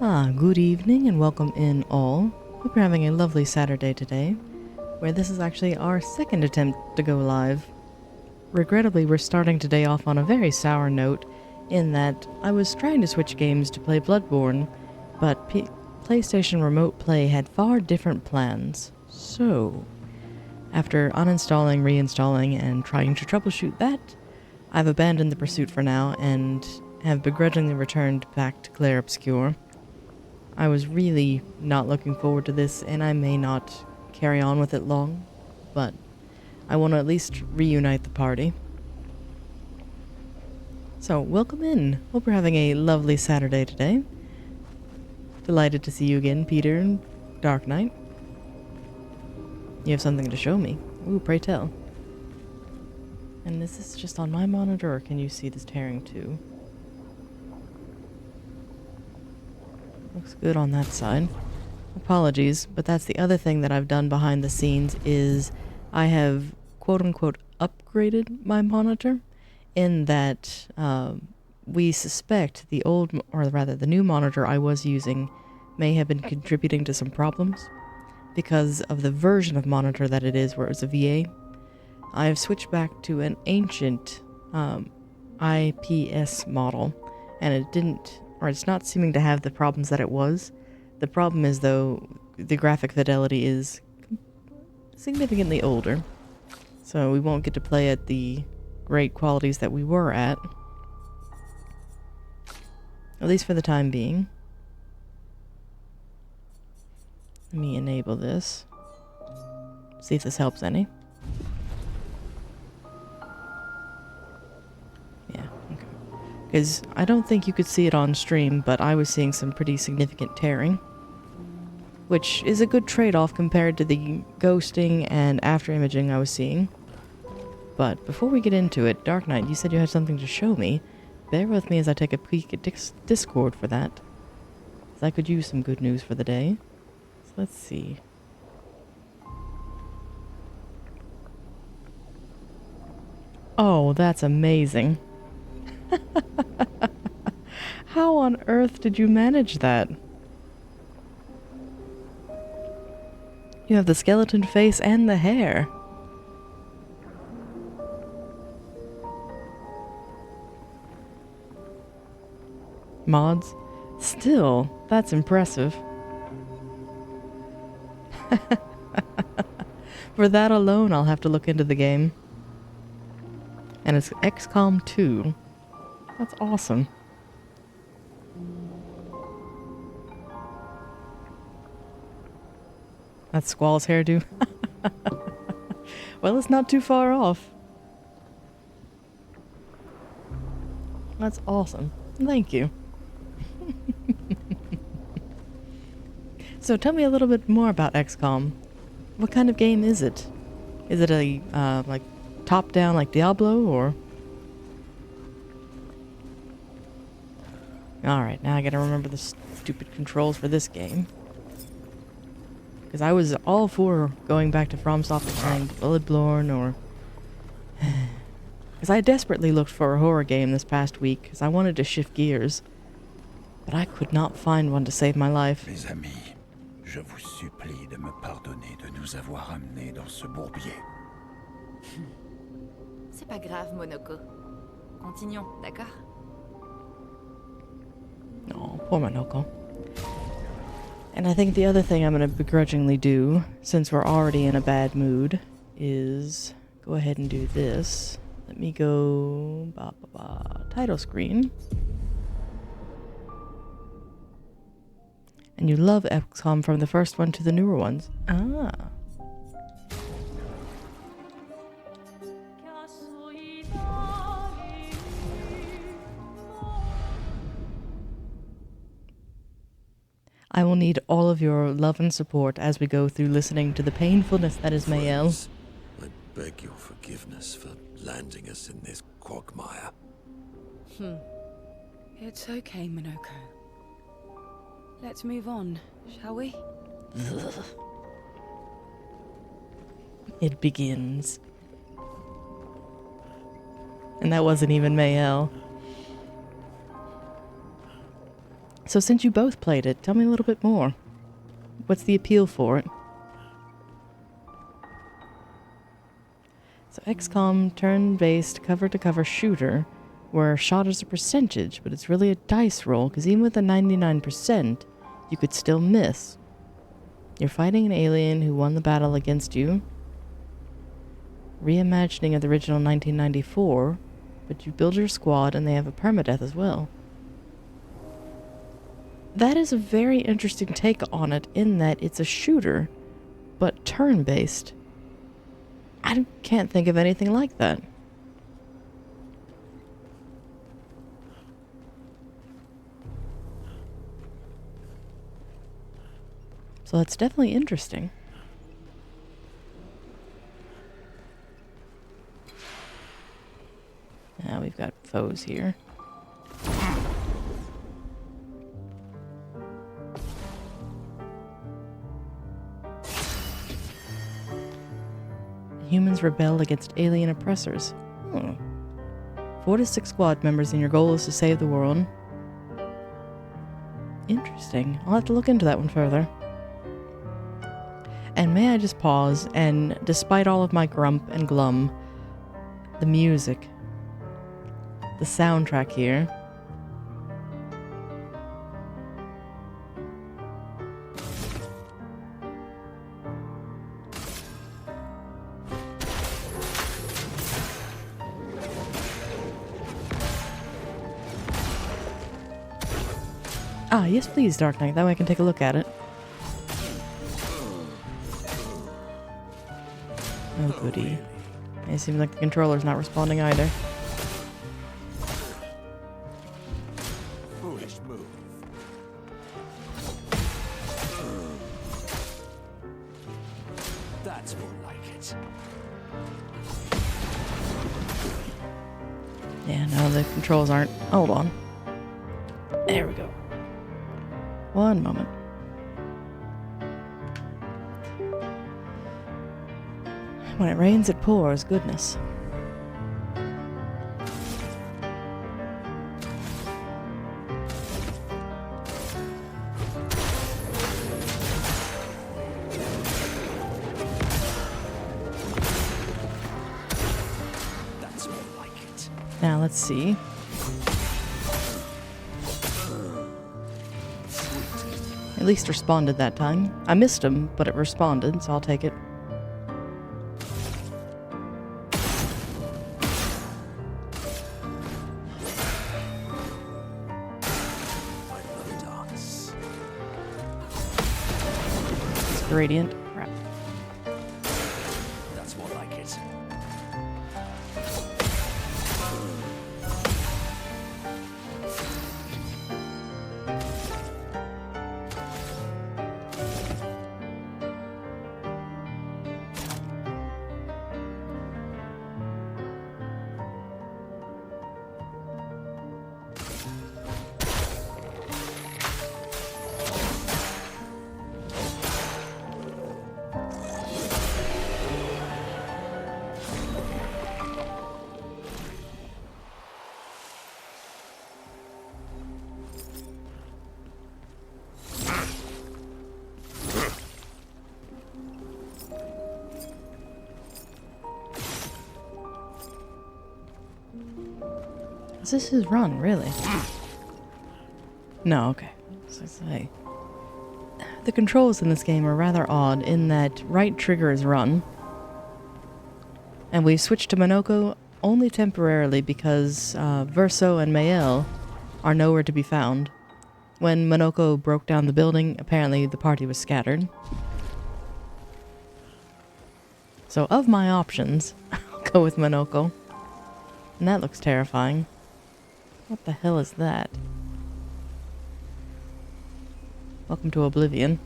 Good evening and welcome in all. Hope you're having a lovely Saturday today, where this is actually our second attempt to go live. Regrettably, we're starting today off on a very sour note, in that I was trying to switch games to play Bloodborne, but PlayStation Remote Play had far different plans. So, after uninstalling, reinstalling, and trying to troubleshoot that, I've abandoned the pursuit for now and have begrudgingly returned back to Clair Obscur. I was really not looking forward to this, and I may not carry on with it long, but I want to at least reunite the party. So, welcome in. Hope you're having a lovely Saturday today. Delighted to see you again, Peter and Dark Knight. You have something to show me. Ooh, pray tell. And is this just on my monitor, or can you see this tearing too? Looks good on that side. Apologies, but that's the other thing that I've done behind the scenes is I have quote-unquote upgraded my monitor in that we suspect the old, or rather the new monitor I was using may have been contributing to some problems because of the version of monitor that it is where it was a VA. I have switched back to an ancient IPS model, and it didn't, or it's not seeming to have the problems that it was. The problem is, though, the graphic fidelity is significantly older, so we won't get to play at the great qualities that we were at least for the time being. Let me enable this. See if this helps any. Yeah, okay. Because I don't think you could see it on stream, but I was seeing some pretty significant tearing, which is a good trade-off compared to the ghosting and after imaging I was seeing. But before we get into it, Dark Knight, you said you had something to show me. Bear with me as I take a peek at Discord for that, because I could use some good news for the day. So let's see. Oh, that's amazing. How on earth did you manage that? You have the skeleton face and the hair. Mods? Still, that's impressive. For that alone, I'll have to look into the game. And it's XCOM 2. That's awesome. That's Squall's hairdo. Well, it's not too far off. That's awesome. Thank you. So tell me a little bit more about XCOM. What kind of game is it? Is it a, like, top-down like Diablo, or? Alright, now I gotta remember the stupid controls for this game. Because I was all for going back to FromSoft and playing Bloodborne, or... Because I desperately looked for a horror game this past week, because I wanted to shift gears. But I could not find one to save my life. Mes amis, je vous supplie de me pardonner de nous avoir amenés dans ce bourbier. C'est pas grave, Monoko. Continuons, d'accord? Oh, poor Monoko. And I think the other thing I'm going to begrudgingly do, since we're already in a bad mood, is go ahead and do this. Let me go... title screen. And you love XCOM from the first one to the newer ones. Ah. I will need all of your love and support as we go through listening to the painfulness that is Mael. I beg your forgiveness for landing us in this quagmire. It's okay, Monoko. Let's move on, shall we? It begins. And that wasn't even Mael. So since you both played it, tell me a little bit more. What's the appeal for it? So XCOM, turn-based, cover-to-cover shooter, where shot is a percentage, but it's really a dice roll, because even with a 99%, you could still miss. You're fighting an alien who won the battle against you. Reimagining of the original 1994, but you build your squad and they have a permadeath as well. That is a very interesting take on it, in that it's a shooter, but turn-based. I can't think of anything like that. So that's definitely interesting. Now we've got foes here. Humans rebel against alien oppressors. 4 to 6 squad members, and your goal is to save the world. Interesting. I'll have to look into that one further. And may I just pause, and despite all of my grump and glum, the music, the soundtrack here, ah, yes please, Dark Knight, that way I can take a look at it. Oh goody. It seems like the controller's not responding either. Foolish move. That's more like it. Yeah, no, the controls aren't. Hold on. There we go. One moment. When it rains, it pours. Goodness. That's more like it. Now, let's see. At least responded that time. I missed him, but it responded, so I'll take it. Gradient. Crap. That's more like it. Is this his run, really? No, okay. So I say. The controls in this game are rather odd in that right trigger is run. And we've switched to Monoko only temporarily because Verso and Mael are nowhere to be found. When Monoko broke down the building, apparently the party was scattered. So of my options, I'll go with Monoko. And that looks terrifying. What the hell is that? Welcome to Oblivion.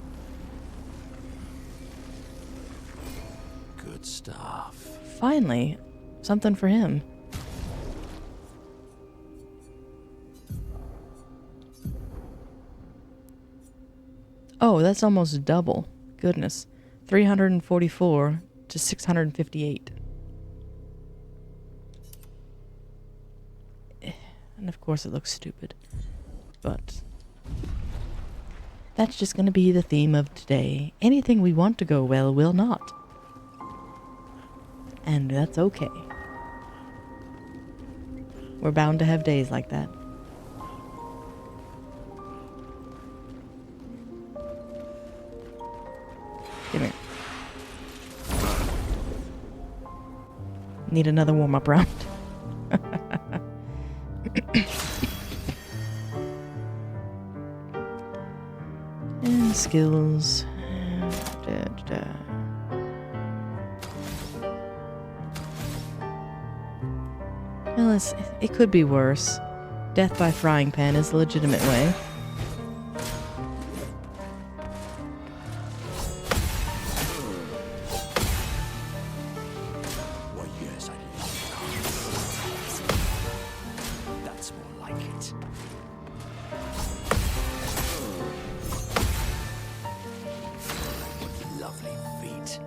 Good stuff. Finally, something for him. Oh, that's almost double. Goodness. 344 to 658. And of course it looks stupid. But That's just going to be the theme of today. Anything we want to go well will not. And that's okay. We're bound to have days like that. Come here. Need another warm-up round. And skills. Well, it could be worse. Death by frying pan is a legitimate way. Why, yes, I love it. That's more like it. Lovely feet.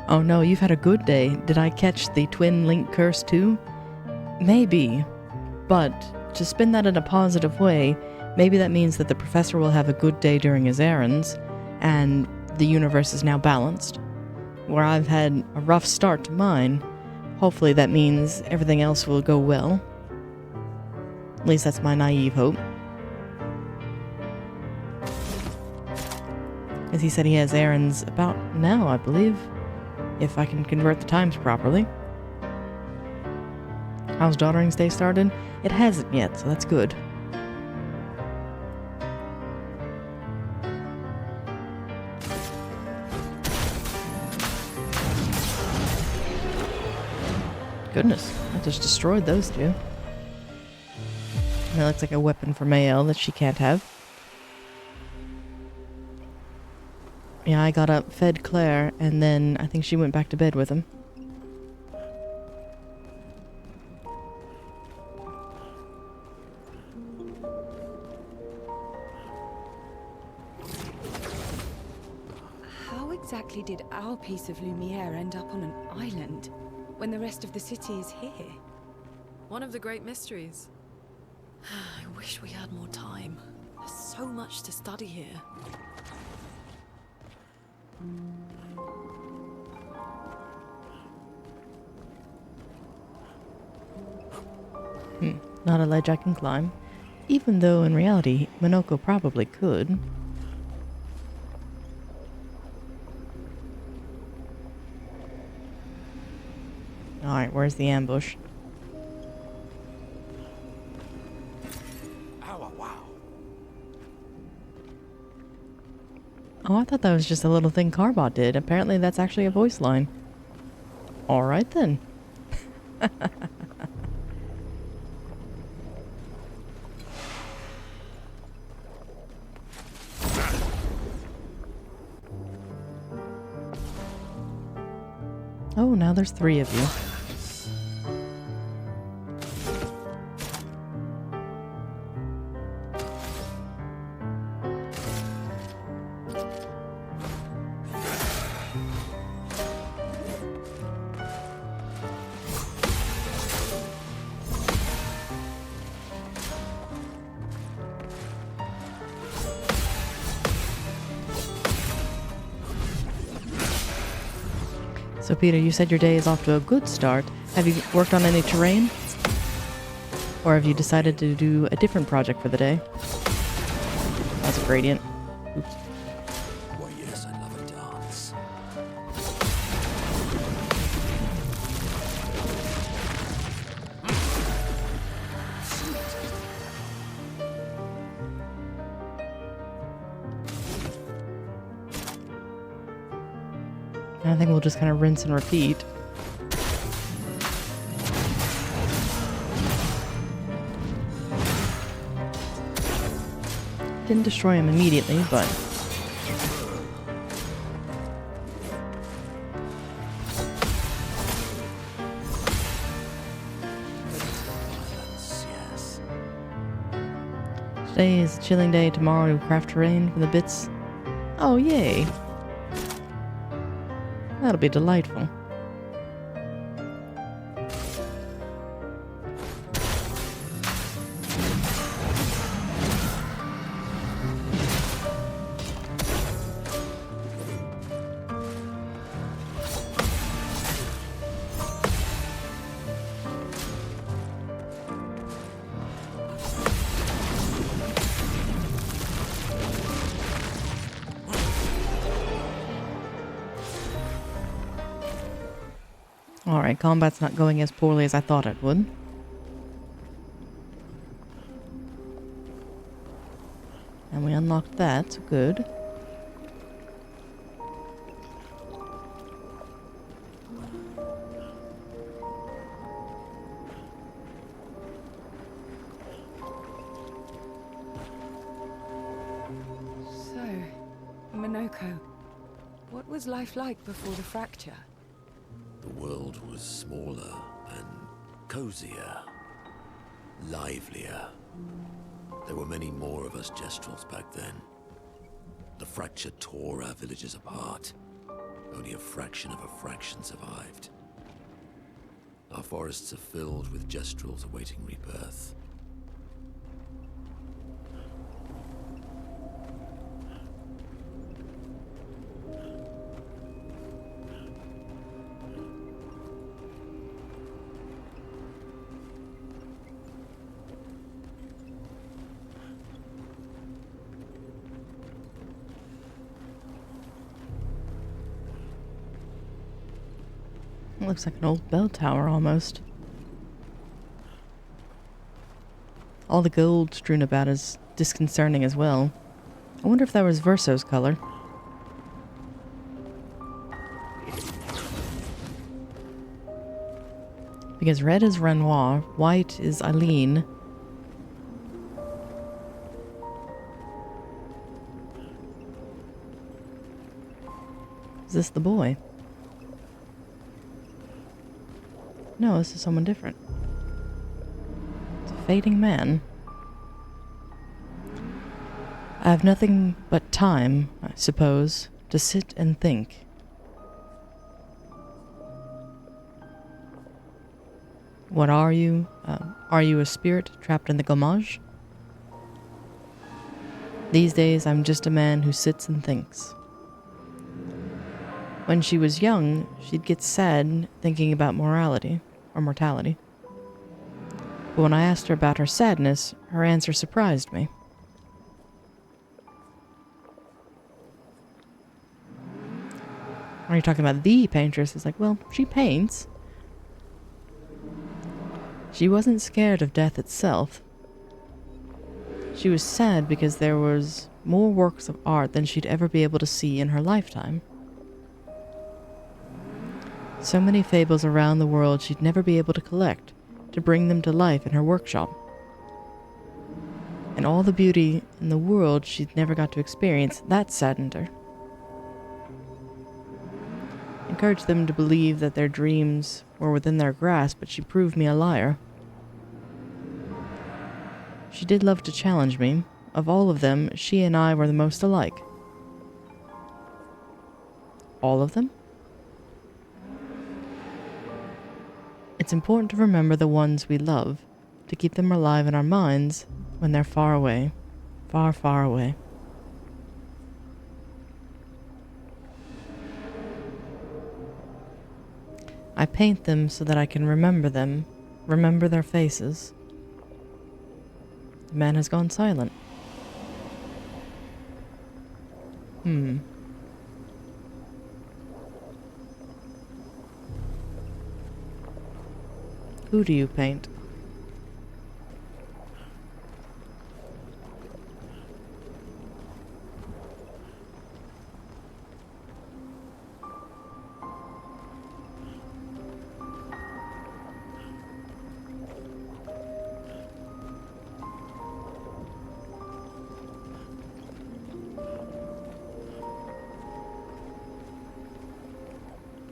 Oh no, you've had a good day. Did I catch the twin link curse too? Maybe. But to spin that in a positive way, maybe that means that the professor will have a good day during his errands, and the universe is now balanced. Where I've had a rough start to mine, hopefully that means everything else will go well. At least that's my naive hope. As he said, he has errands about now, I believe. If I can convert the times properly. How's Daughter's Day started? It hasn't yet, so that's good. Goodness, I just destroyed those two. That looks like a weapon for Mayel that she can't have. Yeah, I got up, fed Claire, and then I think she went back to bed with him. How exactly did our piece of Lumiere end up on an island when the rest of the city is here? One of the great mysteries. I wish we had more time. There's so much to study here. Not a ledge I can climb. Even though in reality, Minoko probably could. Alright, where's the ambush? Ow, wow. Oh, I thought that was just a little thing Carbot did. Apparently that's actually a voice line. Alright then. Oh, now there's 3 of you. So Peter, you said your day is off to a good start. Have you worked on any terrain? Or have you decided to do a different project for the day? That's a gradient. Oops. Why, yes, I love a dance. I think we'll just kind of rinse and repeat. Didn't destroy him immediately, but... Yes. Today is a chilling day. Tomorrow we'll craft terrain from the bits. Oh, yay! That'll be delightful. Alright, combat's not going as poorly as I thought it would. And we unlocked that, so good. So, Monoko, what was life like before the fracture? The world was smaller and cozier, livelier. There were many more of us Gestrels back then. The fracture tore our villages apart. Only a fraction of a fraction survived. Our forests are filled with Gestrels awaiting rebirth. It looks like an old bell tower almost. All the gold strewn about is disconcerting as well. I wonder if that was Verso's color. Because red is Renoir, white is Eileen. Is this the boy? No, this is someone different. It's a fading man. I have nothing but time, I suppose, to sit and think. What are you? Are you a spirit trapped in the gommage? These days, I'm just a man who sits and thinks. When she was young, she'd get sad thinking about mortality. But when I asked her about her sadness, her answer surprised me. Are you talking about the paintress? It's like, well, she paints. She wasn't scared of death itself. She was sad because there was more works of art than she'd ever be able to see in her lifetime. So many fables around the world she'd never be able to collect, to bring them to life in her workshop. And all the beauty in the world she'd never got to experience, that saddened her. Encouraged them to believe that their dreams were within their grasp, but she proved me a liar. She did love to challenge me. Of all of them, she and I were the most alike. All of them? It's important to remember the ones we love, to keep them alive in our minds when they're far away, far, far away. I paint them so that I can remember them, remember their faces. The man has gone silent. Who do you paint?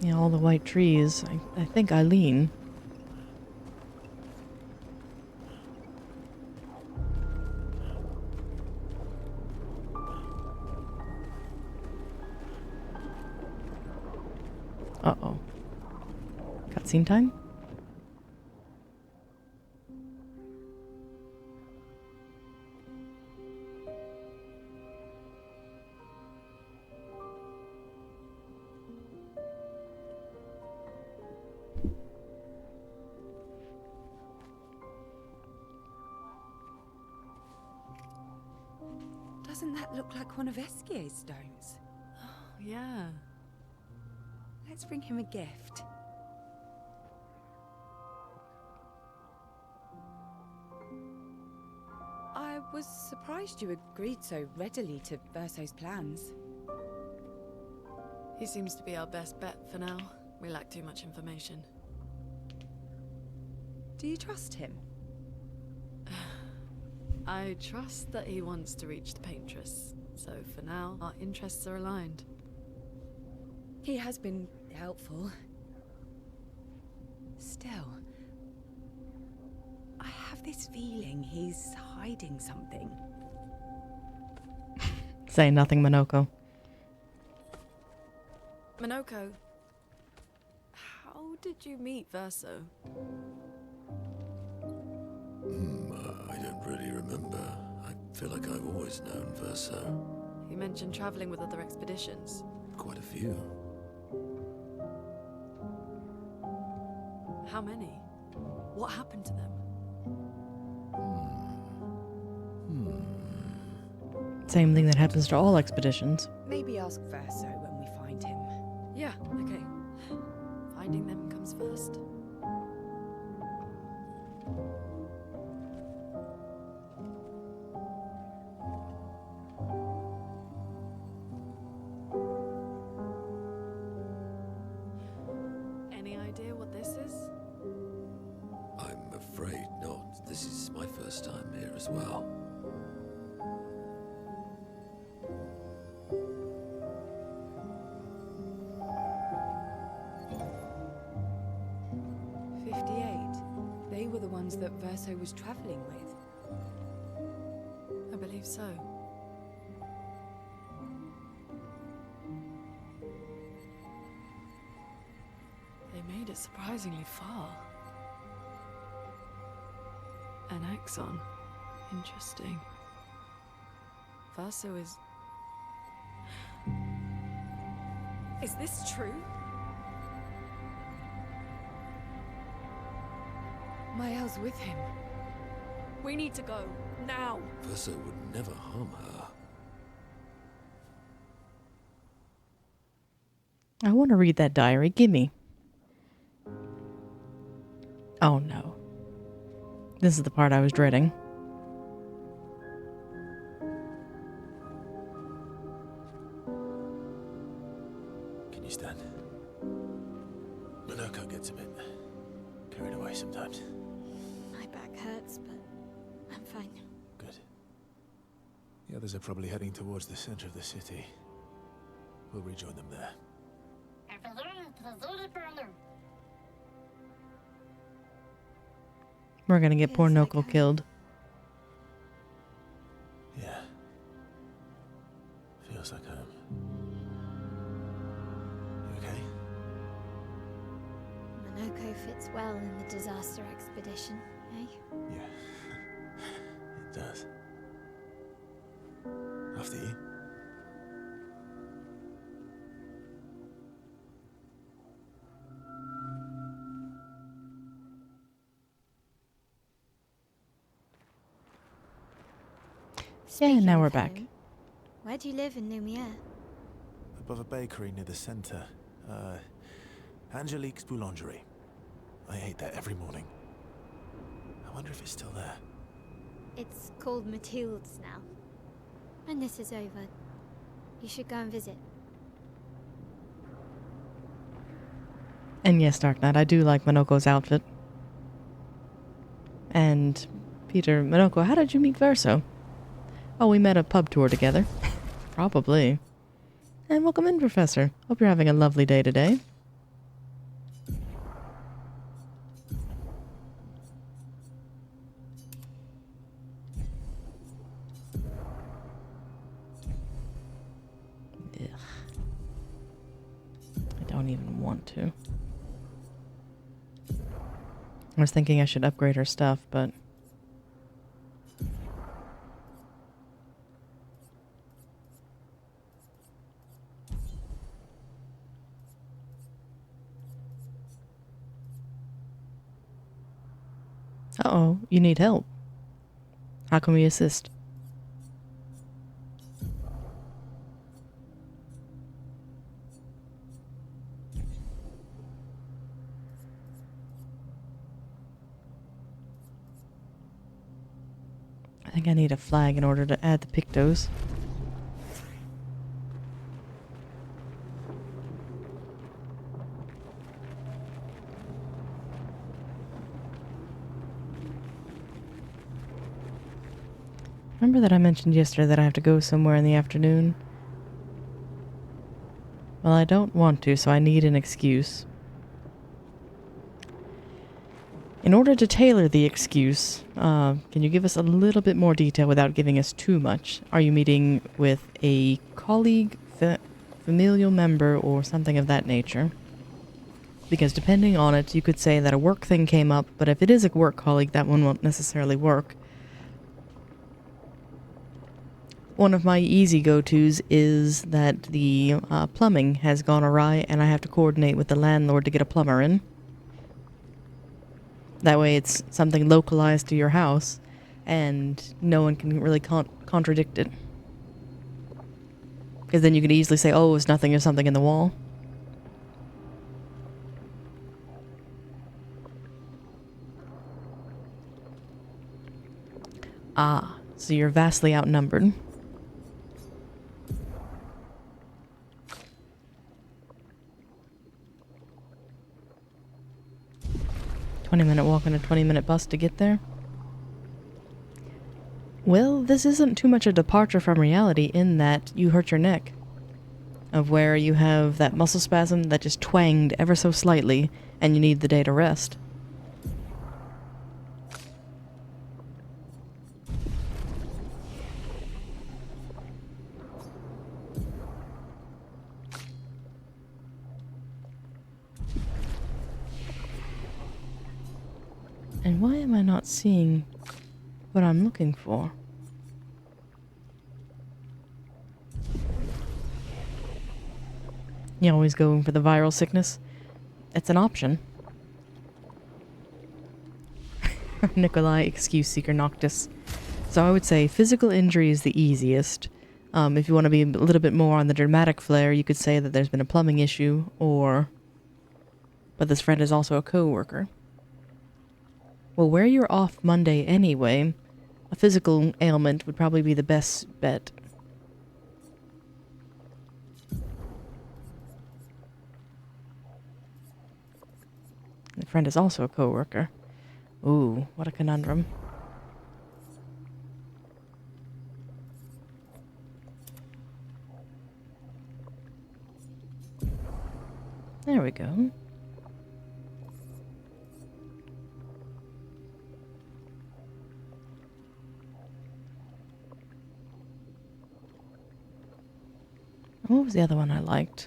Yeah, all the white trees. I think Eileen. Uh-oh. Cutscene time? Doesn't that look like one of Esquier's stones? Yeah. Let's bring him a gift. was surprised you agreed so readily to Verso's plans. He seems to be our best bet for now. We lack too much information. Do you trust him? I trust that he wants to reach the Paintress, so for now, our interests are aligned. He has been helpful. Still, I have this feeling he's hiding something. Say nothing, Minoko. Minoko, how did you meet Verso? I don't really remember. I feel like I've always known Verso. You mentioned traveling with other expeditions. Quite a few. How many? What happened to them? Same thing that happens to all expeditions. Maybe ask Verso when we find him. Yeah, okay. Finding them comes first. Any idea what this is? I'm afraid not. This is my first time here as well. They were the ones that Verso was traveling with. I believe so. They made it surprisingly far. An axon. Interesting. Verso is... Is this true? Mael's with him. We need to go. Now! Verso would never harm her. I want to read that diary. Gimme. Oh no. This is the part I was dreading. Can you stand? Minoko gets a bit carried away sometimes. My back hurts, but I'm fine. Good. The others are probably heading towards the center of the city. We'll rejoin them there. We're gonna get poor Feels like Noko home. killed. Yeah. Feels like home. You okay? Minoko fits well in the disaster expedition, eh? Yeah. It does. After you. Speaking now we're of back. home, where do you live in Lumiere? Above a bakery near the center. Angelique's Boulangerie. I ate that every morning. I wonder if it's still there. It's called Mathilde's now. When this is over, you should go and visit. And yes, Dark Knight, I do like Minoko's outfit. And Peter, Minoko, how did you meet Verso? Oh, we met a pub tour together. Probably. And welcome in, Professor. Hope you're having a lovely day today. Ugh. I don't even want to. I was thinking I should upgrade her stuff, but... Uh-oh, you need help. How can we assist? think I need a flag in order to add the pictos. Remember that I mentioned yesterday that I have to go somewhere in the afternoon? Well, I don't want to, so I need an excuse. In order to tailor the excuse, can you give us a little bit more detail without giving us too much? Are you meeting with a colleague, familial member, or something of that nature? Because depending on it, you could say that a work thing came up, but if it is a work colleague, that one won't necessarily work. One of my easy go-tos is that the plumbing has gone awry and I have to coordinate with the landlord to get a plumber in. That way it's something localized to your house and no one can really contradict it. Because then you could easily say, oh, it's nothing, there's something in the wall. Ah, so you're vastly outnumbered. 20-minute walk and a 20-minute bus to get there? Well, this isn't too much a departure from reality in that you hurt your neck. Of where you have that muscle spasm that just twanged ever so slightly and you need the day to rest. And why am I not seeing what I'm looking for? You always going for the viral sickness? It's an option. Nikolai, excuse seeker noctis. So I would say physical injury is the easiest. If you want to be a little bit more on the dramatic flair, you could say that there's been a plumbing issue, or... But this friend is also a co-worker. Well, where you're off Monday anyway, a physical ailment would probably be the best bet. The friend is also a co-worker. Ooh, what a conundrum. There we go. What was the other one I liked?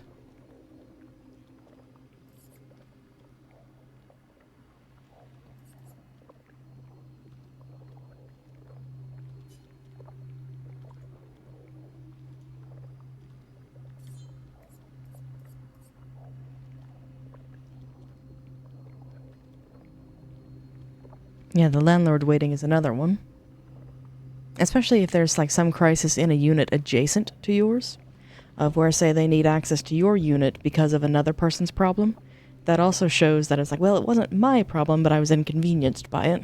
Yeah, the landlord waiting is another one. Especially if there's like some crisis in a unit adjacent to yours. Of where, say, they need access to your unit because of another person's problem. That also shows that it's like, well, it wasn't my problem, but I was inconvenienced by it.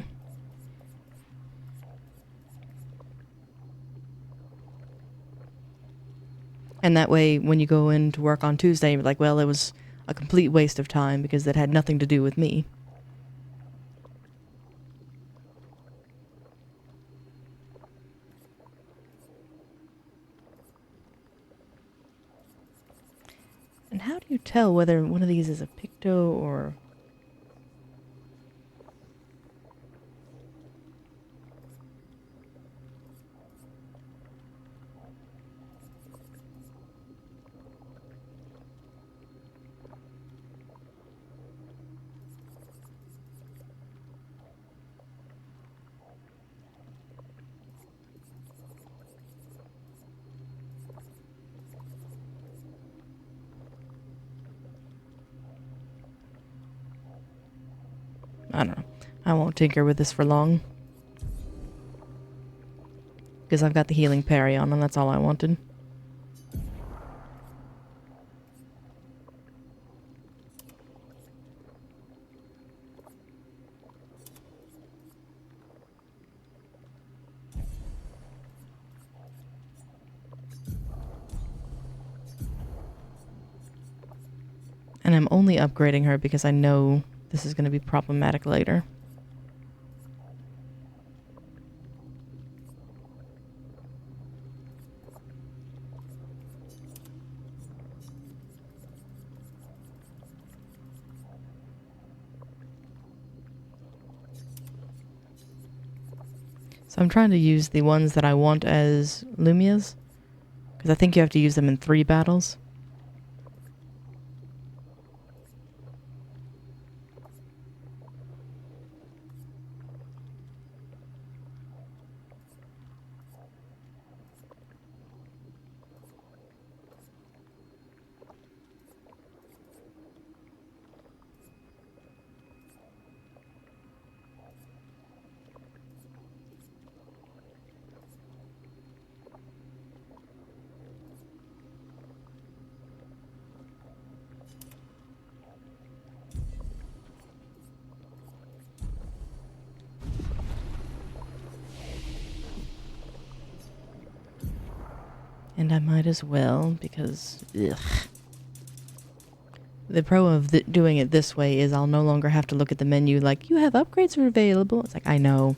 And that way, when you go in to work on Tuesday, you're like, well, it was a complete waste of time because it had nothing to do with me. And how do you tell whether one of these is a picto or... I don't know. I won't tinker with this for long. Because I've got the healing parry on and that's all I wanted. I'm only upgrading her because I know this is going to be problematic later. So I'm trying to use the ones that I want as Lumias, because I think you have to use them in 3 battles. And I might as well, because, ugh. The pro of doing it this way is I'll no longer have to look at the menu like, you have upgrades available. It's like, I know.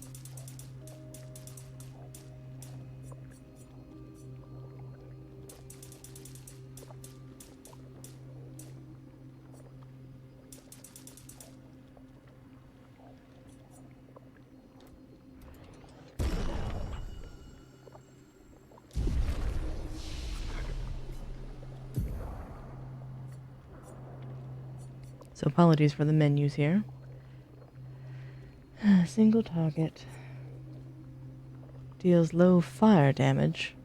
So apologies for the menus here. Single target. Deals low fire damage.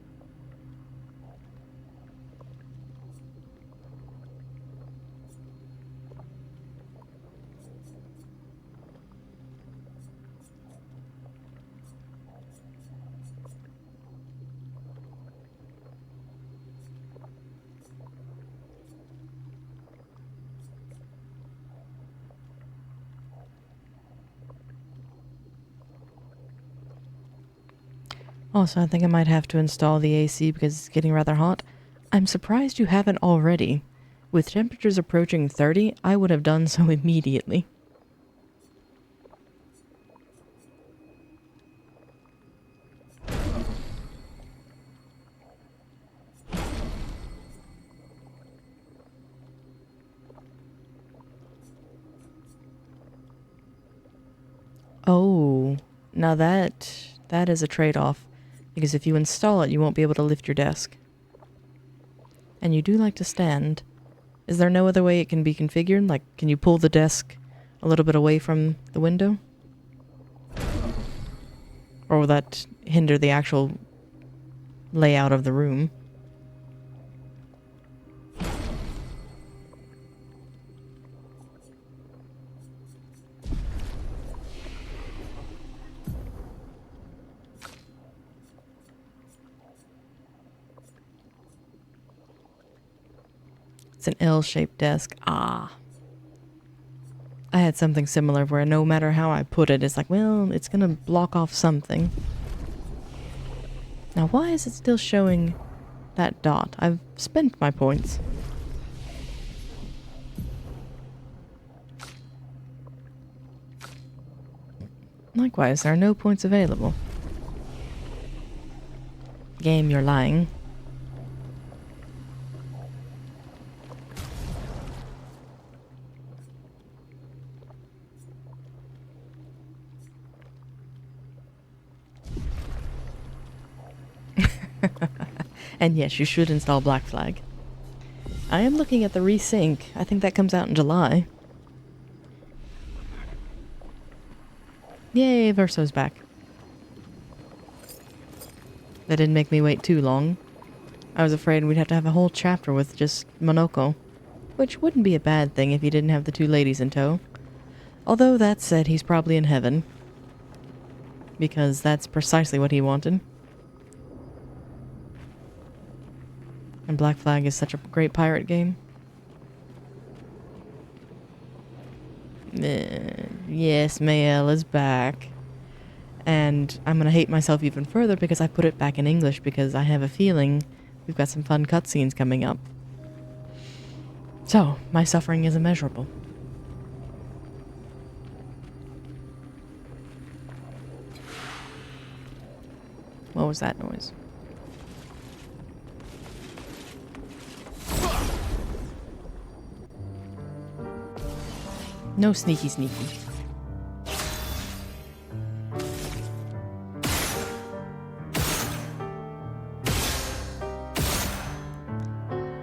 Also, I think I might have to install the AC because it's getting rather hot. I'm surprised you haven't already. With temperatures approaching 30, I would have done so immediately. Oh, now that is a trade-off. Because if you install it, you won't be able to lift your desk. And you do like to stand. Is there no other way it can be configured? Like, can you pull the desk a little bit away from the window? Or will that hinder the actual layout of the room? It's an L-shaped desk. Ah. I had something similar where no matter how I put it, it's like, well, it's gonna block off something. Now, why is it still showing that dot? I've spent my points. Likewise, there are no points available. Game, you're lying. And yes, you should install Black Flag. I am looking at the resync. I think that comes out in July. Yay, Verso's back. That didn't make me wait too long. I was afraid we'd have to have a whole chapter with just Monoko, which wouldn't be a bad thing if he didn't have the 2 ladies in tow. Although, that said, he's probably in heaven. Because that's precisely what he wanted. And Black Flag is such a great pirate game. Yes, Mael is back. And I'm gonna hate myself even further because I put it back in English because I have a feeling we've got some fun cutscenes coming up. So, my suffering is immeasurable. What was that noise? No sneaky sneaky.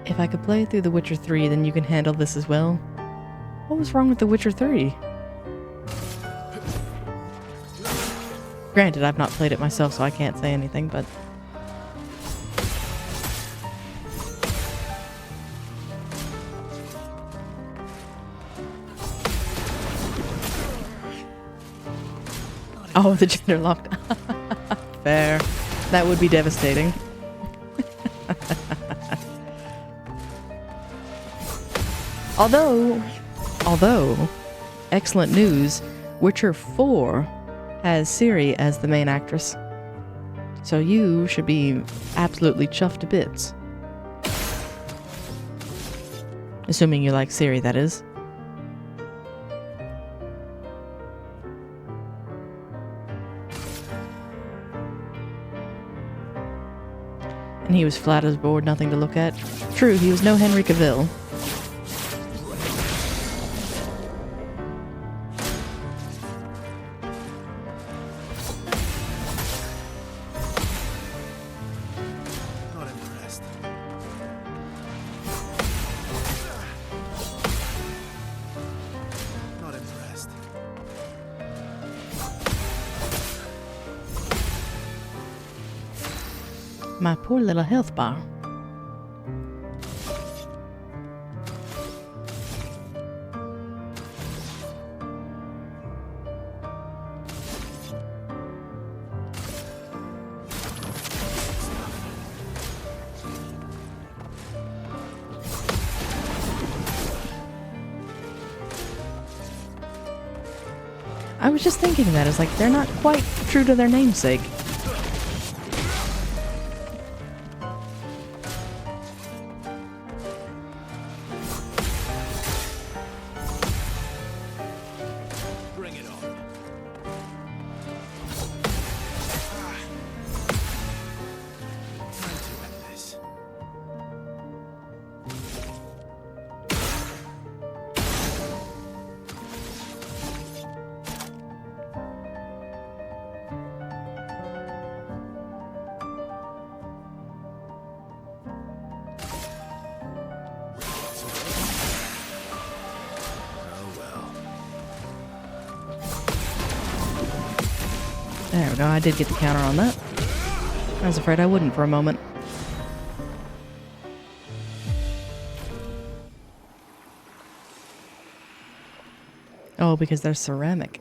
If I could play through The Witcher 3, then you can handle this as well. What was wrong with The Witcher 3? Granted, I've not played it myself, so I can't say anything, but... Oh, the gender locked. Fair. That would be devastating. Although, excellent news, Witcher 4 has Ciri as the main actress. So you should be absolutely chuffed to bits. Assuming you like Ciri, that is. And he was flat as a board, nothing to look at. True, he was no Henry Cavill. My poor little health bar. I was just thinking that, it's like they're not quite true to their namesake. There we go, I did get the counter on that. I was afraid I wouldn't for a moment. Oh, because they're ceramic.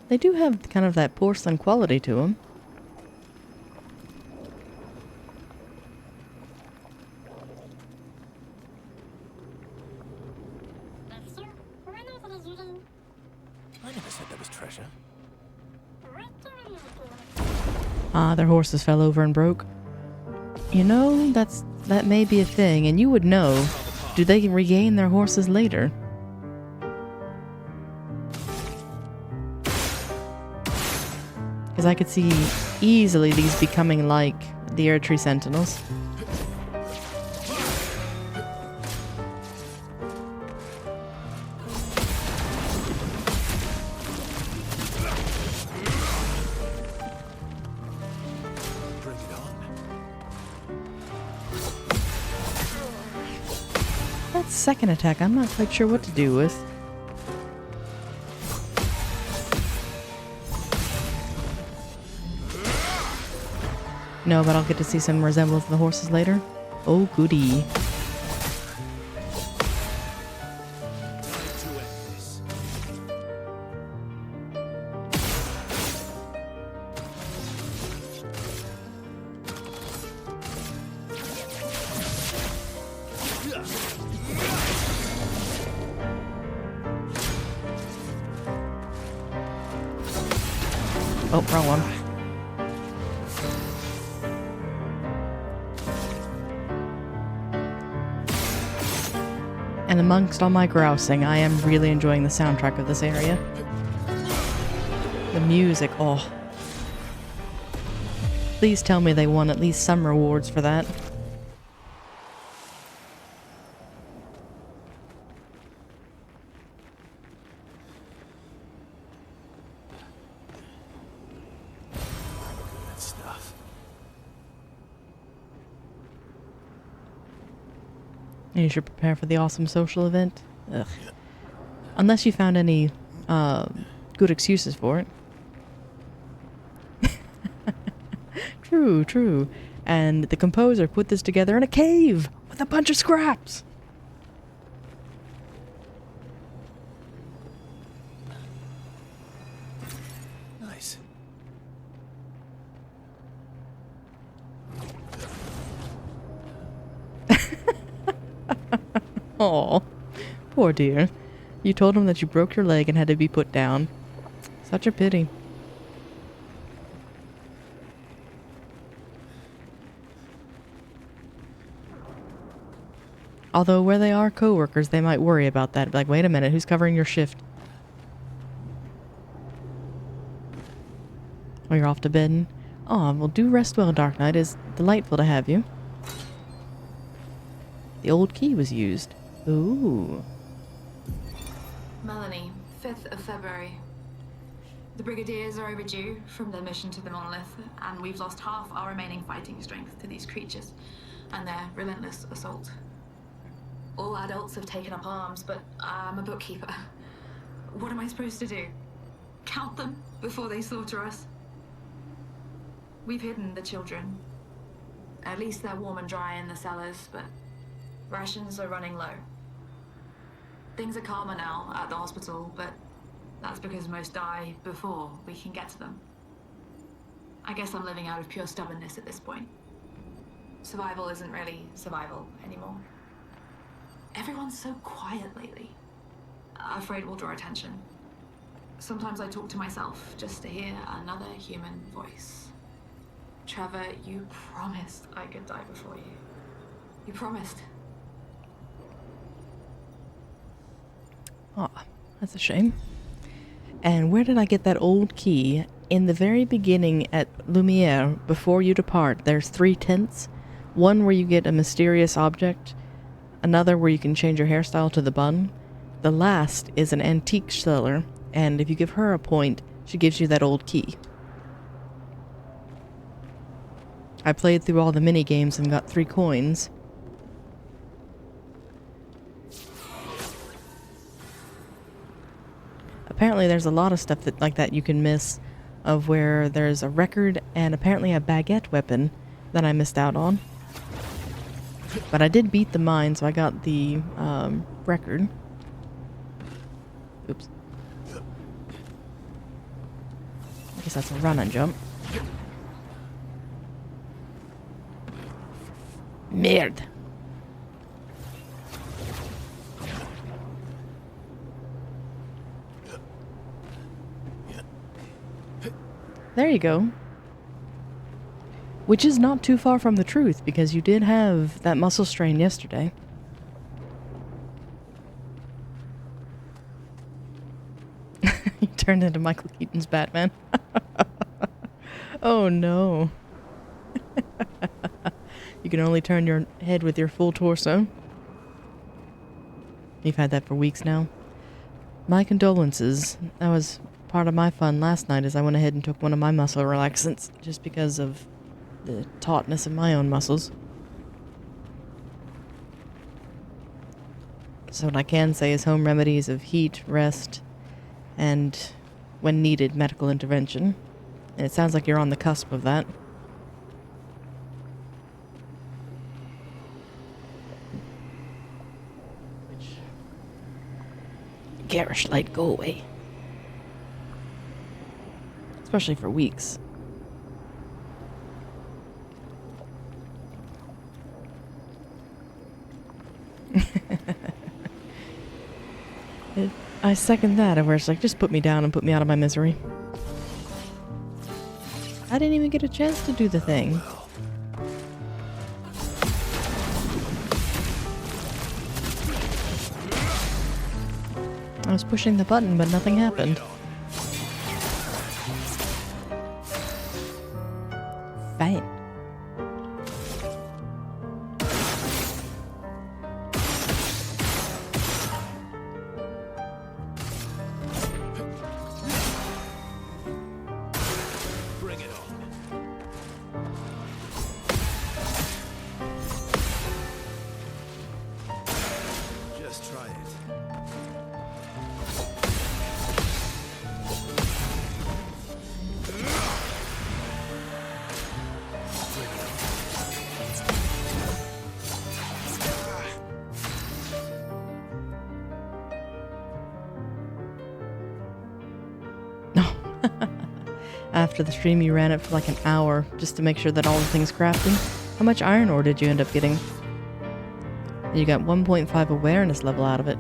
They do have kind of that porcelain quality to them. I never said there was treasure. Ah, their horses fell over and broke. You know, that may be a thing, and you would know. Do they regain their horses later? Because I could see easily these becoming like the Air Tree Sentinels. That second attack, I'm not quite sure what to do with. No, but I'll get to see some resemblance of the horses later. Oh, goody. Oh, wrong one. And amongst all my grousing, I am really enjoying the soundtrack of this area. The music, oh. Please tell me they won at least some rewards for that. That stuff. You should prepare for the awesome social event. Ugh. Unless you found any good excuses for it. True, true. And the composer put this together in a cave with a bunch of scraps. Nice. Aw, poor dear. You told him that you broke your leg and had to be put down. Such a pity. Although where they are co-workers, they might worry about that. Like, wait a minute, who's covering your shift? Oh, you're off to bed? Aw, well, do rest well, Dark Knight. It's delightful to have you. The old key was used. Ooh. Melanie, 5th of February. The Brigadiers are overdue from their mission to the Monolith, and we've lost half our remaining fighting strength to these creatures and their relentless assault. All adults have taken up arms, but I'm a bookkeeper. What am I supposed to do? Count them before they slaughter us? We've hidden the children. At least they're warm and dry in the cellars, but rations are running low. Things are calmer now at the hospital, but that's because most die before we can get to them. I guess I'm living out of pure stubbornness at this point. Survival isn't really survival anymore. Everyone's so quiet lately. Afraid we'll draw attention. Sometimes I talk to myself just to hear another human voice. Trevor, you promised I could die before you. You promised. Aw, that's a shame. And where did I get that old key? In the very beginning at Lumiere, before you depart, there's 3 tents. One where you get a mysterious object, another where you can change your hairstyle to the bun. The last is an antique seller, and if you give her a point, she gives you that old key. I played through all the mini games and got 3 coins. Apparently there's a lot of stuff that like that you can miss, of where there's a record and apparently a baguette weapon that I missed out on. But I did beat the mine, so I got the record. Oops. I guess that's a run and jump. Merde. There you go. Which is not too far from the truth, because you did have that muscle strain yesterday. You turned into Michael Keaton's Batman. Oh no. You can only turn your head with your full torso. You've had that for weeks now. My condolences. That was part of my fun last night, as I went ahead and took one of my muscle relaxants, just because of the tautness of my own muscles. So what I can say is home remedies of heat, rest, and, when needed, medical intervention. And it sounds like you're on the cusp of that. Garish light, go away. Especially for weeks. I second that, where it's like, just put me down and put me out of my misery. I didn't even get a chance to do the thing. I was pushing the button, but nothing happened. Fine. Bring it on. Just try it. After the stream, you ran it for like an hour just to make sure that all the things crafted. How much iron ore did you end up getting? You got 1.5 awareness level out of it.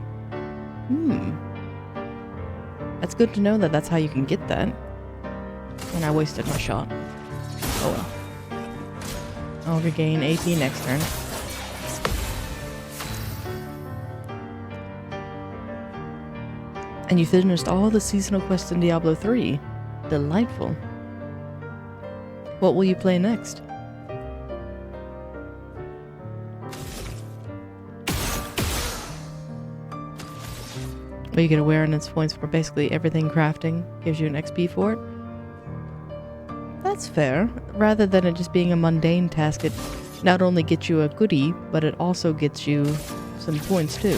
That's good to know that that's how you can get that. And I wasted my shot. Oh well. I'll regain AP next turn. And you finished all the seasonal quests in Diablo 3. Delightful. What will you play next? Well, you get awareness points for basically everything crafting. Gives you an XP for it. That's fair. Rather than it just being a mundane task, it not only gets you a goodie, but it also gets you some points too.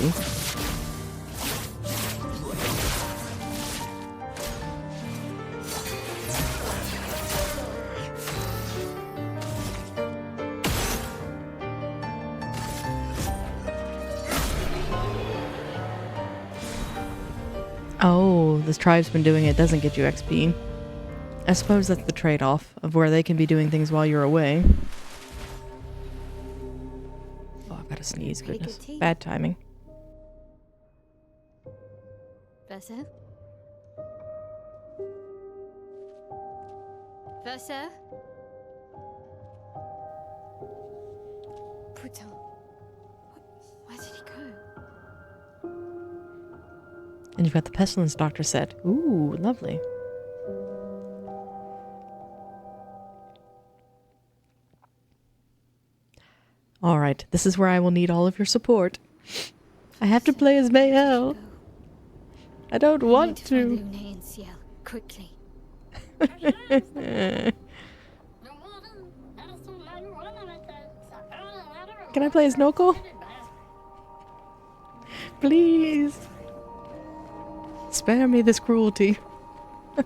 Oh, this tribesman doing it doesn't get you XP. I suppose that's the trade-off of where they can be doing things while you're away. Oh, I've got to sneeze, goodness. Bad timing. Verso? Verso? Putain. Where did he go? And you've got the Pestilence Doctor set. Ooh, lovely. Alright, this is where I will need all of your support. I have to play as Mayel. I don't want to. And Ciel, quickly. Can I play as Noko? Please. Spare me this cruelty. I'm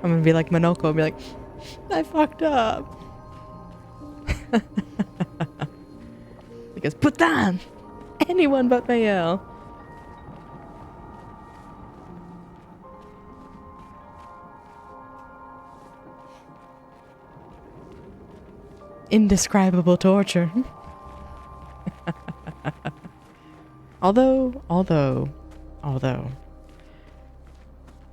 gonna be like Monoko and be like, I fucked up. Because put down anyone but Mayel. Indescribable torture. Although,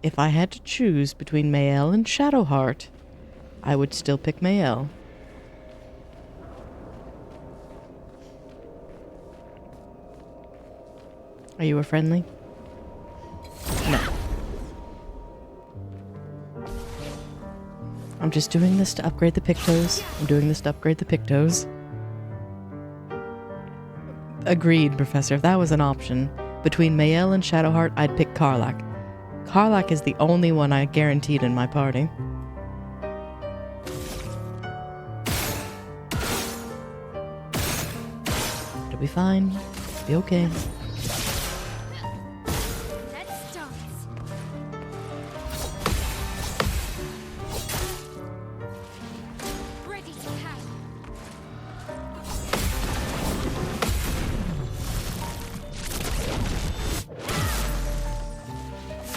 if I had to choose between Mayel and Shadowheart, I would still pick Mayel. Are you a friendly? No. I'm just doing this to upgrade the Pictos. I'm doing this to upgrade the Pictos. Agreed, Professor. If that was an option, between Mayel and Shadowheart, I'd pick Karlach. Karlach is the only one I guaranteed in my party. It'll be fine. It'll be okay. Let's dance. Ready to power.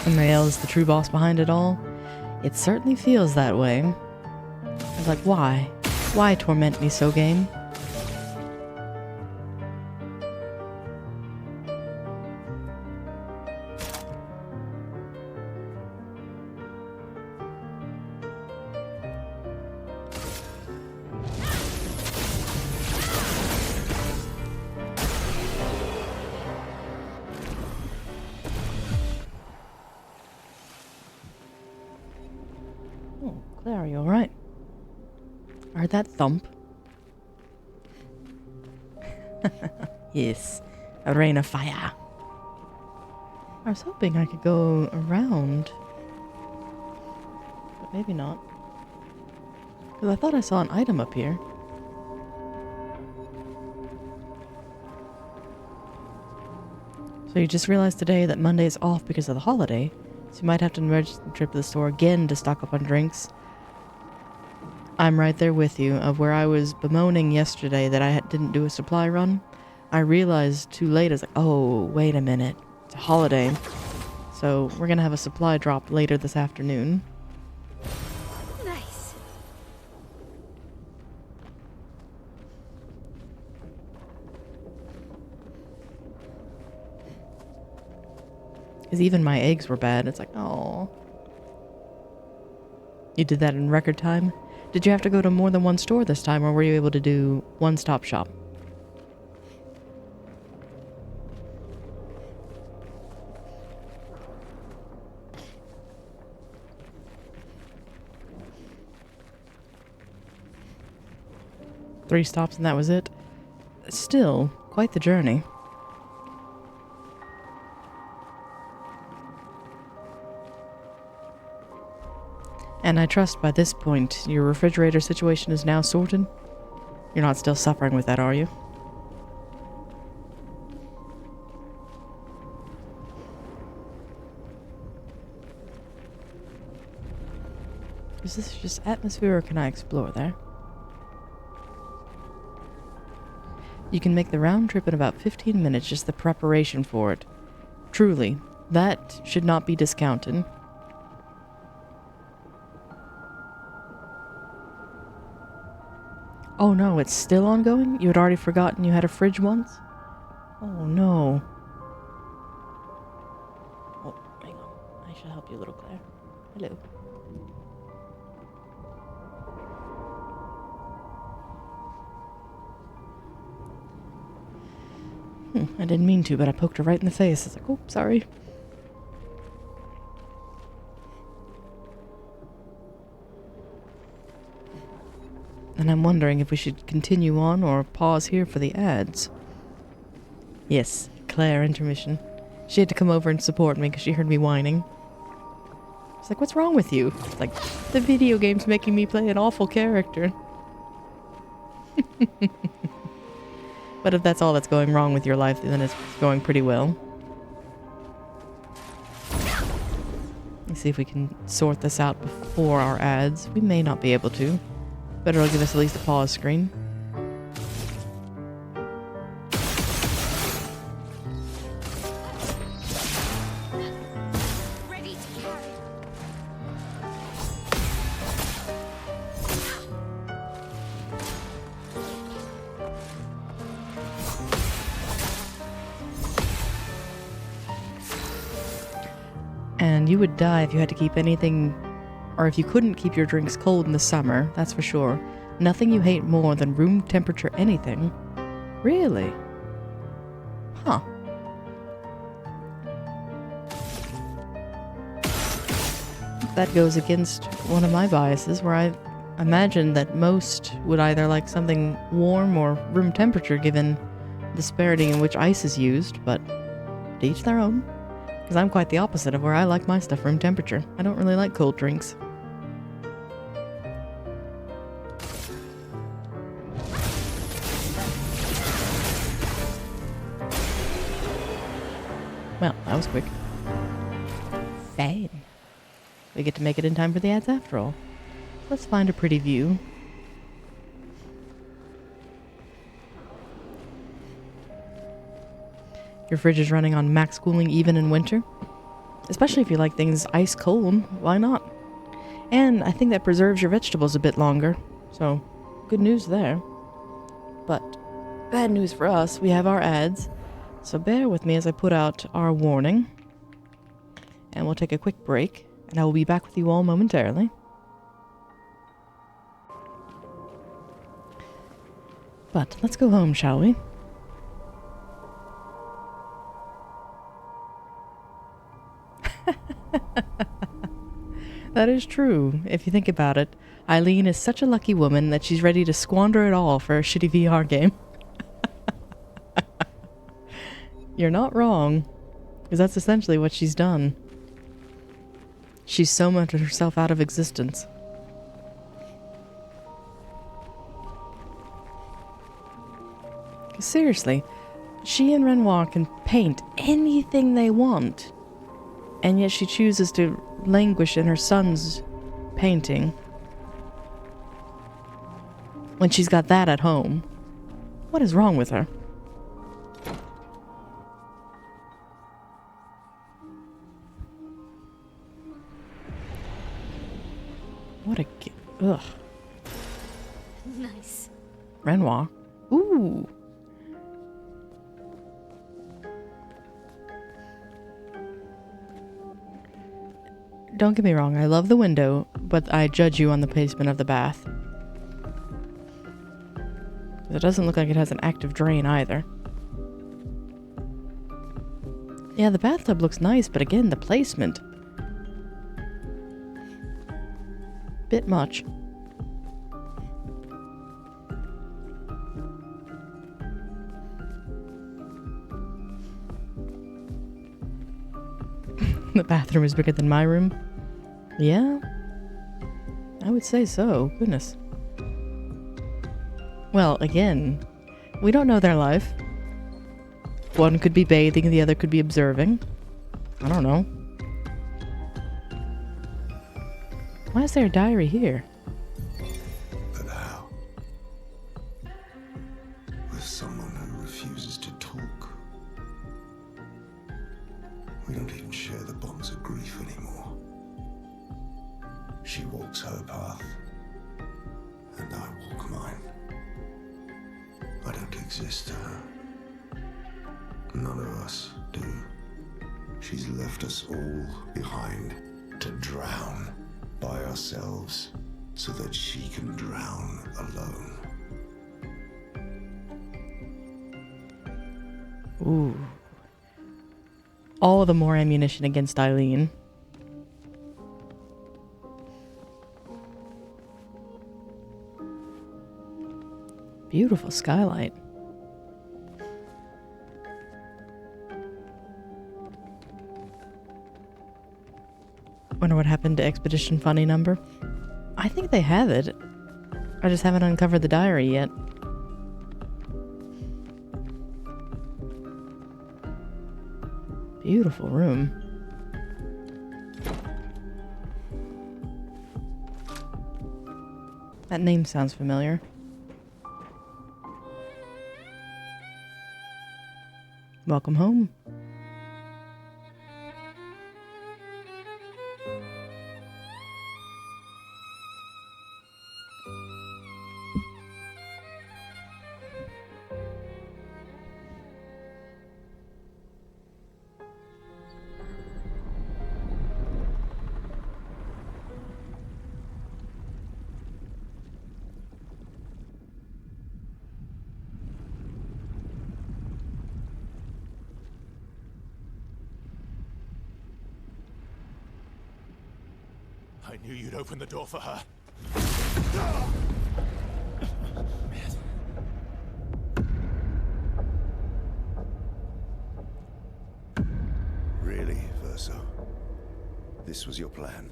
And Mayel is the true boss behind it all. It certainly feels that way. I was like, why? Why torment me so, game? Oh, Claire, are you alright? I heard that thump. Yes, a rain of fire. I was hoping I could go around, but maybe not. Because I thought I saw an item up here. So you just realized today that Monday is off because of the holiday, so you might have to emerge the trip to the store again to stock up on drinks. I'm right there with you, of where I was bemoaning yesterday that I didn't do a supply run. I realized too late, I was like, oh, wait a minute, it's a holiday. So we're gonna have a supply drop later this afternoon. Nice. Because even my eggs were bad. It's like, oh. You did that in record time? Did you have to go to more than one store this time, or were you able to do one-stop shop? Three stops and that was it? Still, quite the journey. And I trust by this point, your refrigerator situation is now sorted? You're not still suffering with that, are you? Is this just atmosphere, or can I explore there? You can make the round trip in about 15 minutes, just the preparation for it. Truly, that should not be discounted. Oh no, it's still ongoing? You had already forgotten you had a fridge once? Oh no. Oh, hang on. I should help you, little Claire. Hello. I didn't mean to, but I poked her right in the face. It's like, oh, sorry. And I'm wondering if we should continue on or pause here for the ads. Yes, Claire intermission. She had to come over and support me because she heard me whining. She's like, what's wrong with you? It's like, the video game's making me play an awful character. But if that's all that's going wrong with your life, then it's going pretty well. Let's see if we can sort this out before our ads. We may not be able to, but it'll give us at least a pause screen. And you would die if you had to keep anything, or if you couldn't keep your drinks cold in the summer, that's for sure. Nothing you hate more than room temperature anything. Really? Huh. That goes against one of my biases, where I imagine that most would either like something warm or room temperature, given the disparity in which ice is used, but to each their own. Because I'm quite the opposite of where I like my stuff room temperature. I don't really like cold drinks. Well, that was quick. Fine. We get to make it in time for the ads after all. Let's find a pretty view. Your fridge is running on max cooling even in winter. Especially if you like things ice cold, why not? And I think that preserves your vegetables a bit longer. So, good news there. But, bad news for us, we have our ads. So bear with me as I put out our warning. And we'll take a quick break, and I will be back with you all momentarily. But, let's go home, shall we? That is true. If you think about it, Eileen is such a lucky woman that she's ready to squander it all for a shitty VR game. You're not wrong, because that's essentially what she's done. She's so much herself out of existence. Seriously, she and Renoir can paint anything they want, and yet she chooses to languish in her son's painting when she's got that at home. What is wrong with her? What a... Ugh. Nice. Renoir. Ooh. Don't get me wrong, I love the window, but I judge you on the placement of the bath. It doesn't look like it has an active drain either. Yeah, the bathtub looks nice, but again, the placement. Bit much. The bathroom is bigger than my room. Yeah? I would say so. Goodness. Well, again, we don't know their life. One could be bathing, the other could be observing. I don't know. Why is there a diary here? But how? With someone who refuses to talk. We don't even share the bonds of grief anymore. She walks her path, and I walk mine. I don't exist to her. None of us do. She's left us all behind to drown by ourselves so that she can drown alone. Ooh. All the more ammunition against Eileen. Beautiful skylight. Wonder what happened to Expedition Funny Number? I think they have it. I just haven't uncovered the diary yet. Beautiful room. That name sounds familiar. Welcome home. I knew you'd open the door for her. Really, Verso? This was your plan?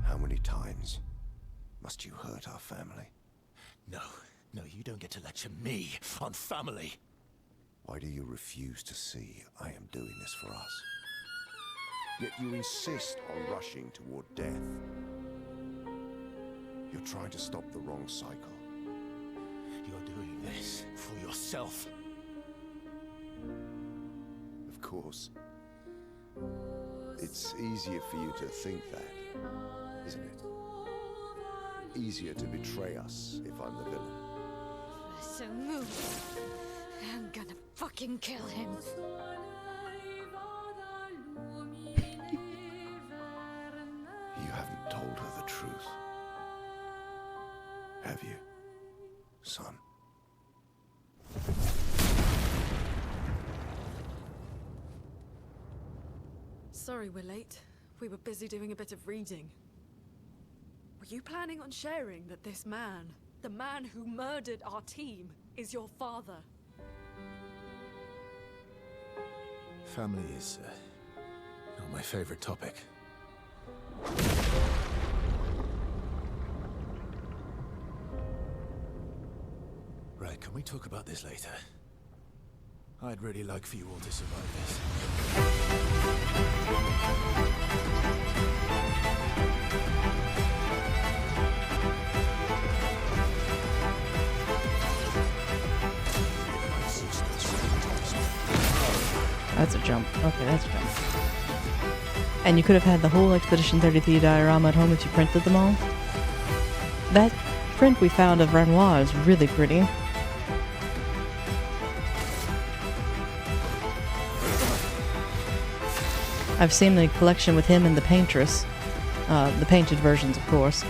How many times must you hurt our family? No, you don't get to lecture me on family. Why do you refuse to see I am doing this for us? Yet you insist on rushing toward death. You're trying to stop the wrong cycle. You're doing this yourself. Of course. It's easier for you to think that, isn't it? Easier to betray us if I'm the villain. So move. I'm gonna fucking kill him. You haven't told her the truth. Have you, son? Sorry we're late. We were busy doing a bit of reading. Were you planning on sharing that this man, the man who murdered our team, is your father? Family is not my favorite topic. Right, can we talk about this later? I'd really like for you all to survive this. That's a jump. Okay, that's a jump. And you could have had the whole Expedition 33 diorama at home if you printed them all. That print we found of Renoir is really pretty. I've seen the collection with him and the Paintress. The painted versions, of course.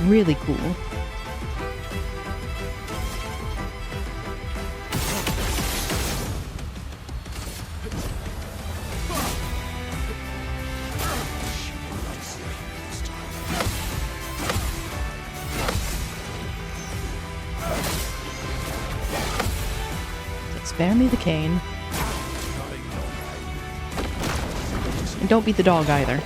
Really cool. Spare me the cane. And don't beat the dog either.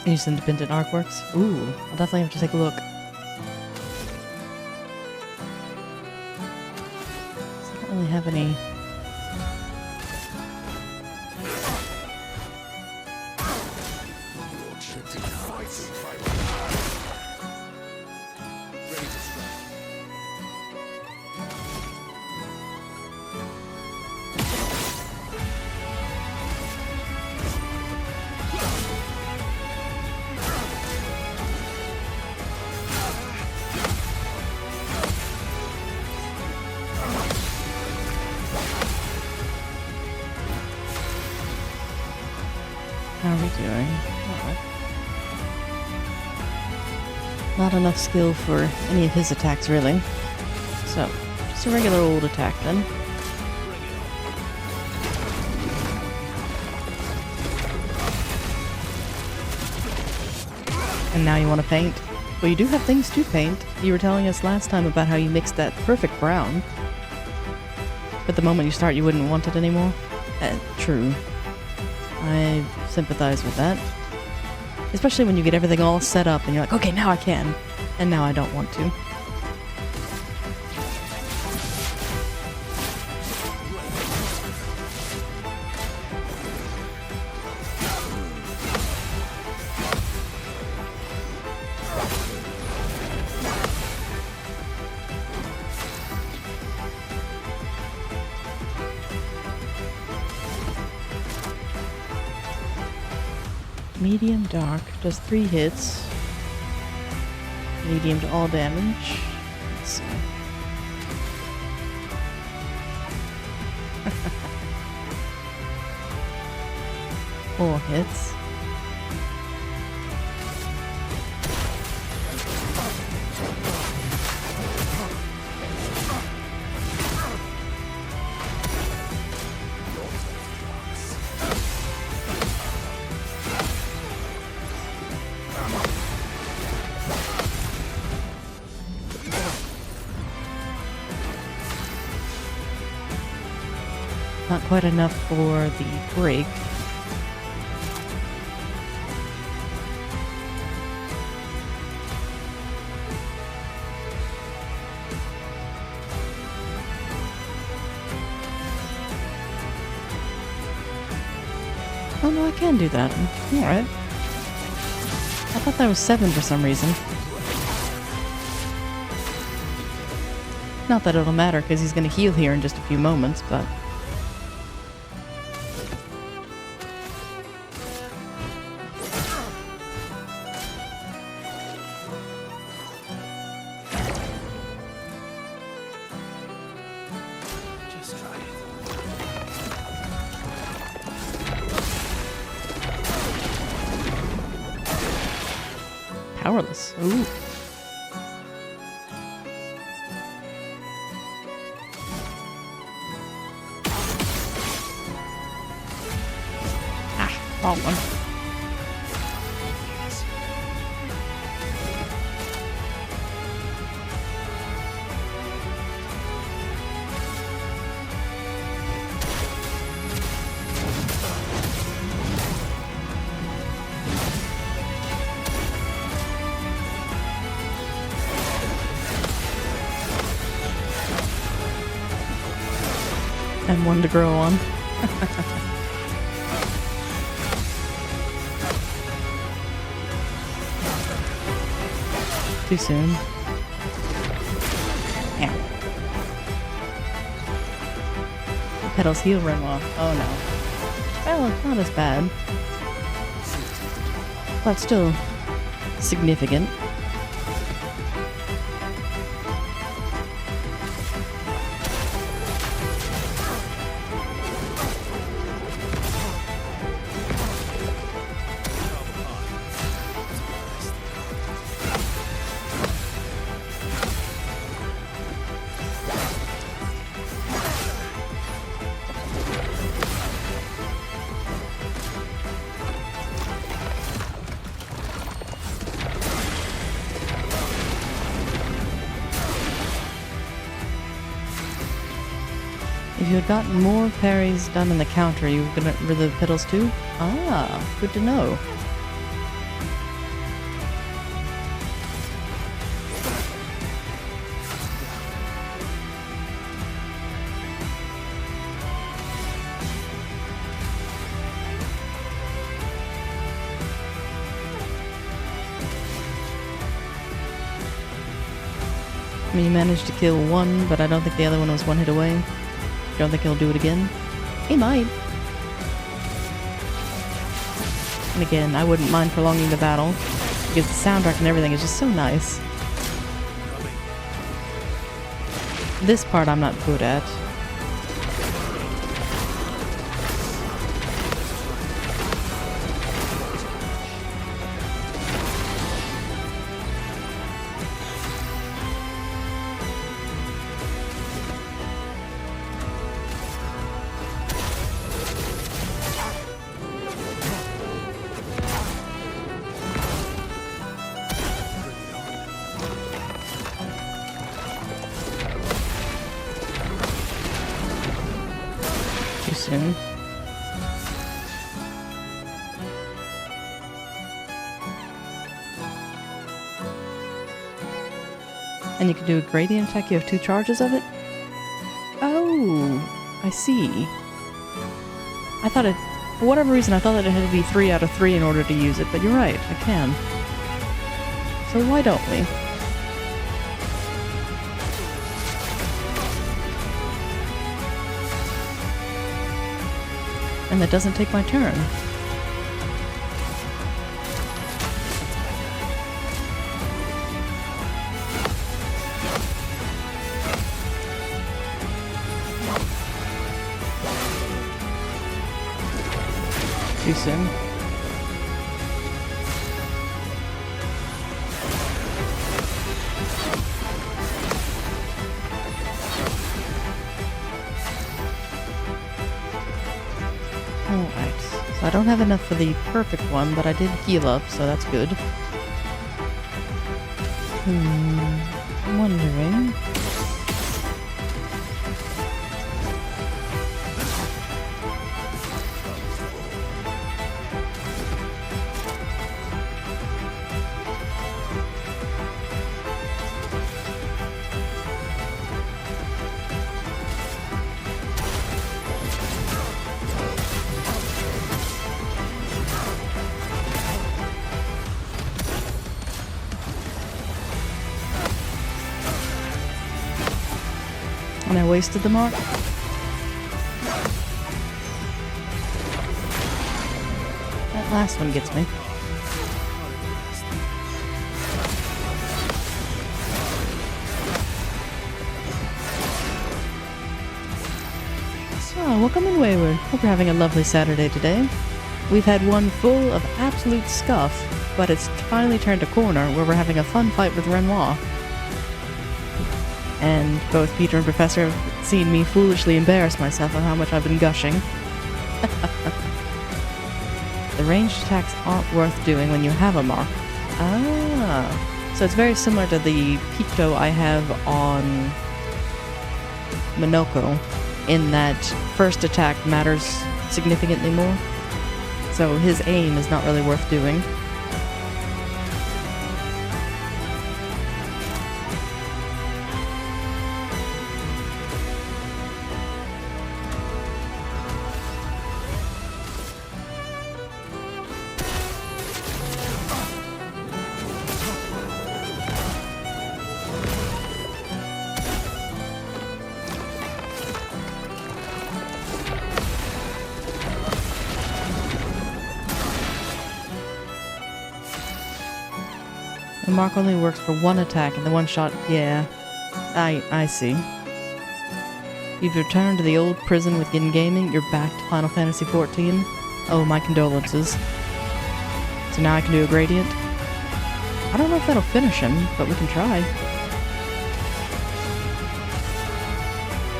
Use independent artworks. Ooh, I'll definitely have to take a look. I don't really have any. How are we doing? Not enough skill for any of his attacks, really. So, just a regular old attack then. And now you want to paint? Well, you do have things to paint. You were telling us last time about how you mixed that perfect brown. But the moment you start, you wouldn't want it anymore. True. I sympathize with that. Especially when you get everything all set up and you're like, okay, now I can. And now I don't want to. Medium dark does 3 hits. Medium to all damage. Let's see. 4 hits. Not quite enough for the break. Oh no, I can do that. Alright. I thought that was 7 for some reason. Not that it'll matter, because he's going to heal here in just a few moments, but... Powerless. Ooh. Ah, wrong one. And one to grow on. Too soon. Yeah. The petals heal Renoir. Oh no. Well, it's not as bad. But still significant. If you had gotten more parries done in the counter, you were gonna rid of the petals too? Ah, good to know. I mean, you managed to kill one, but I don't think the other one was one hit away. Don't think he'll do it again. He might. And again, I wouldn't mind prolonging the battle, because the soundtrack and everything is just so nice. This part I'm not good at. Soon. And you can do a gradient attack, you have 2 charges of it? Oh, I see. I thought it, for whatever reason, I thought that it had to be 3 out of 3 in order to use it, but you're right, I can. So why don't we? And that doesn't take my turn. too soon. Alright, so I don't have enough for the perfect one, but I did heal up, so that's good. I'm wondering... And I wasted the mark. That last one gets me. So, welcome in Wayward. Hope you're having a lovely Saturday today. We've had one full of absolute scuff, but it's finally turned a corner where we're having a fun fight with Renoir. And both Peter and Professor have seen me foolishly embarrass myself on how much I've been gushing. The ranged attacks aren't worth doing when you have a mark. Ah. So it's very similar to the Picto I have on Minoko, in that first attack matters significantly more. So his aim is not really worth doing. The mark only works for one attack and the one shot, yeah. I see. You've returned to the old prison within gaming, you're back to Final Fantasy XIV. Oh, my condolences. So now I can do a gradient? I don't know if that'll finish him, but we can try.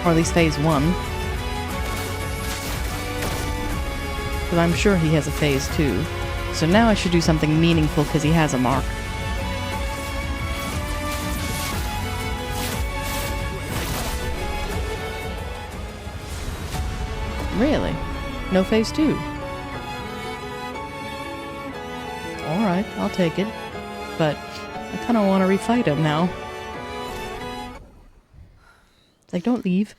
Or at least phase 1. Because I'm sure he has a phase 2. So now I should do something meaningful because he has a mark. Really? No phase 2? Alright, I'll take it. But I kinda wanna refight him now. It's like, don't leave.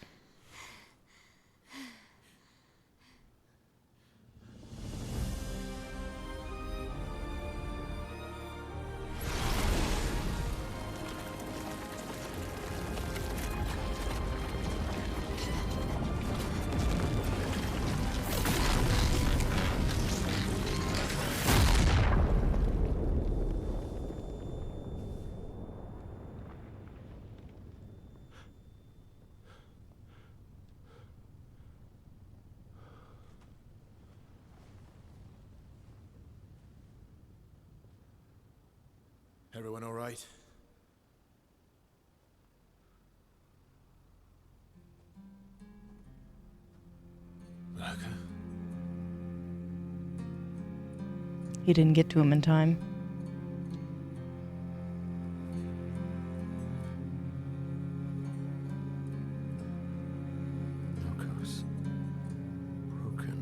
Everyone all right? Laka? He didn't get to him in time. Locos. Broken.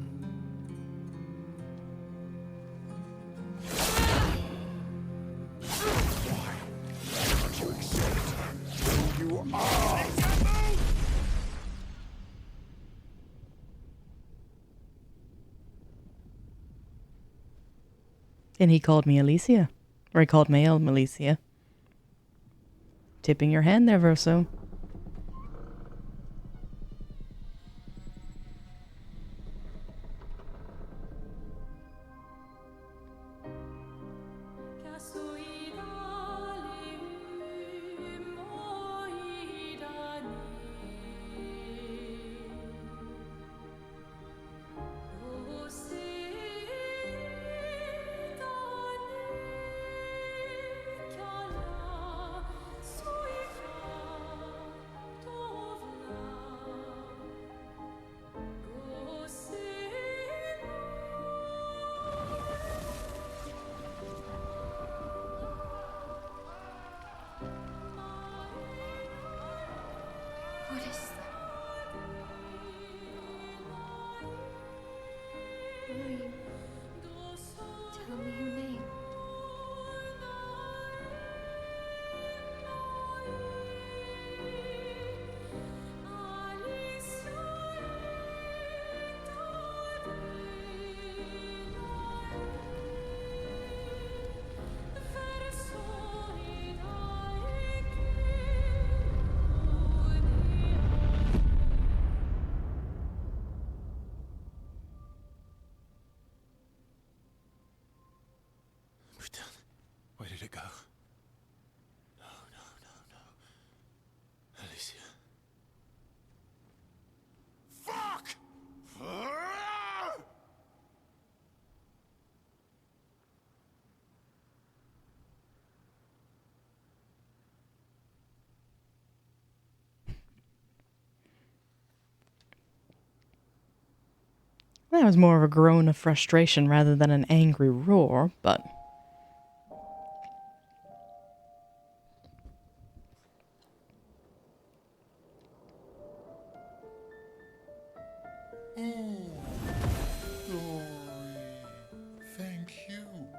You accept who you are. And he called me Alicia. Or he called Mael Malicia. Tipping your hand there, Verso. That was more of a groan of frustration rather than an angry roar, but... Thank you, mon ami.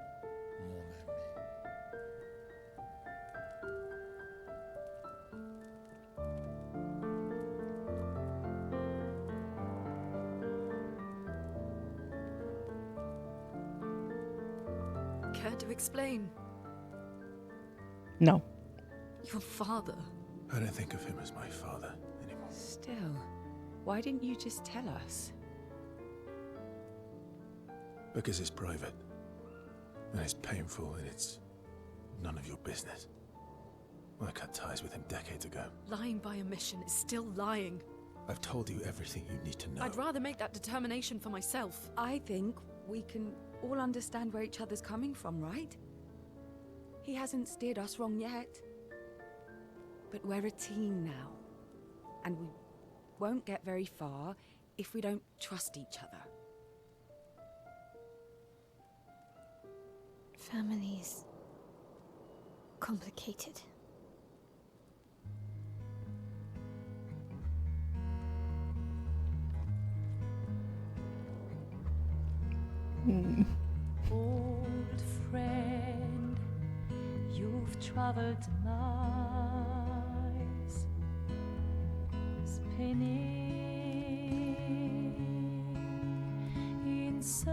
Care to explain? No. Your father? I don't think of him as my father anymore. Still, why didn't you just tell us? Because it's private. And it's painful, and it's none of your business. I cut ties with him decades ago. Lying by omission is still lying. I've told you everything you need to know. I'd rather make that determination for myself. I think we can all understand where each other's coming from, right? He hasn't steered us wrong yet. But we're a team now. And we won't get very far if we don't trust each other. Family's complicated. Old friend, you've traveled miles, spinning in circles,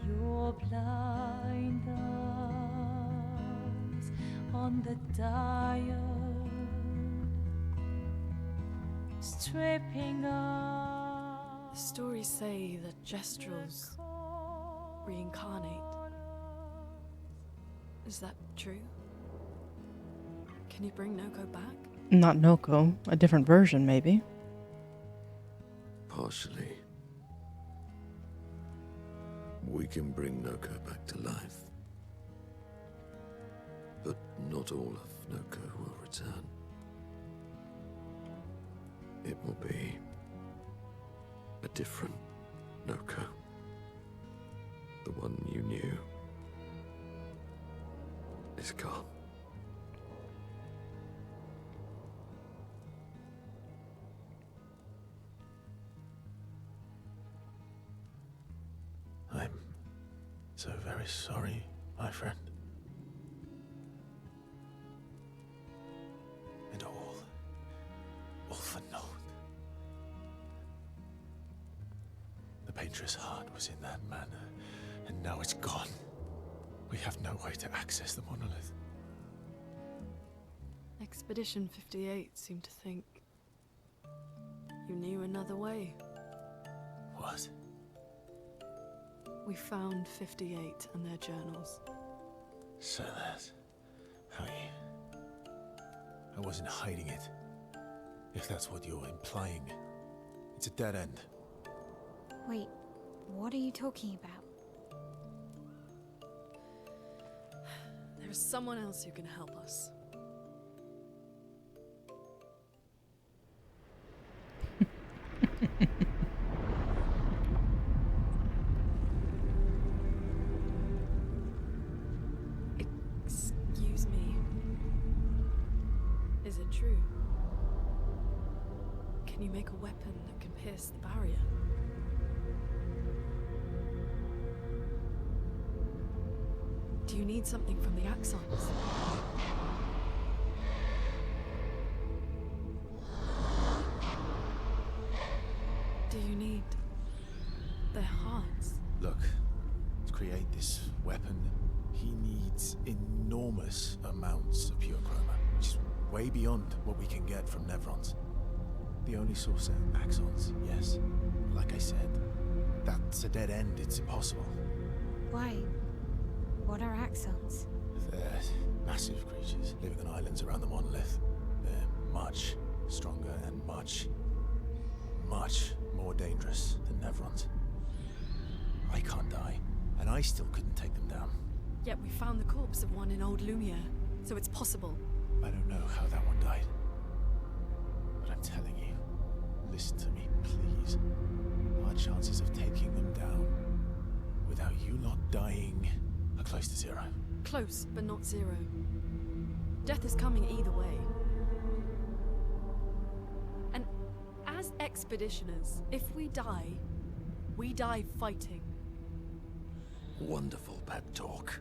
your blind eyes on the dial, stripping off. The stories say that Gestrels reincarnate. Is that true? Can you bring Noko back? Not Noko. A different version, maybe. Partially. We can bring Noko back to life. But not all of Noko will return. It will be a different Noko. The one you knew is gone. I'm so very sorry, my friend. And all for naught. The painter's heart was in that manor, and now it's gone. We have no way to access the monolith. Expedition 58 seemed to think you knew another way. What? We found 58 and their journals. So that's how you... I wasn't hiding it. If that's what you're implying. It's a dead end. Wait, what are you talking about? There's someone else who can help us. Excuse me. Is it true? Can you make a weapon that can pierce the barrier? Do you need something from the Axons? Do you need their hearts? Look, to create this weapon, he needs enormous amounts of pure chroma, which is way beyond what we can get from Nevrons. The only source are Axons, yes. Like I said, that's a dead end, it's impossible. Why? What are Axons? They're massive creatures living on islands around the monolith. They're much stronger and much more dangerous than Nevrons. I can't die, and I still couldn't take them down. Yet we found the corpse of one in Old Lumiere, so it's possible. I don't know how that one died. But I'm telling you, Listen to me, please. Our chances of taking them down without you not dying are close to zero. Close, but not zero. Death is coming either way. And as expeditioners, if we die fighting. Wonderful pep talk.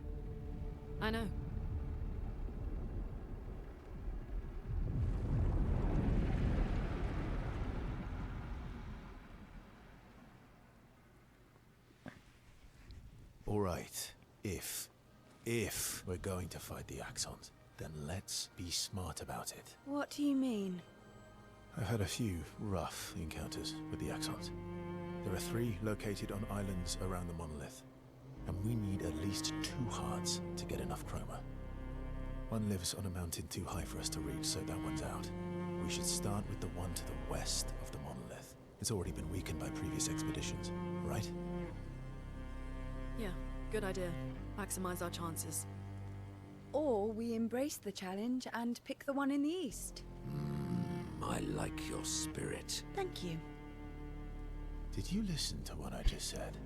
I know. All right, if we're going to fight the Axons, then let's be smart about it. What do you mean? I've had a few rough encounters with the Axons. There are 3 located on islands around the monolith, and we need at least 2 hearts to get enough chroma. One lives on a mountain too high for us to reach, so that one's out. We should start with the one to the west of the monolith. It's already been weakened by previous expeditions, right? Yeah, good idea. Maximize our chances. Or we embrace the challenge and pick the one in the east. I like your spirit. Thank you. Did you listen to what I just said?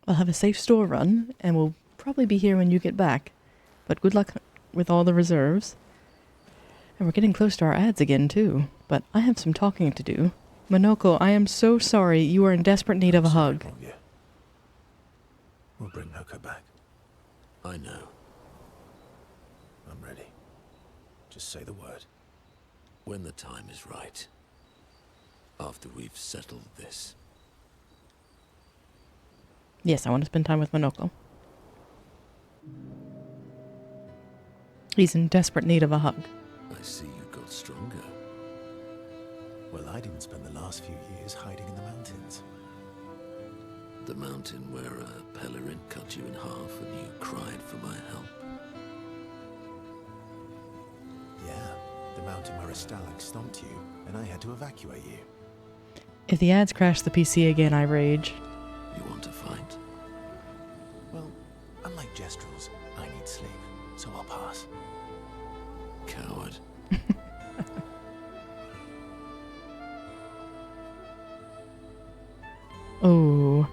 We'll have a safe store run, and we'll probably be here when you get back. But good luck with all the reserves. And we're getting close to our ads again, too. But I have some talking to do. Monoko, I am so sorry. You are in desperate need of a hug. We'll bring Noko back. I know. I'm ready. Just say the word. When the time is right. After we've settled this. Yes, I want to spend time with Monoko. He's in desperate need of a hug. I see you got stronger. Well, I didn't spend the last few years hiding in the mountains. The mountain where a Pellerin cut you in half and you cried for my help. Yeah, the mountain where a Stalag stomped you, and I had to evacuate you. If the ads crash the PC again, I rage. You want to fight? Well, unlike Gestrels, I need sleep, so I'll pass. Coward. Oh.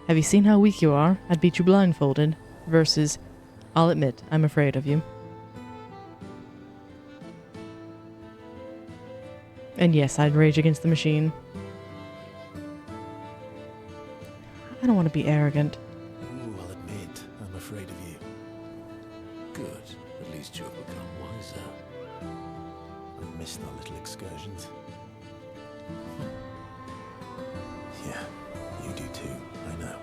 Have you seen how weak you are? I'd beat you blindfolded. Versus, I'll admit, I'm afraid of you. And yes, I'd rage against the machine. I don't want to be arrogant. Ooh, I'll admit, I'm afraid of you. Good. At least you have become wiser. I've missed our little excursions. Yeah, you do too, I know.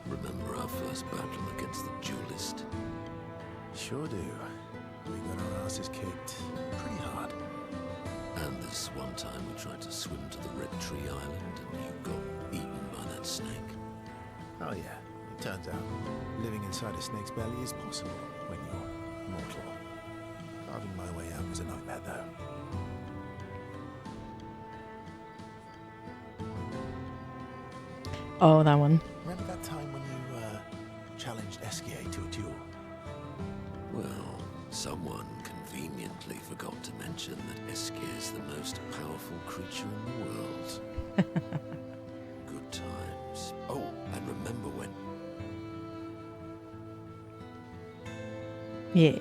Remember our first battle against the duelist? Sure do. We got our asses kicked pretty hard. And this one time we tried to swim to the Red Tree Island and you got eaten by that snake. Oh yeah, it turns out living inside a snake's belly is possible when you're mortal. Carving my way out was a nightmare though. Oh, that one. Remember that time when you challenged Esquier to a duel? Well, someone conveniently forgot to mention that Esquier is the most powerful creature in the world. Good times. Oh, and remember when... Yay.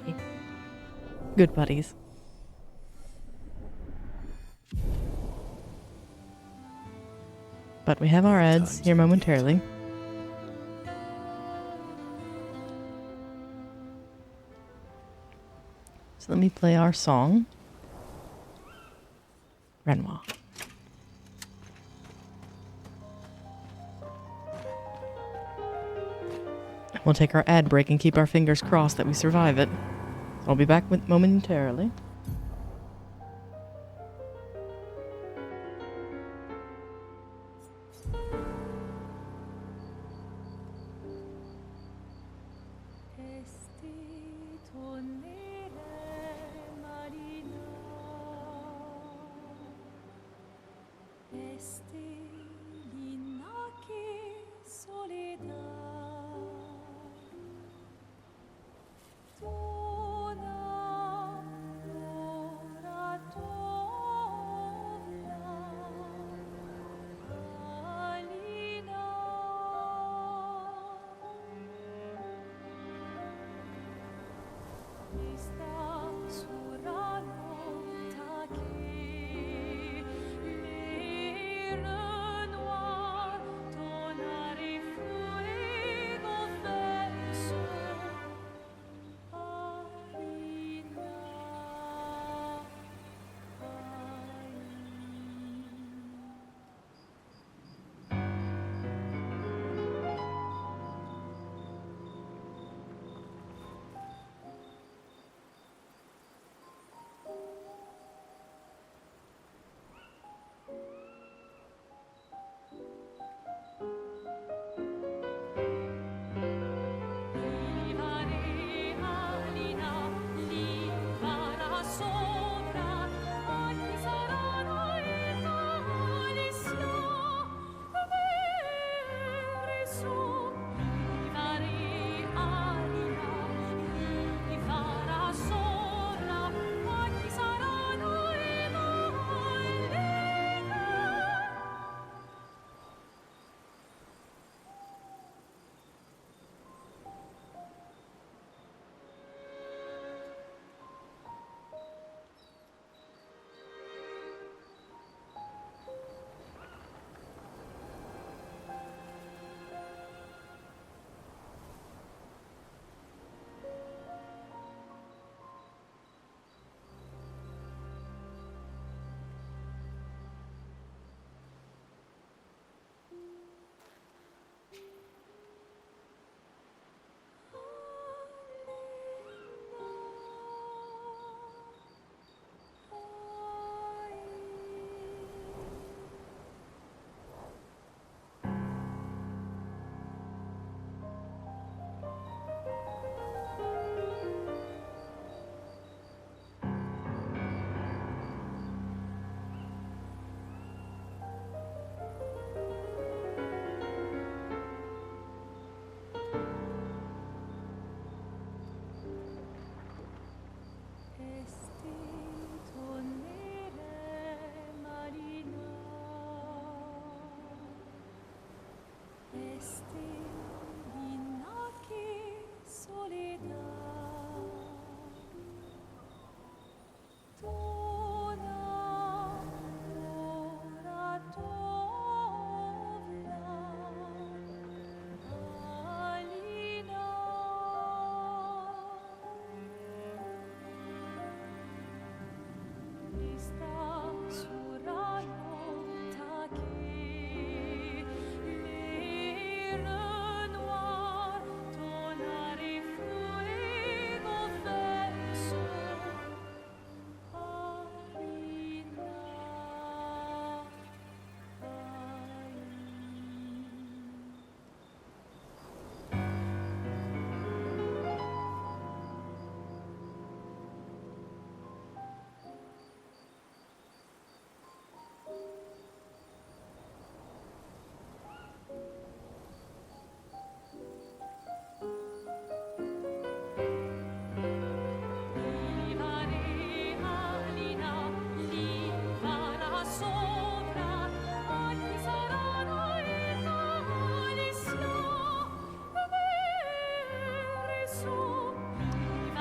Good buddies. But we have our ads here momentarily. So let me play our song. Renoir. We'll take our ad break and keep our fingers crossed that we survive it. So I'll be back with momentarily. Soledad.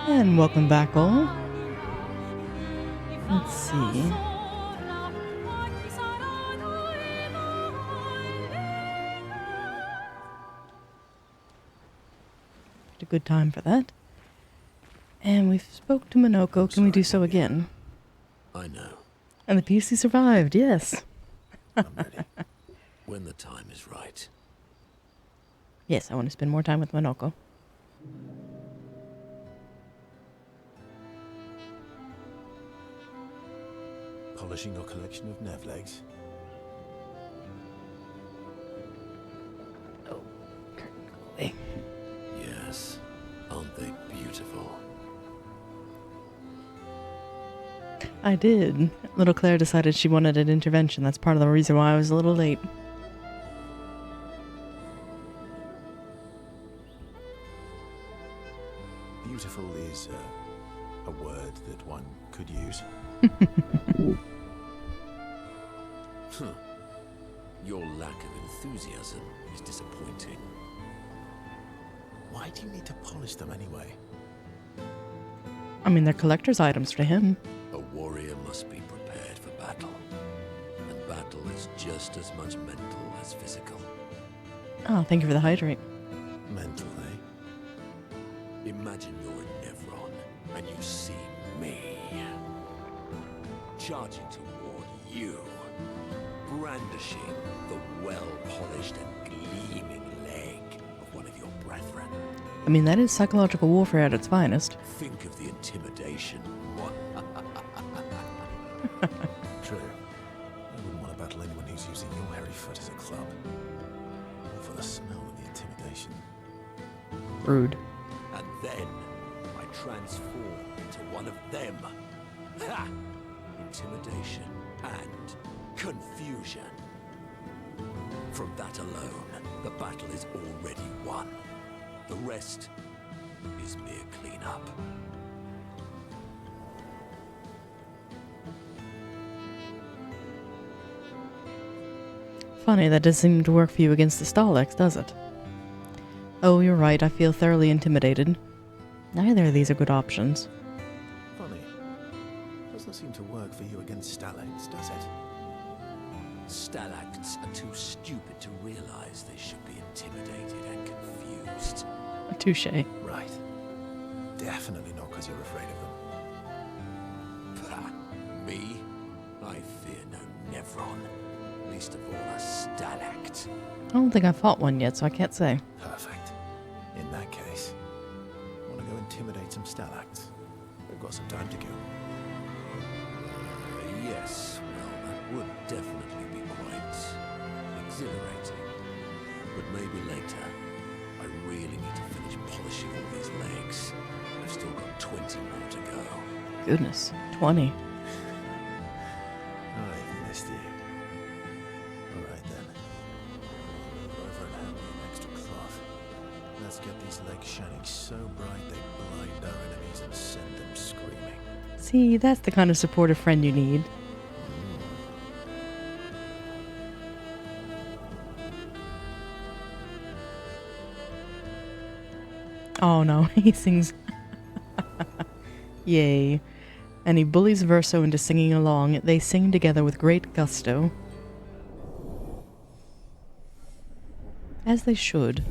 And welcome back all. Let's see. A good time for that. And we've spoke to Minoko. Can we do so again? I know. And the PC survived, yes. I'm ready. When the time is right. Yes, I want to spend more time with Minoko. Polishing your collection of nav legs. Oh, curtain go away. Yes. Aren't they beautiful? I did. Little Claire decided she wanted an intervention. That's part of the reason why I was a little late. Beautiful is a word that one could use. Your lack of enthusiasm is disappointing. Why do you need to polish them anyway? I mean, they're collector's items for him. A warrior must be prepared for battle. And battle is just as much mental as physical. Oh, thank you for the hydrate. Mental, eh? Imagine you're a Nevron and you see me charging toward you, brandishing the well-polished and gleaming leg of one of your brethren. I mean, that is psychological warfare at its finest. Think of the intimidation. True. I wouldn't want to battle anyone who's using your hairy foot as a club. Or for the smell of the intimidation. Rude. And then I transform into one of them. Ha! Intimidation and confusion. From that alone, the battle is already won. The rest is mere cleanup. Funny, that doesn't seem to work for you against the Stalex, does it? Oh, you're right, I feel thoroughly intimidated. Neither of these are good options. Funny. Doesn't seem to work for you against stalacts, does it? Stalacts are too stupid to realize they should be intimidated and confused. Touché. Right. Definitely not because you're afraid of them. Pah, me? I fear no Nevron. Least of all a stalact. I don't think I fought one yet, so I can't say. Perfect. In that case, want to go intimidate some stalacts? We've got some time to kill. Yes, well, that would definitely be quite exhilarating. But maybe later. I really need to finish polishing all these legs. I've still got 20 more to go. Goodness, 20. I've missed you. Alright then. Go over and hand me an extra cloth. Let's get these legs shining so bright they blind our enemies and send them screaming. See, that's the kind of supportive friend you need. Oh no, he sings. Yay. And he bullies Verso into singing along. They sing together with great gusto. As they should.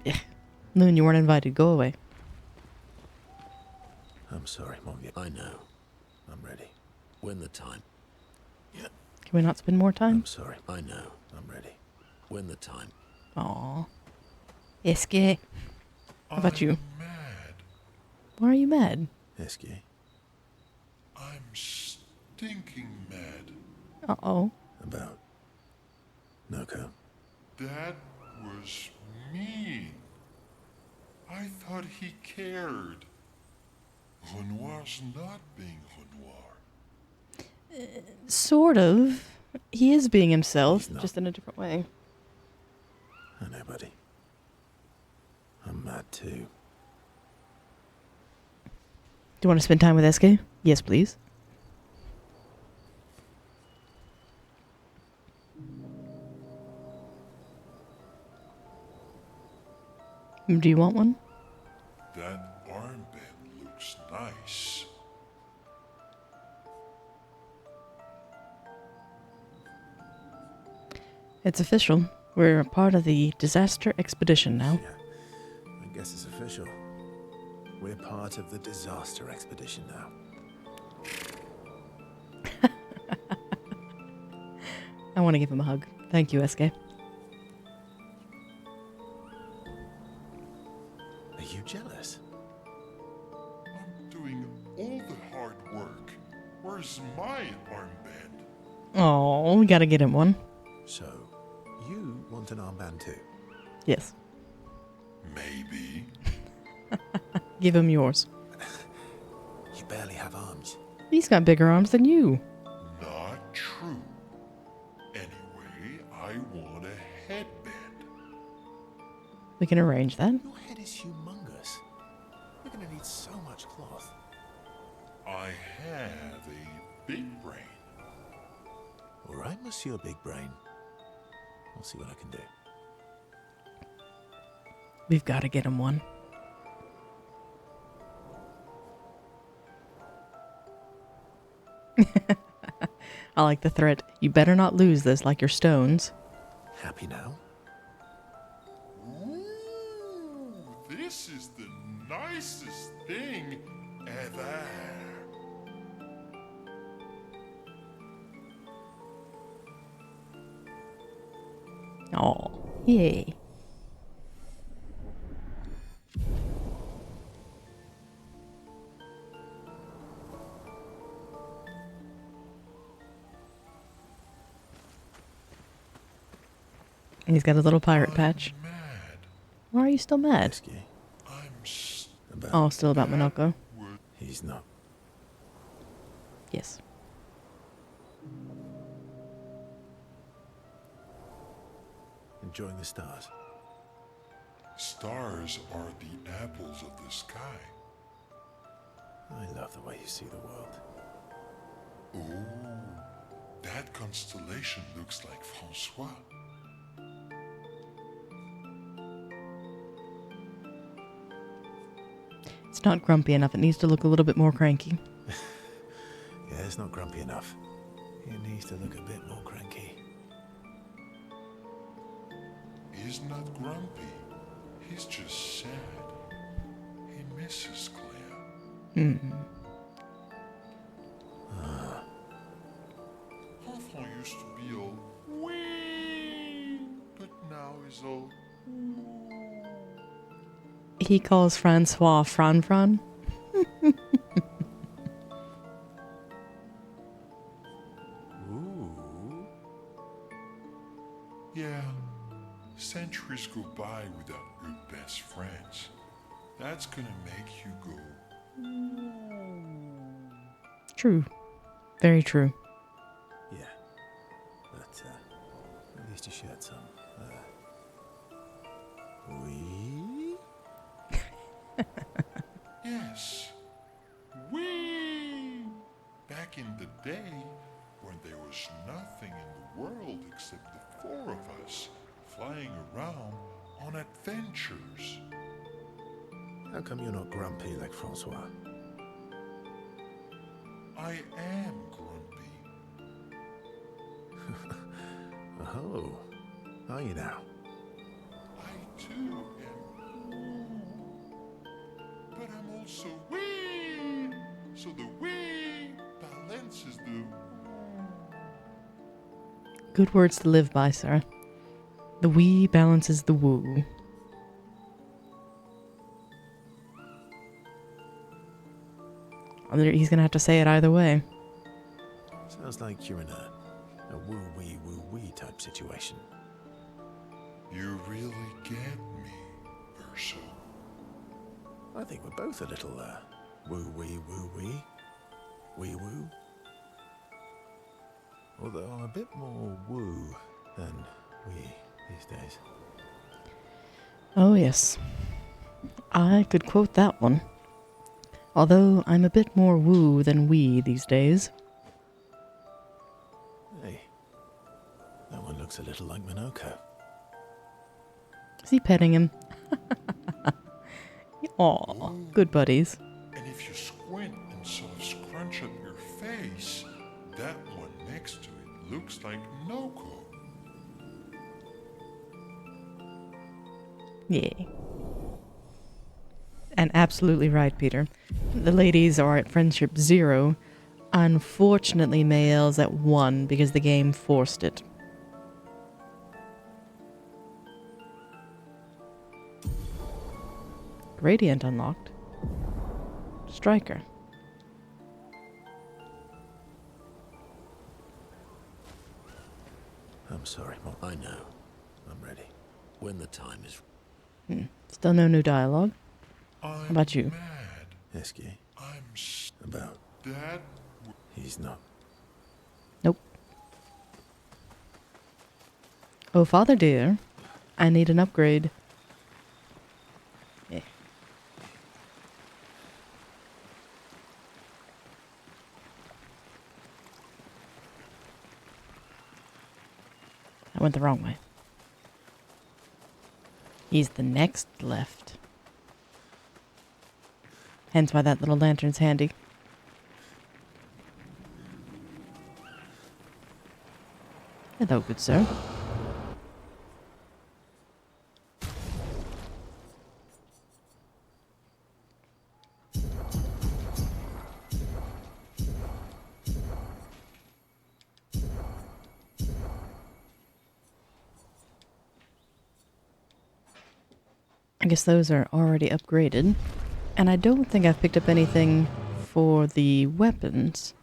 Yeah. Loon, you weren't invited. Go away. I'm sorry, Mom. I know. I'm ready. When the time. Yeah. Can we not spend more time? I'm sorry. I know. I'm ready. When the time. Aww. Eske. How about you? Mad. Why are you mad? Eske. I'm stinking mad. Uh-oh. About Noko. That was mean. I thought he cared. Renoir's not being Renoir. Sort of. He is being himself, just in a different way. I know, buddy. I'm mad too. Do you want to spend time with SK? Yes, please. Do you want one? That armband looks nice. It's official. We're a part of the disaster expedition now. Yeah, I guess it's official. We're part of the disaster expedition now. I want to give him a hug. Thank you, SK. Are you jealous? I'm doing all the hard work. Where's my armband? Oh, we gotta get him one. So, you want an armband too? Yes. Maybe. Give him yours. You barely have arms. He's got bigger arms than you. Not true. Anyway, I want a headband. We can arrange that. Your head is humongous. We're gonna need so much cloth. I have a big brain. All right, Monsieur Big Brain. I'll see what I can do. We've got to get him one. I like the threat. You better not lose this like your stones. Happy now? Ooh, this is the nicest thing ever. Oh, yay. He's got a little pirate patch. Mad. Why are you still mad? Risky. I'm Oh, still about Minoko. He's not. Yes. Enjoying the stars. Stars are the apples of the sky. I love the way you see the world. Oh, that constellation looks like Francois. It's not grumpy enough. It needs to look a little bit more cranky. Yeah, it's not grumpy enough. It needs to look a bit more cranky. He's not grumpy. He's just sad. He misses Claire. Enfant used to be all wee, but now he's all He calls Francois Fran Fran. Ooh. yeah. Centuries go by without your best friends. That's gonna make you go. True. Very true. Yeah. But, at least you shared some. We? Yes. Wee! Back in the day, when there was nothing in the world except the four of us flying around on adventures. How come you're not grumpy like Francois? I am grumpy. Oh, are you now? I too am. But I'm also wee! So the wee balances the. Good words to live by, sir. The wee balances the woo. He's gonna have to say it either way. Sounds like you're in a woo-wee type situation. You really get me, Verso. I think we're both a little, woo-wee. Wee-woo. Although I'm a bit more woo than we these days. Oh, yes. I could quote that one. Although I'm a bit more woo than we these days. Hey, that one looks a little like Minoko. Is he petting him? Aw, good buddies. And if you squint and sort of scrunch up your face, that one next to it looks like Noko. Yeah. And absolutely right, Peter. The ladies are at friendship 0. Unfortunately, Mael's at 1 because the game forced it. Gradient unlocked. Striker. I'm sorry, Mom. I know. I'm ready. When the time is... Still no new dialogue. How about you? Mad. SK. I'm About. Dad. He's not. Nope. Oh, father dear. I need an upgrade. Yeah. I went the wrong way. He's the next left. Hence why that little lantern's handy. Hello, good sir. I guess those are already upgraded. And I don't think I've picked up anything for the weapons.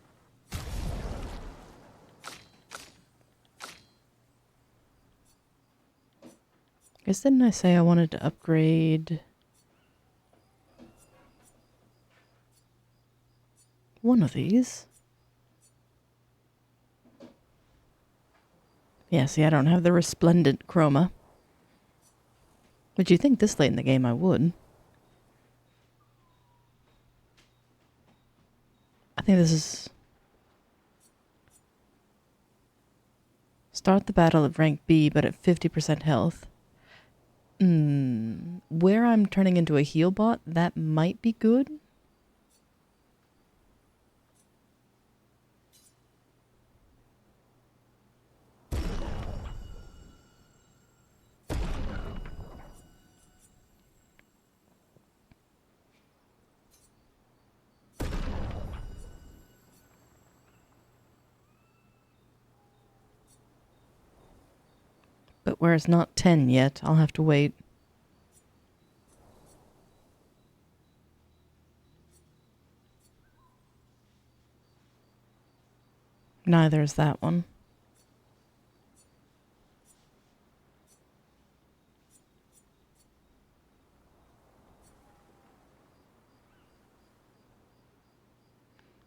Guess didn't I say I wanted to upgrade one of these? Yeah, see, I don't have the resplendent chroma. Would you think this late in the game I would? I think this is... Start the battle at rank B, but at 50% health. Where I'm turning into a heal bot, that might be good. But where it's not 10 yet, I'll have to wait. Neither is that one.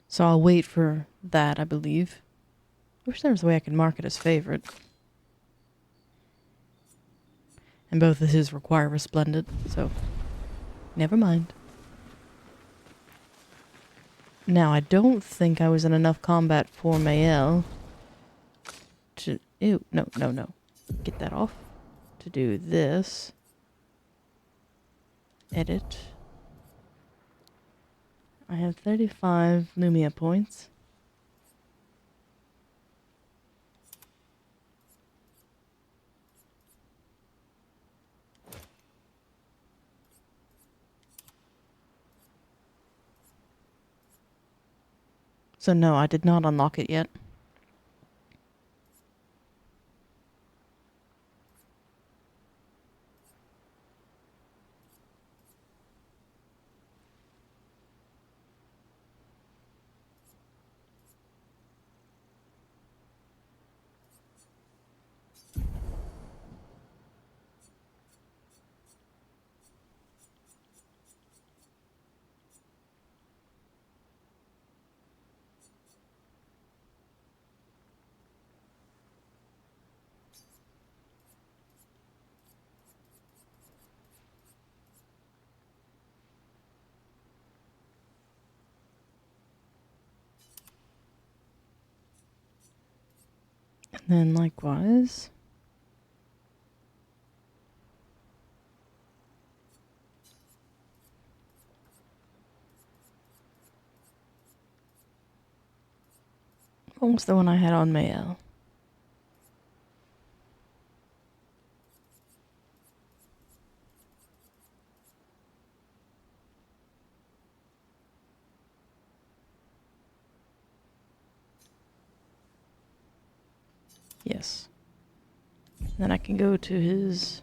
So I'll wait for that, I believe. Wish there was a way I could mark it as favorite. And both of his require resplendent, so never mind. Now, I don't think I was in enough combat for Mael to... Ew, no. Get that off. To do this. Edit. I have 35 Lumia points. So no, I did not unlock it yet. And then likewise. What was the one I had on mail? Yes. Then I can go to his...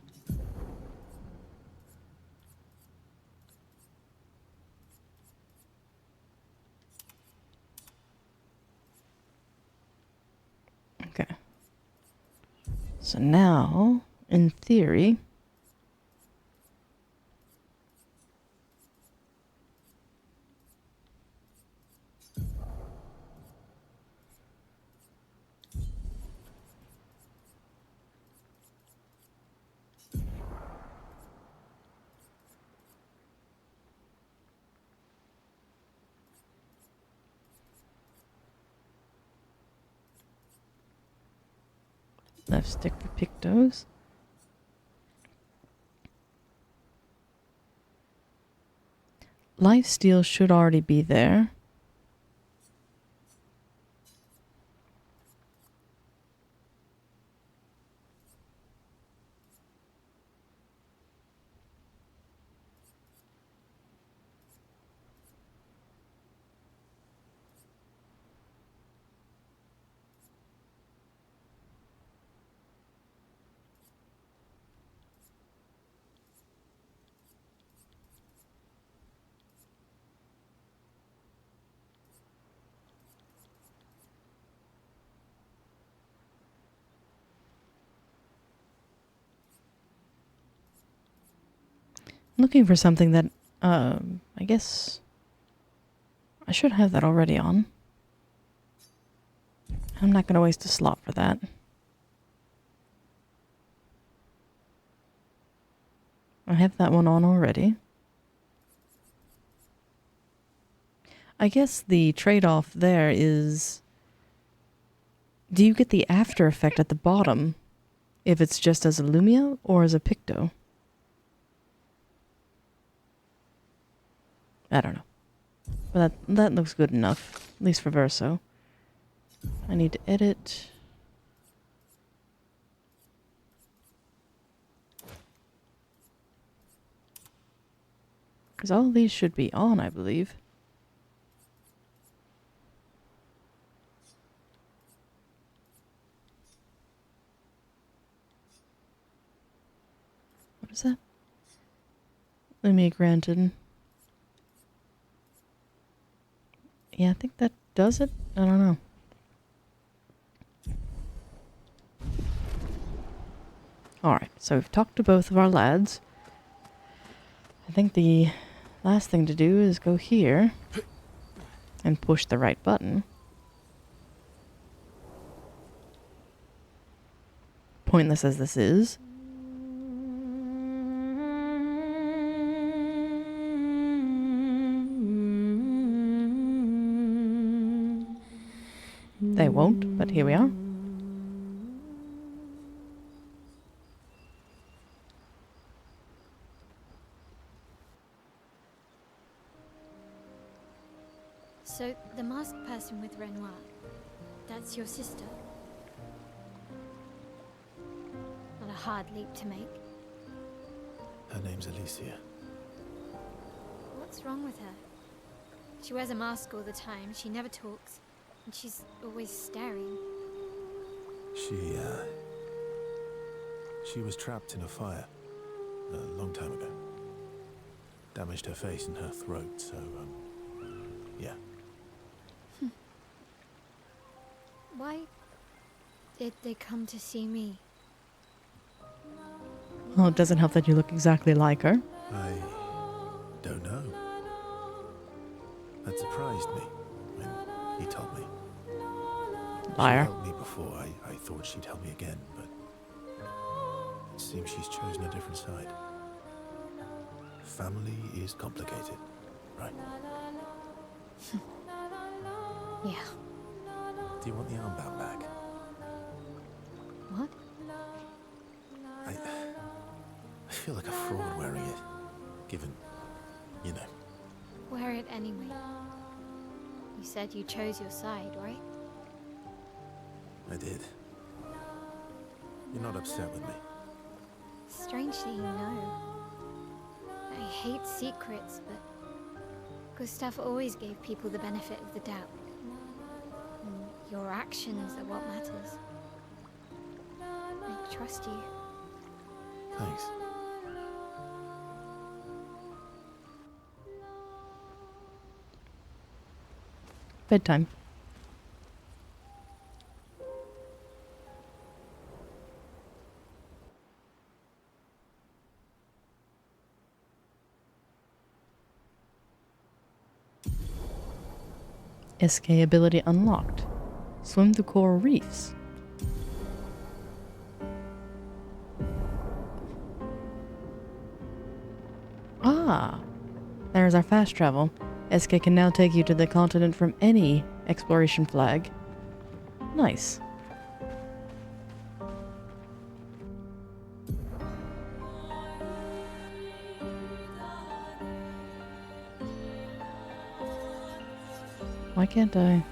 Okay. So now, in theory... Left stick for Pictos. Lifesteal should already be there. Looking for something that, I guess I should have that already on. I'm not going to waste a slot for that. I have that one on already. I guess the trade-off there is, do you get the after effect at the bottom if it's just as a Lumia or as a Picto? I don't know. But that looks good enough, at least for Verso. I need to edit. Because all these should be on, I believe. What is that? Lumia granted. Yeah, I think that does it. I don't know. Alright, so we've talked to both of our lads. I think the last thing to do is go here and push the right button. Pointless as this is. They won't, but here we are. So, the masked person with Renoir, that's your sister? Not a hard leap to make. Her name's Alicia. What's wrong with her? She wears a mask all the time, she never talks, and she's always staring. She was trapped in a fire a long time ago. Damaged her face and her throat, so, yeah. Why did they come to see me? Well, it doesn't help that you look exactly like her. I don't know. That surprised me when he told me. Liar. She helped me before. I thought she'd help me again, but it seems she's chosen a different side. Family is complicated, right? Yeah. Do you want the armband back? What? I feel like a fraud wearing it, given, you know. Wear it anyway. You said you chose your side, right? I did. You're not upset with me. Strangely, no. I hate secrets, but Gustav always gave people the benefit of the doubt. And your actions are what matters. I trust you. Thanks. Bedtime. SK ability unlocked. Swim through coral reefs. Ah, there's our fast travel. SK can now take you to the continent from any exploration flag. Nice. Why can't I?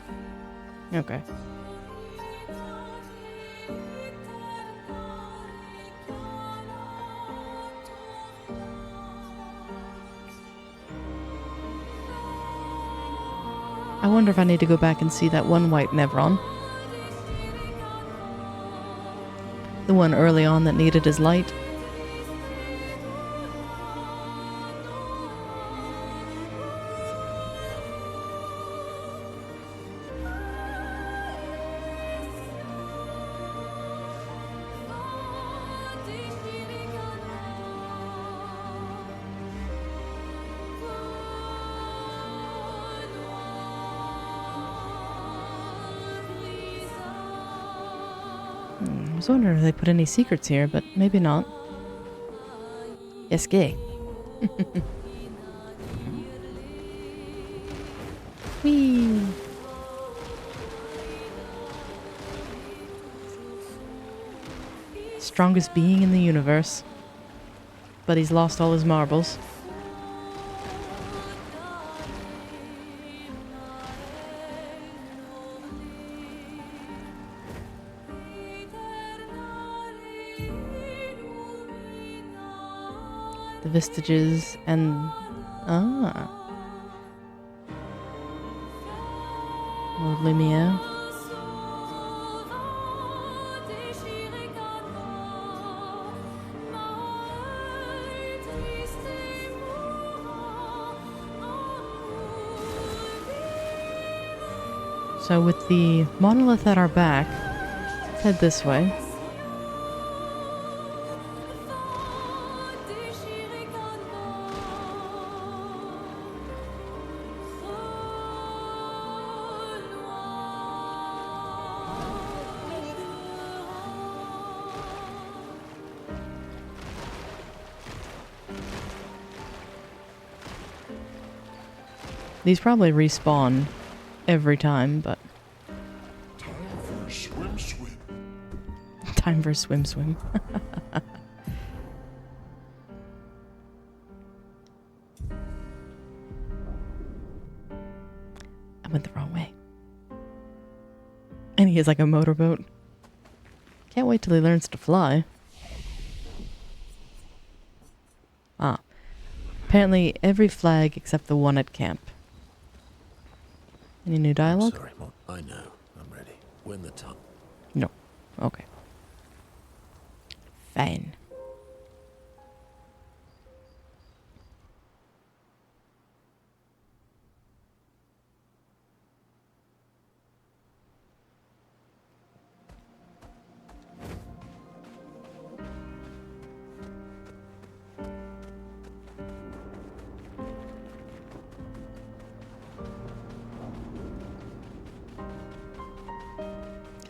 Okay. I wonder if I need to go back and see that one white Nevron. The one early on that needed his light. I was wondering if they put any secrets here, but maybe not. Yes, gay. Whee! Strongest being in the universe. But he's lost all his marbles. The vestiges and... Ah. Lord Lumiere. So with the monolith at our back, let's head this way. These probably respawn every time, but... Time for swim, swim. Time for swim, swim. I went the wrong way. And he is like a motorboat. Can't wait till he learns to fly. Ah. Apparently every flag except the one at camp. Any new dialogue? Sorry, I know. I'm ready. When the time. No. Okay. Fine.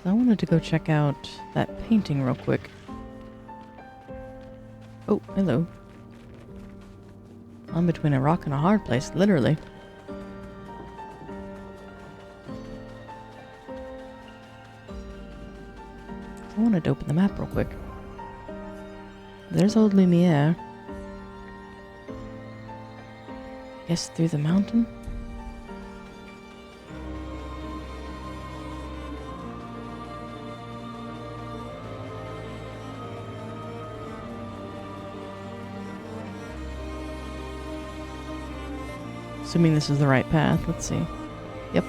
I wanted to go check out that painting real quick. Oh, hello. I'm between a rock and a hard place, literally. I wanted to open the map real quick. There's old Lumiere. I guess through the mountain? Assuming this is the right path. Let's see. Yep.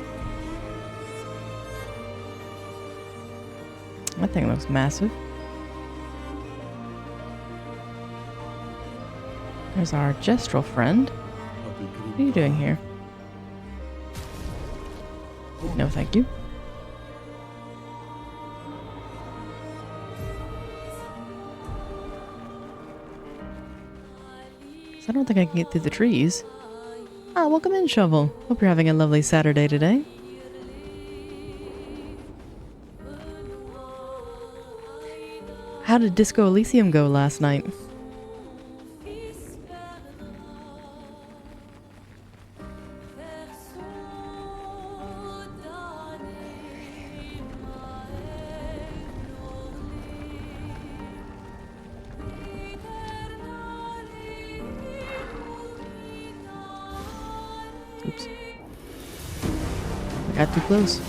That thing looks massive. There's our gestural friend. What are you doing here? No, thank you. So I don't think I can get through the trees. Ah, welcome in, Shovel. Hope you're having a lovely Saturday today. How did Disco Elysium go last night? Oops. I got too close.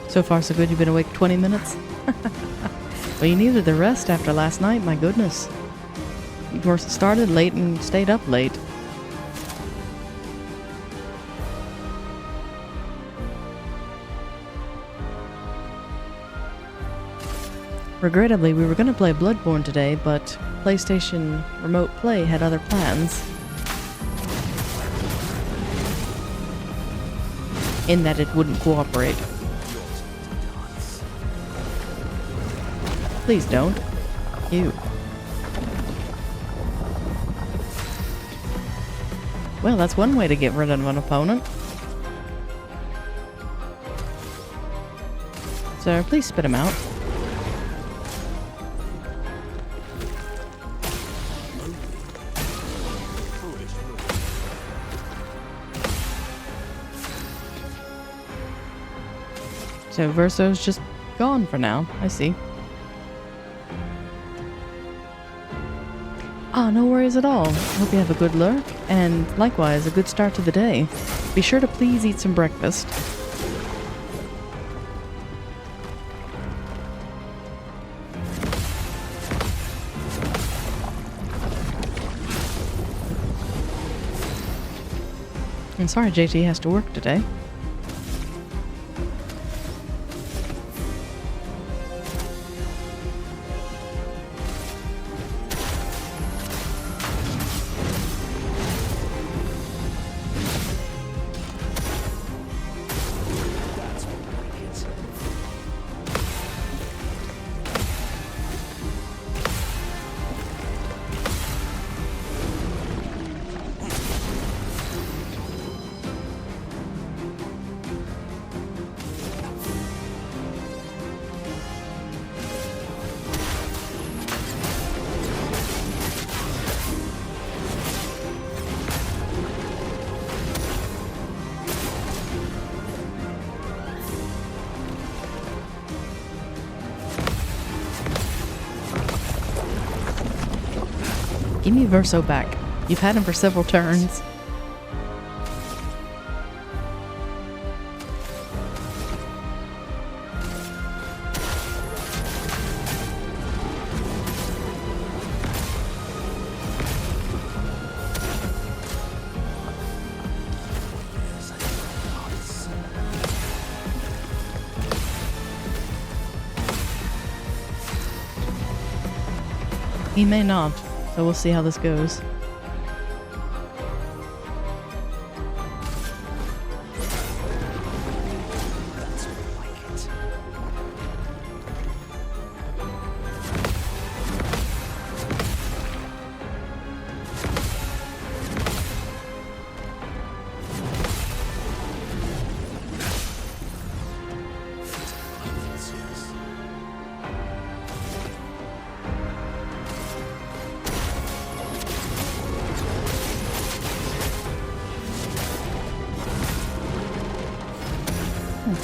So far so good, you've been awake 20 minutes? Well, you needed the rest after last night, my goodness. You were started late and stayed up late. Regrettably, we were going to play Bloodborne today, but PlayStation Remote Play had other plans. In that it wouldn't cooperate. Please don't. Ew. Well, that's one way to get rid of an opponent. So, please spit him out. So Verso's just gone for now. I see. Ah, no worries at all. Hope you have a good lurk, and likewise, a good start to the day. Be sure to please eat some breakfast. And sorry JT has to work today. Give me Verso back. You've had him for several turns. He may not. So we'll see how this goes.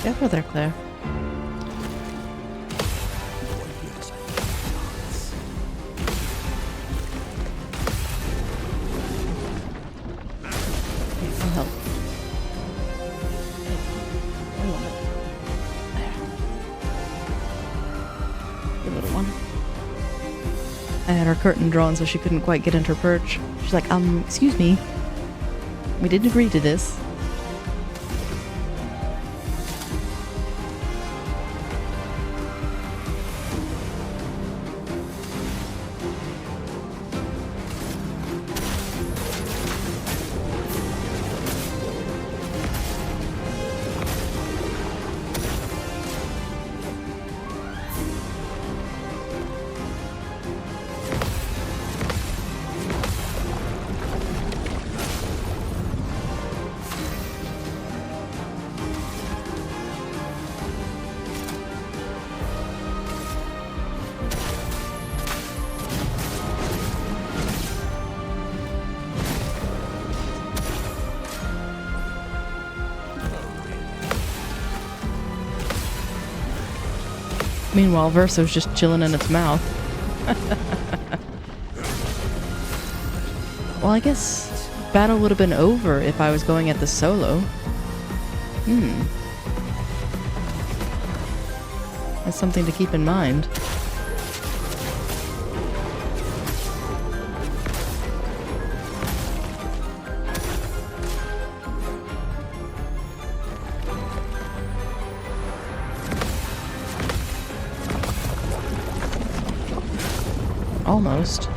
Careful there, Claire. I'll help. had her curtain drawn so she couldn't quite get into her perch. She's like, excuse me. We didn't agree to this. Meanwhile, Verso's just chilling in its mouth. Well, I guess battle would have been over if I was going at the solo. That's something to keep in mind. Almost.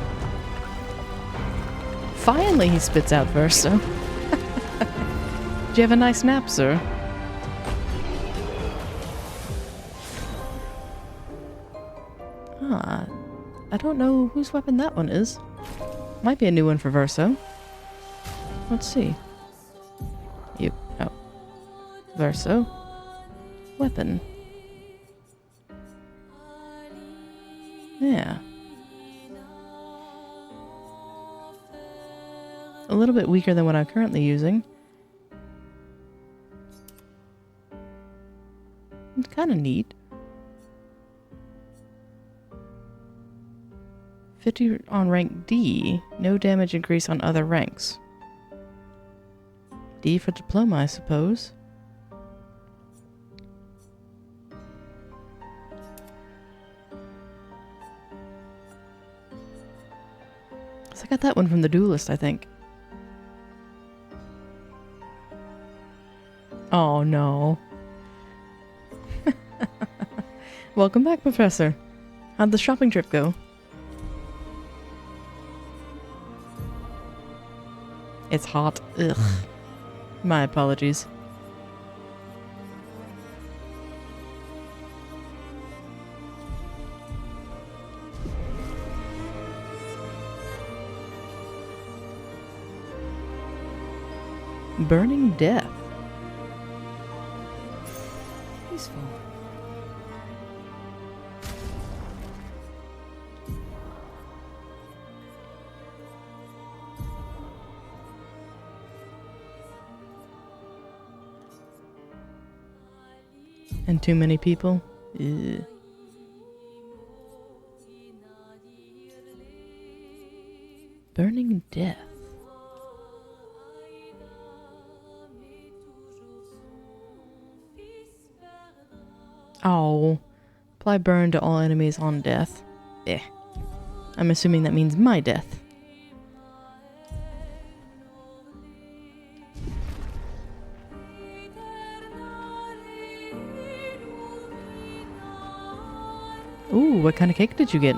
Finally he spits out Verso. Did you have a nice nap, sir? I don't know whose weapon that one is. Might be a new one for Verso. Let's see. Verso. Weapon. Yeah. A little bit weaker than what I'm currently using. It's kind of neat. 50 on rank D. No damage increase on other ranks. D for diploma, I suppose. So I got that one from the Duelist, I think. Oh no. Welcome back, Professor. How'd the shopping trip go? It's hot. Ugh. My apologies. Burning Death. Peaceful. And too many people? Ugh. Burning Death. Oh. Apply burn to all enemies on death. Eh. I'm assuming that means my death. Ooh, what kind of cake did you get?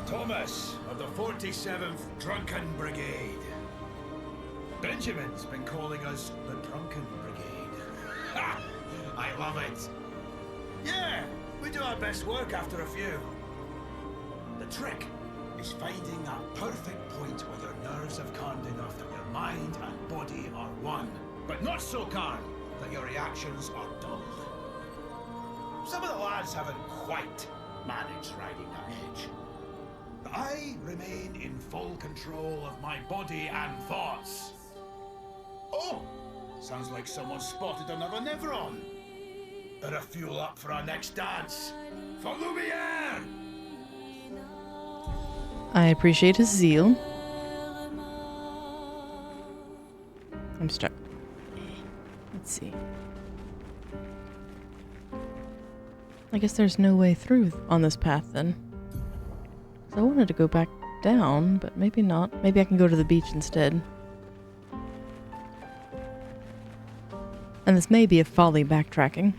Thomas of the 47th Drunken Brigade. Benjamin's been calling us the Drunken Brigade. Ha! I love it. Yeah, we do our best work after a few. The trick is finding that perfect point where your nerves have calmed enough that your mind and body are one, but not so calm that your reactions are dulled. Some of the lads haven't quite managed riding that edge. But I remain in full control of my body and thoughts. Oh, sounds like someone spotted another Nevron. Better fuel up for our next dance. For Lumiere! I appreciate his zeal. I'm stuck. Let's see. I guess there's no way through on this path then. So I wanted to go back down, but maybe not. Maybe I can go to the beach instead. And this may be a folly backtracking.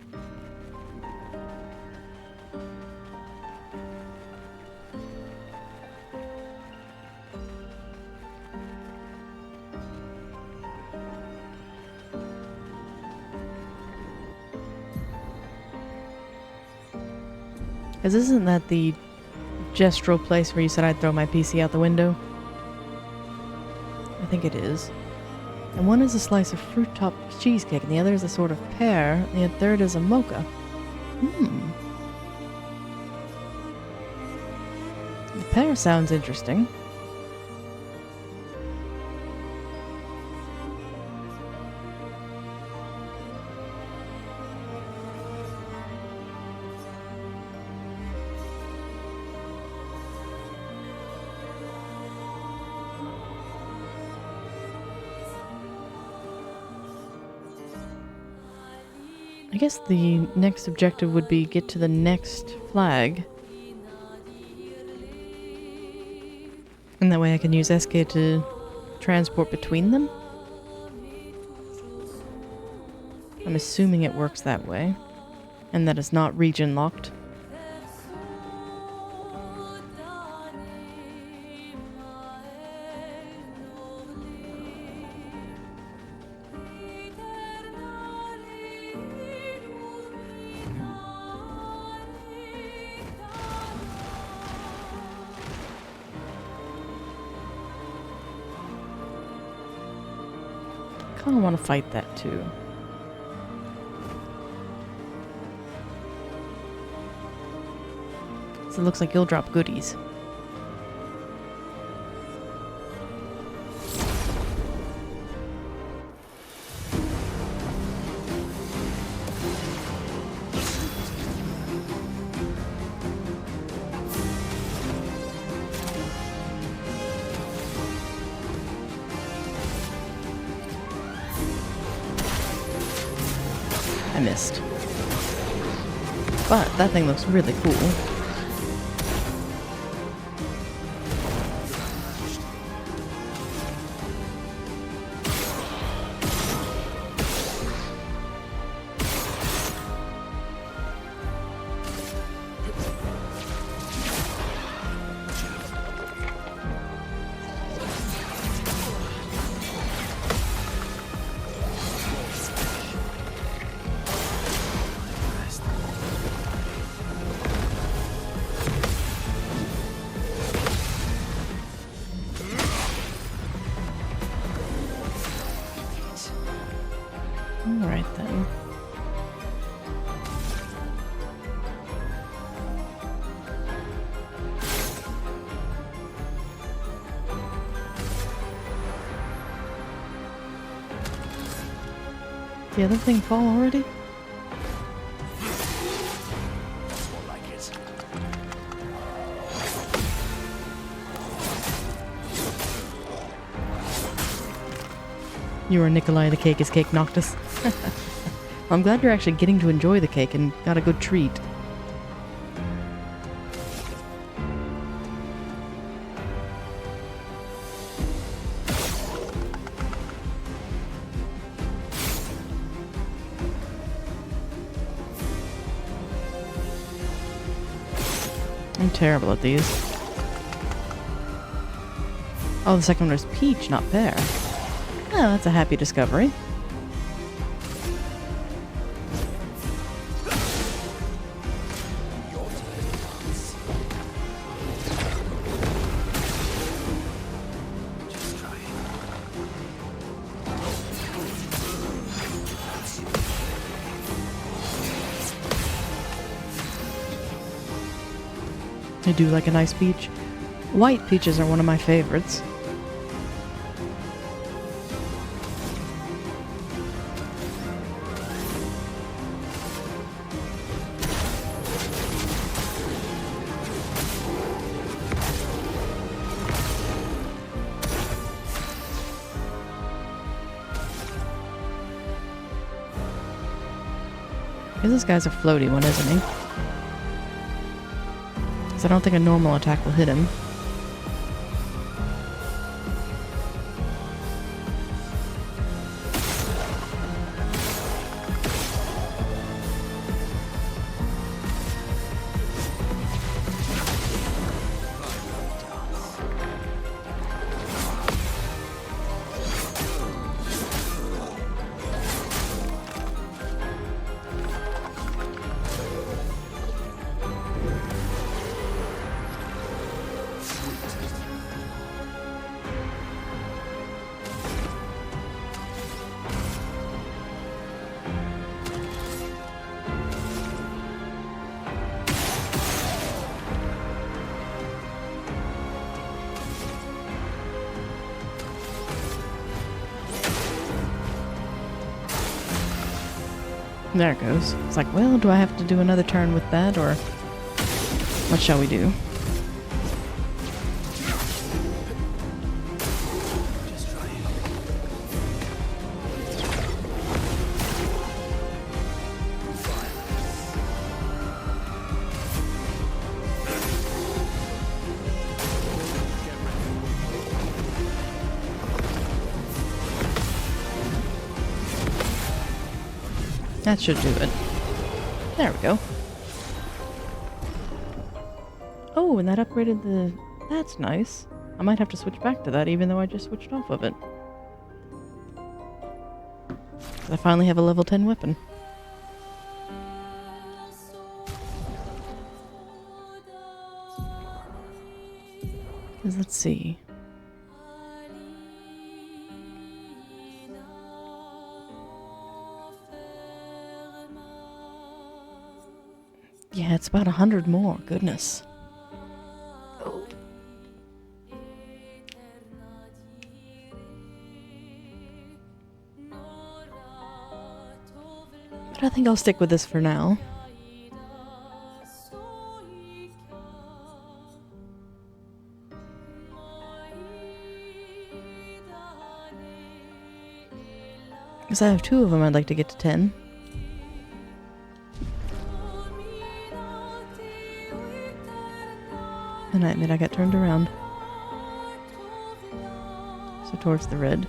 Because isn't that the gestural place where you said I'd throw my PC out the window? I think it is. And one is a slice of fruit-topped cheesecake, and the other is a sort of pear, and the third is a mocha. The pear sounds interesting. I guess the next objective would be get to the next flag. And that way I can use SK to transport between them. I'm assuming it works that way. And that it's not region locked. I kind of want to fight that too. So it looks like you'll drop goodies. I missed. But that thing looks really cool. Alright then. The other thing fall already? That's more like it. You are Nikolai the Cake is Cake Noctis. I'm glad you're actually getting to enjoy the cake and got a good treat. I'm terrible at these. Oh, the second one was peach, not pear. Oh, that's a happy discovery. I do like a nice peach. White peaches are one of my favorites. Because this guy's a floaty one, isn't he? Because I don't think a normal attack will hit him. There it goes. It's like, well, do I have to do another turn with that, or what shall we do? That should do it. There we go. Oh, and that upgraded the... That's nice. I might have to switch back to that, even though I just switched off of it. I finally have a level 10 weapon. Let's see. Yeah, it's about 100 more. Goodness. Oh. But I think I'll stick with this for now. Because I have 2 of them I'd like to get to 10. And I admit I got turned around. So towards the red.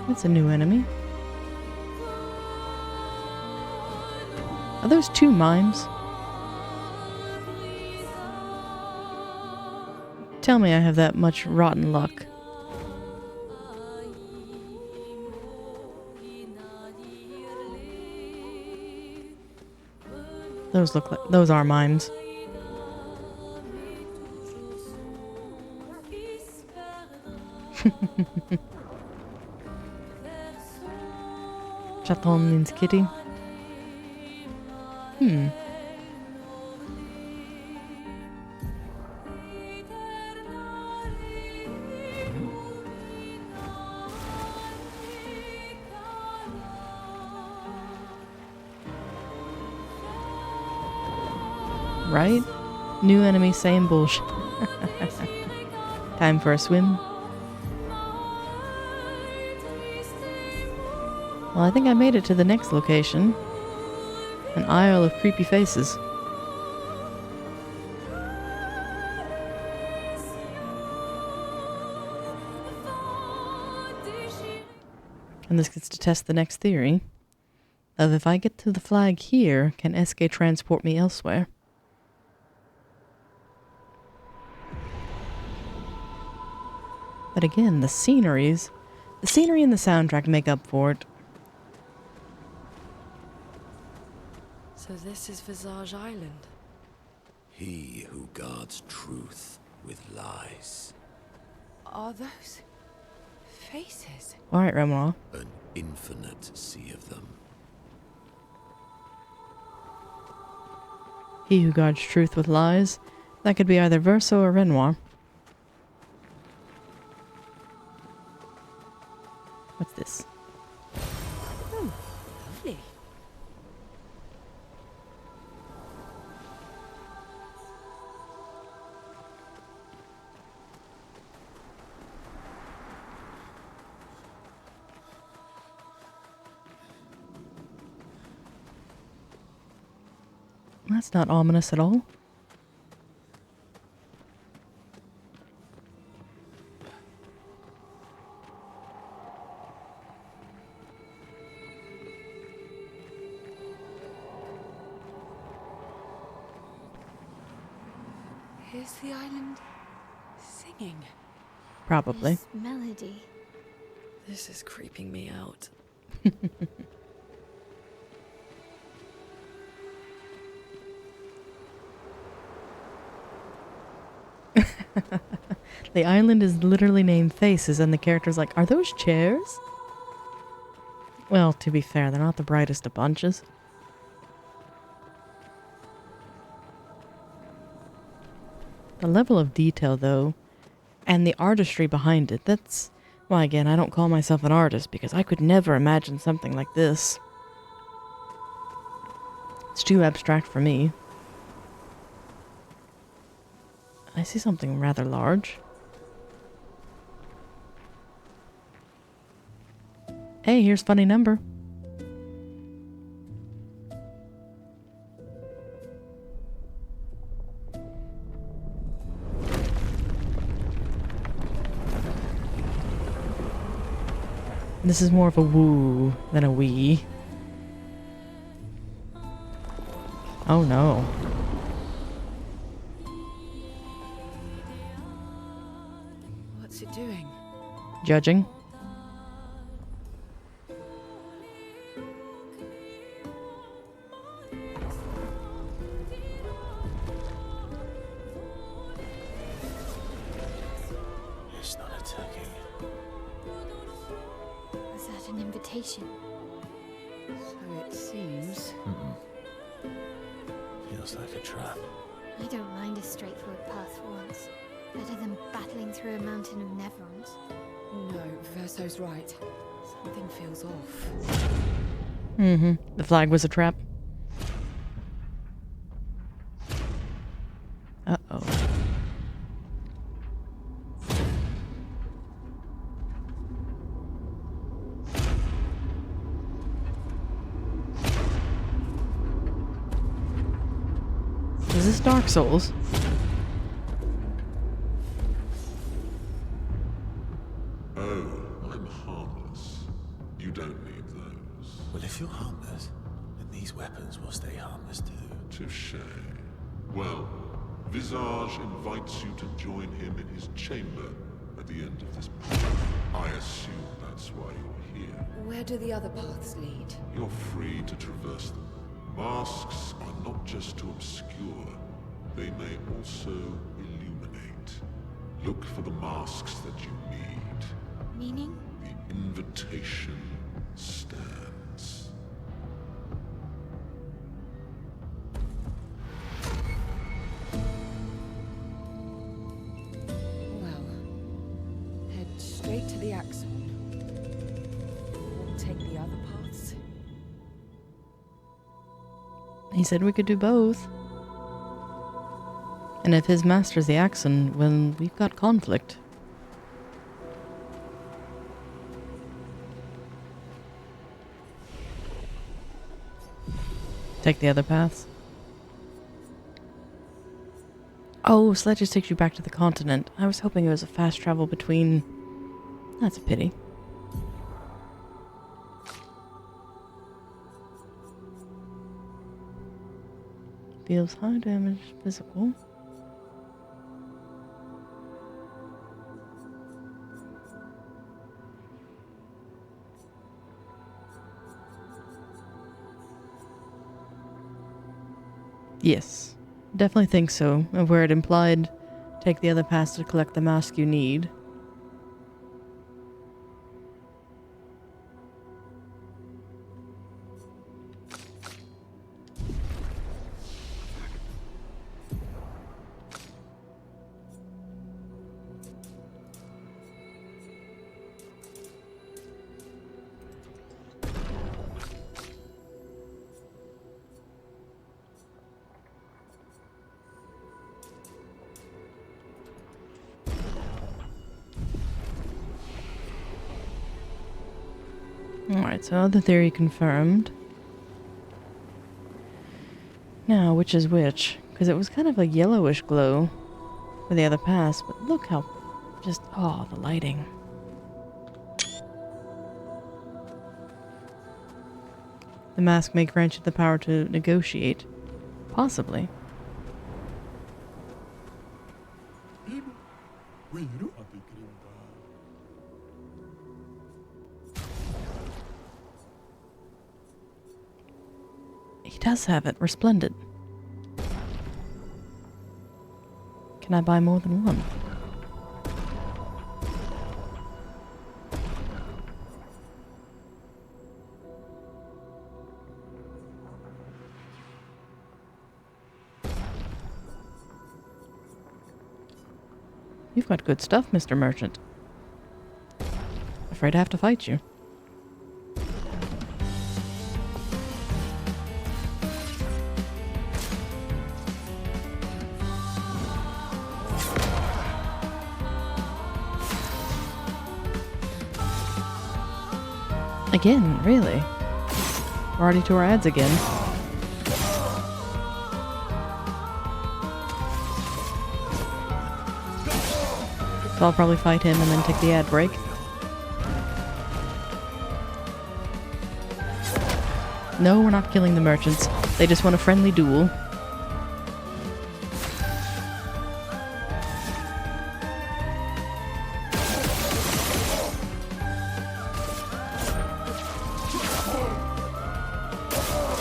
That's a new enemy. Are those 2 mimes? Tell me I have that much rotten luck. Those look like... Those are mimes. Chaton means kitty. Right? New enemy, same bullshit. Time for a swim. Well, I think I made it to the next location. An Isle of Creepy Faces. And this gets to test the next theory of if I get to the flag here, can SK transport me elsewhere? But again, the scenery and the soundtrack make up for it. So this is Visage Island. He who guards truth with lies. Are those faces? Alright, Renoir. An infinite sea of them. He who guards truth with lies. That could be either Verso or Renoir. What's this? Oh, lovely. That's not ominous at all. Here's the island singing. Probably. This melody. This is creeping me out. The island is literally named Faces, and the character's like, are those chairs? Well, to be fair, they're not the brightest of bunches. The level of detail, though, and the artistry behind it, that's... Well, again, I don't call myself an artist, because I could never imagine something like this. It's too abstract for me. I see something rather large. Hey, here's funny number. This is more of a woo than a wee. Oh no. What's it doing? Judging. It's not attacking. Was that an invitation? So it seems. Feels like a trap. I don't mind a straightforward path for once. Better than battling through a mountain of Nevrons. No, Verso's right. Something feels off. Mm-hmm. The flag was a trap. Uh-oh. Is this Dark Souls? Oh, I'm harmless. You don't need those. Well, if you're harmless, then these weapons will stay harmless too. Touché. Well, Visage invites you to join him in his chamber at the end of this path. I assume that's why you're here. Where do the other paths lead? You're free to traverse them. Masks are not just to obscure, they may also illuminate. Look for the masks that you need. Meaning? The invitation stands. Well, head straight to the Axon. Or take the other paths. He said we could do both. And if his master's the Axon, well, we've got conflict. Take the other paths. Oh, so that just takes you back to the continent. I was hoping it was a fast travel between... That's a pity. Feels high damage physical. Yes, definitely think so. Of where it implied, take the other pass to collect the mask you need. Alright, so other theory confirmed. Now, which is which? Because it was kind of a yellowish glow for the other pass, but look how just, oh, the lighting. The mask may grant you the power to negotiate. Possibly. He does have it, resplendent. Can I buy more than one? You've got good stuff, Mr. Merchant. Afraid I have to fight you. Again, really? We're already to our ads again. So I'll probably fight him and then take the ad break. No, we're not killing the merchants. They just want a friendly duel.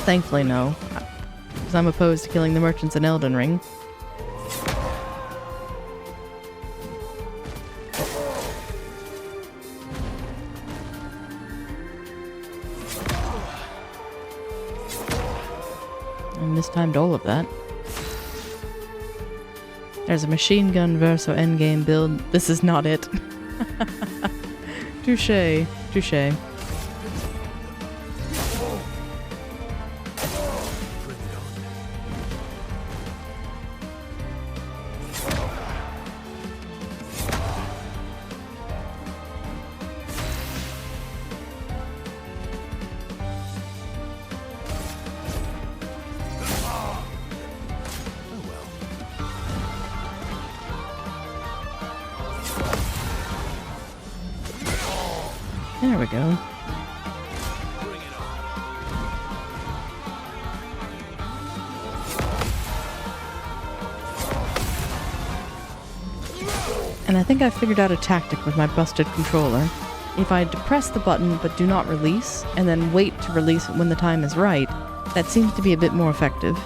Thankfully, no. Because I'm opposed to killing the merchants in Elden Ring. I mistimed all of that. There's a machine gun verso endgame build. This is not it. Touché. Touché. There we go. And I think I figured out a tactic with my busted controller. If I depress the button but do not release, and then wait to release it when the time is right, that seems to be a bit more effective.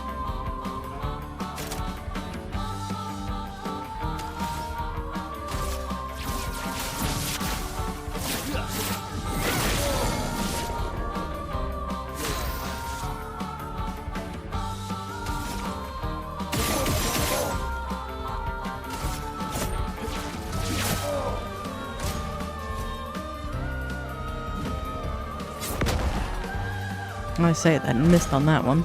I say that and missed on that one.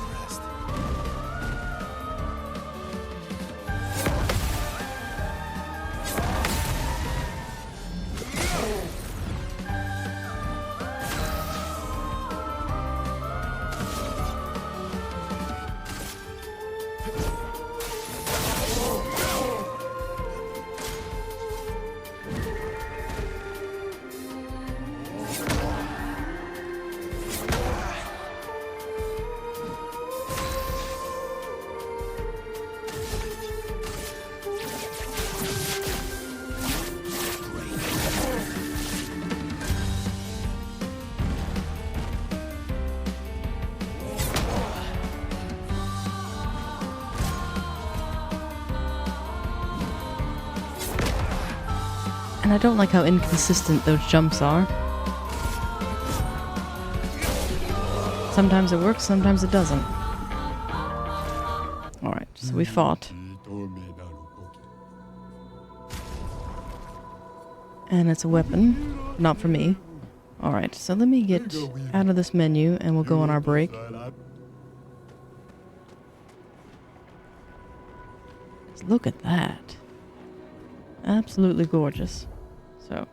And I don't like how inconsistent those jumps are. Sometimes it works, sometimes it doesn't. Alright, so we fought. And it's a weapon, not for me. Alright, so let me get out of this menu and we'll go on our break. Look at that. Absolutely gorgeous. So,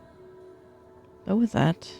go with that.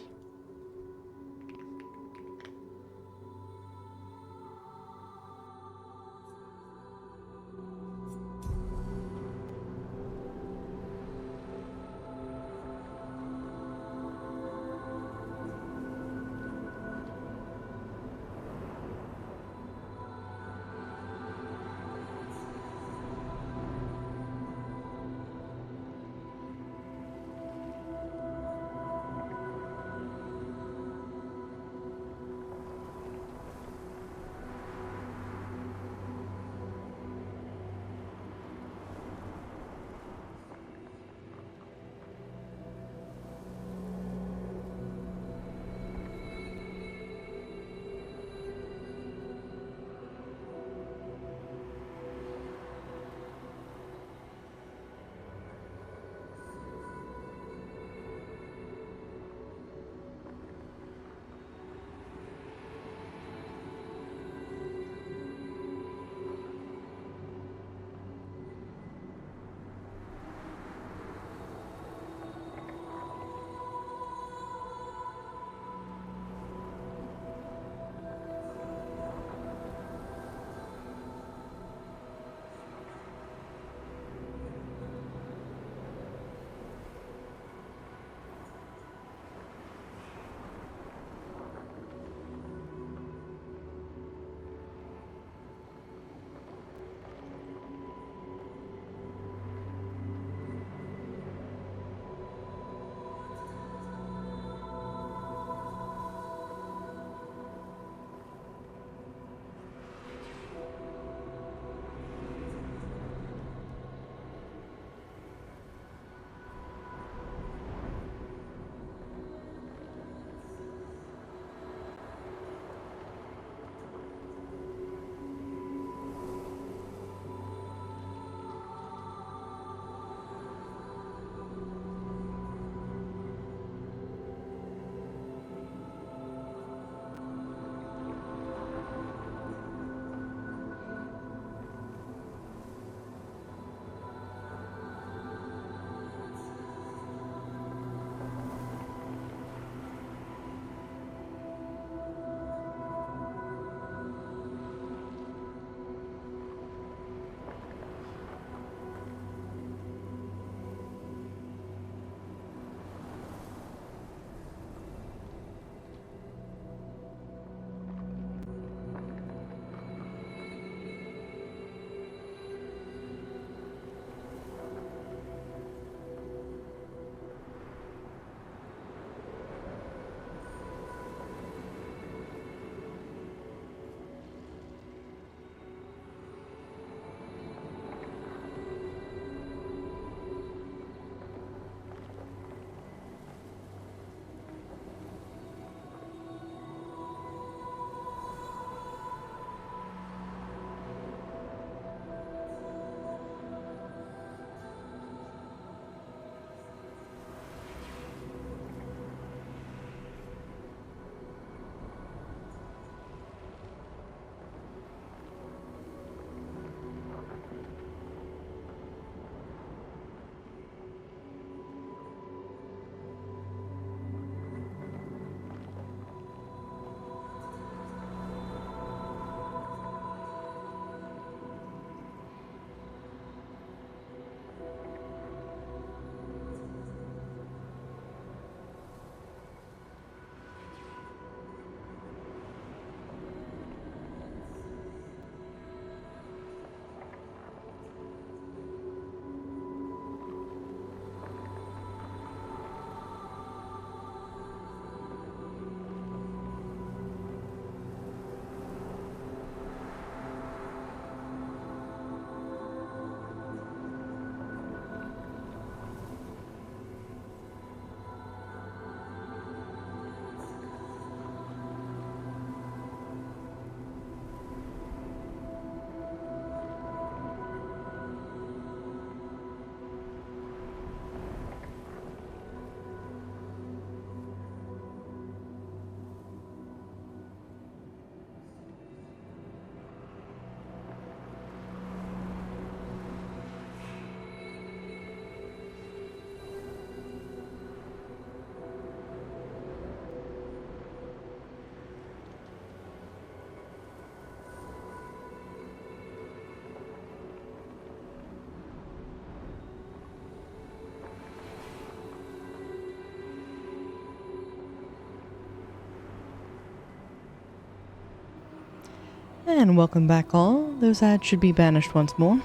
And welcome back all. Those ads should be banished once more.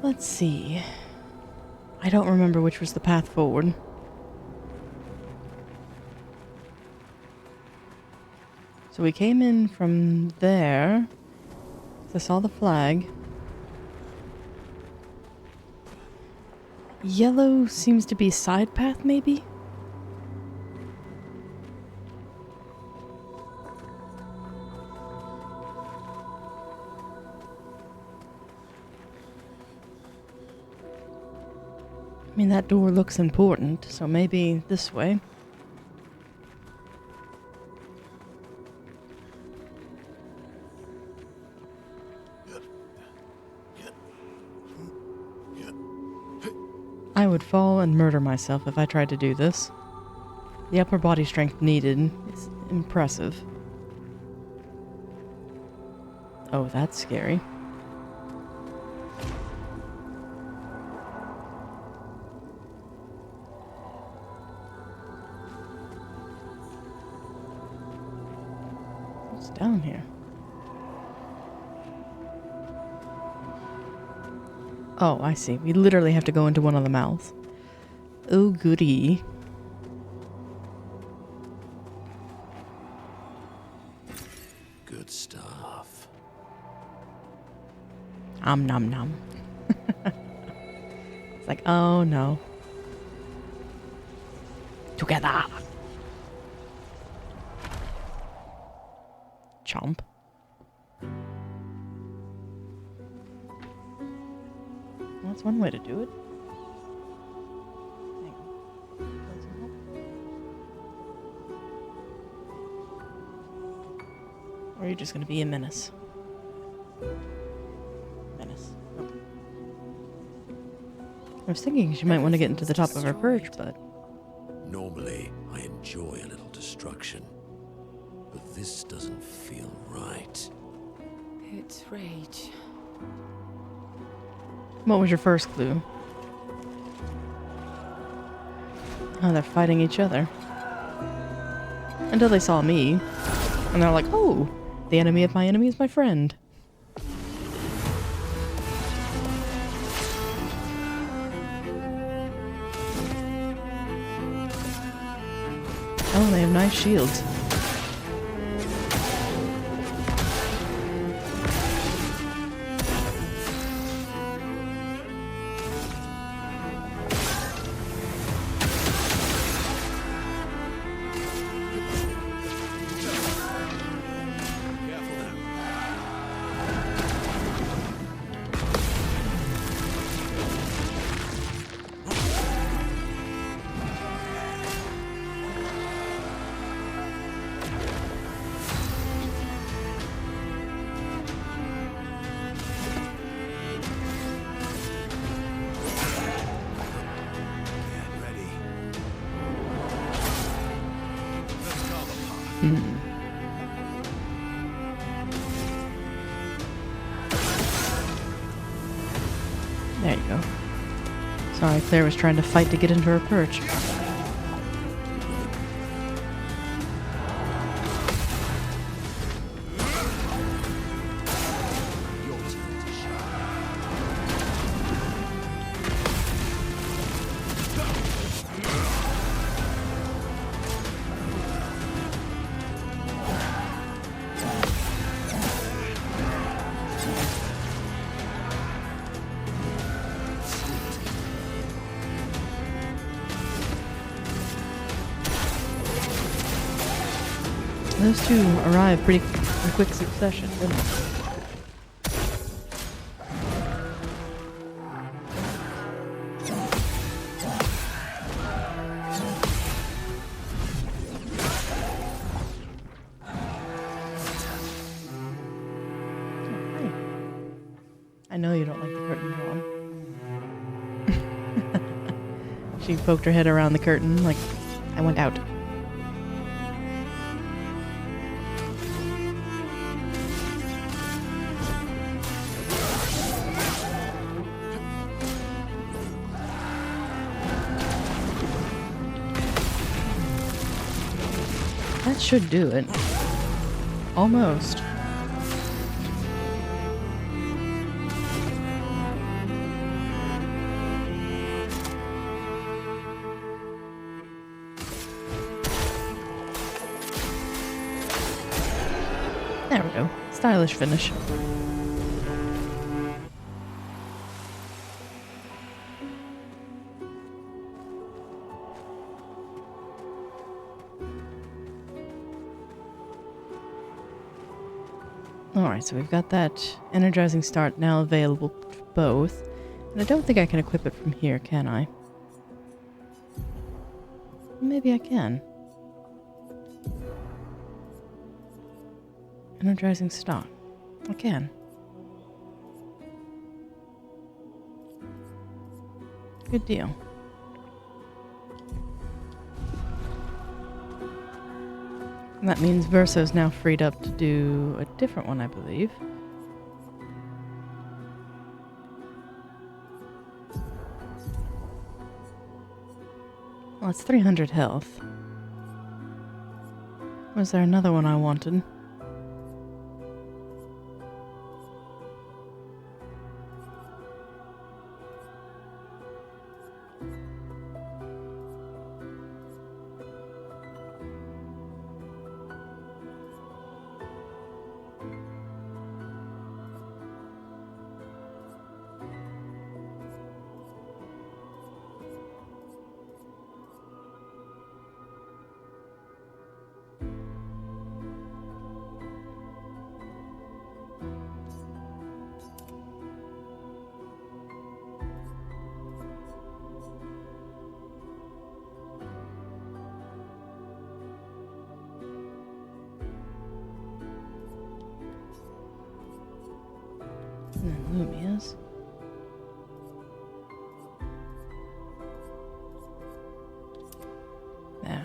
Let's see. I don't remember which was the path forward. So we came in from there. I saw the flag. Yellow seems to be side path, maybe? I mean, that door looks important, so maybe this way. I would fall and murder myself if I tried to do this. The upper body strength needed is impressive. Oh, that's scary. What's down here? Oh, I see. We literally have to go into one of the mouths. Oh, goody. Good stuff. Nom nom. It's like, oh no. Together. Chomp. That's one way to do it. Hang on. Want some help? Or are you just going to be a menace? Menace. Okay. I was thinking she might want to get into the top of her perch, but... Normally, I enjoy a little destruction. But this doesn't feel right. It's rage. What was your first clue? Oh, they're fighting each other. Until they saw me. And they're like, oh, the enemy of my enemy is my friend. Oh, they have nice shields. There you go. Sorry, Claire was trying to fight to get into her perch. Those two arrive pretty in quick succession, didn't they? I know you don't like the curtain drawn. She poked her head around the curtain like, I went out. That should do it. Almost. There we go. Stylish finish. Alright, so we've got that energizing start now available for both. And I don't think I can equip it from here, can I? Maybe I can. Energizing stock. I can. Good deal. And that means Verso's now freed up to do a different one, I believe. Well, it's 300 health. Was there another one I wanted? And then Lumia's. There.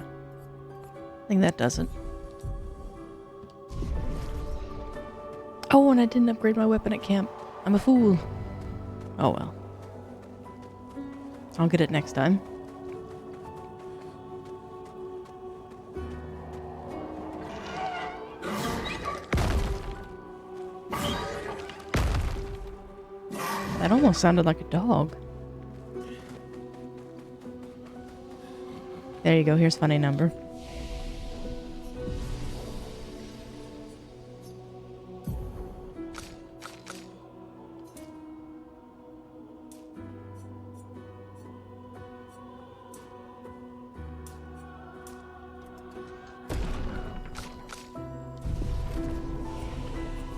I think that does it. Oh, and I didn't upgrade my weapon at camp. I'm a fool. Oh well. I'll get it next time. That almost sounded like a dog. There you go, here's funny number.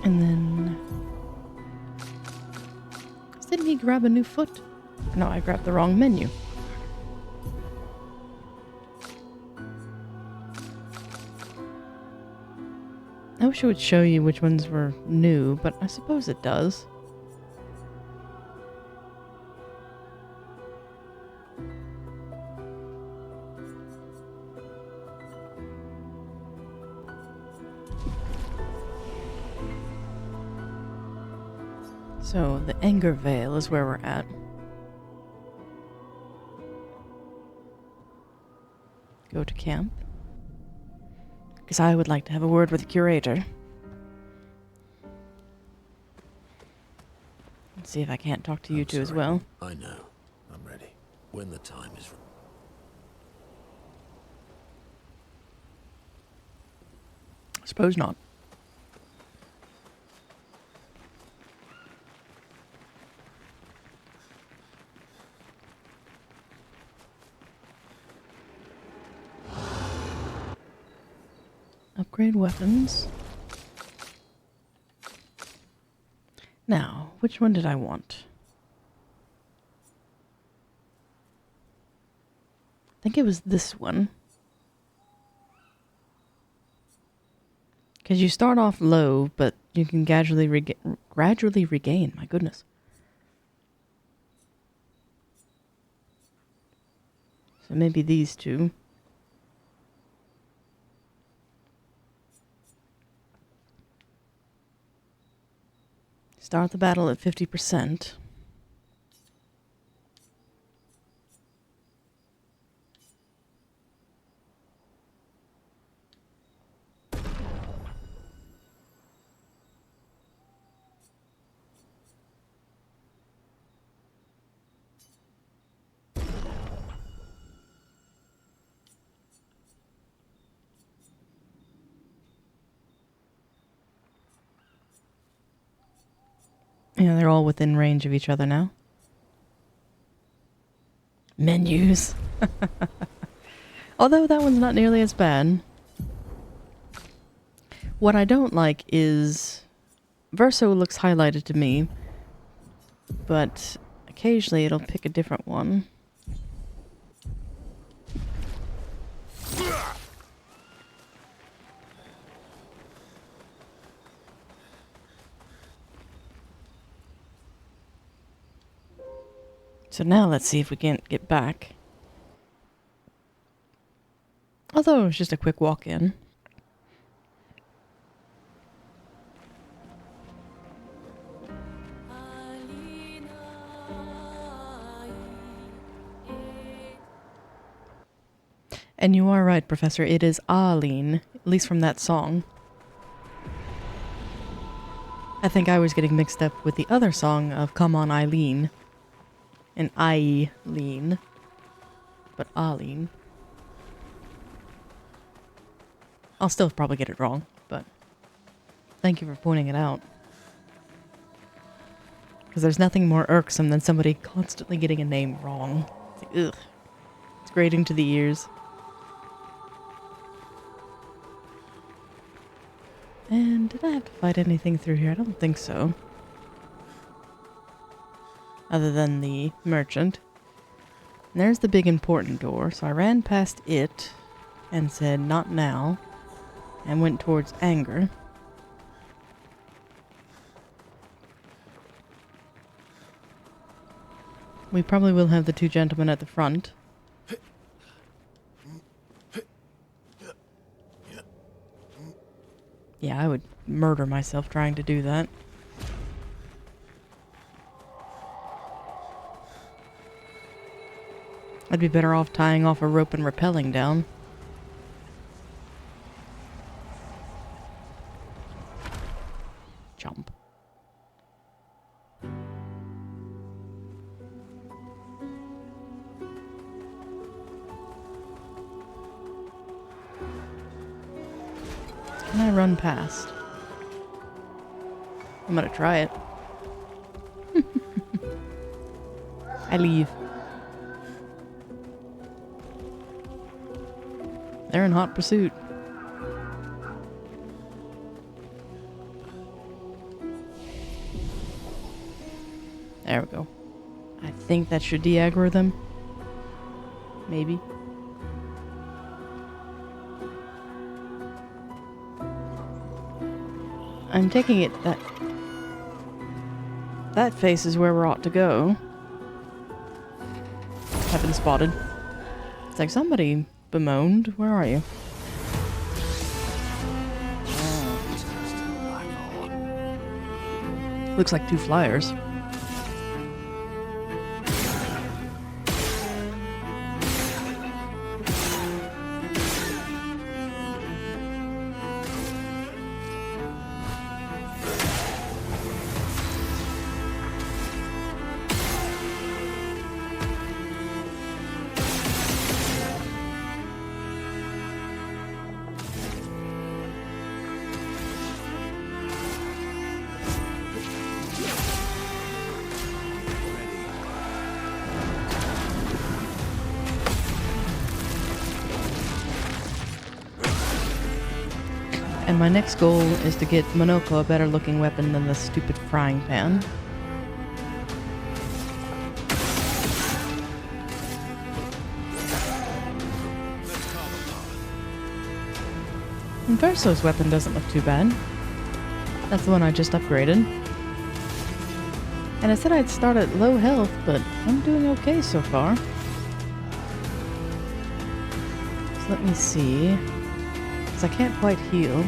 And then... didn't he grab a new foot? No, I grabbed the wrong menu. I wish it would show you which ones were new, but I suppose it does. So, the Anger Veil is where we're at. Go to camp. Because I would like to have a word with the curator. Let's see if I can't talk to you two as well. I know. I'm ready. When the time is right. Suppose not. Upgrade weapons. Now, which one did I want? I think it was this one. Because you start off low, but you can gradually regain. My goodness. So maybe these two. Start the battle at 50%. Yeah, they're all within range of each other now. Menus. Although that one's not nearly as bad. What I don't like is Verso looks highlighted to me, but occasionally it'll pick a different one. So now let's see if we can't get back. Although it was just a quick walk in. And you are right, Professor. It is Aline, at least from that song. I think I was getting mixed up with the other song of Come On Eileen. And Eileen. But Aline. I'll still probably get it wrong, but thank you for pointing it out. Because there's nothing more irksome than somebody constantly getting a name wrong. It's like, ugh. It's grating to the ears. And did I have to fight anything through here? I don't think so. Other than the merchant. And there's the big important door, so I ran past it and said, not now, and went towards anger. We probably will have the two gentlemen at the front. Yeah, I would murder myself trying to do that. I'd be better off tying off a rope and rappelling down. Jump. Can I run past? I'm gonna try it. I leave. They're in hot pursuit. There we go. I think that should de-aggro them. Maybe. I'm taking it that that face is where we ought to go. Have been spotted. It's like somebody bemoaned. Where are you? Looks like two flyers. And my next goal is to get Monoko a better looking weapon than the stupid frying pan. And Verso's weapon doesn't look too bad. That's the one I just upgraded. And I said I'd start at low health, but I'm doing okay so far. So let me see. Because I can't quite heal.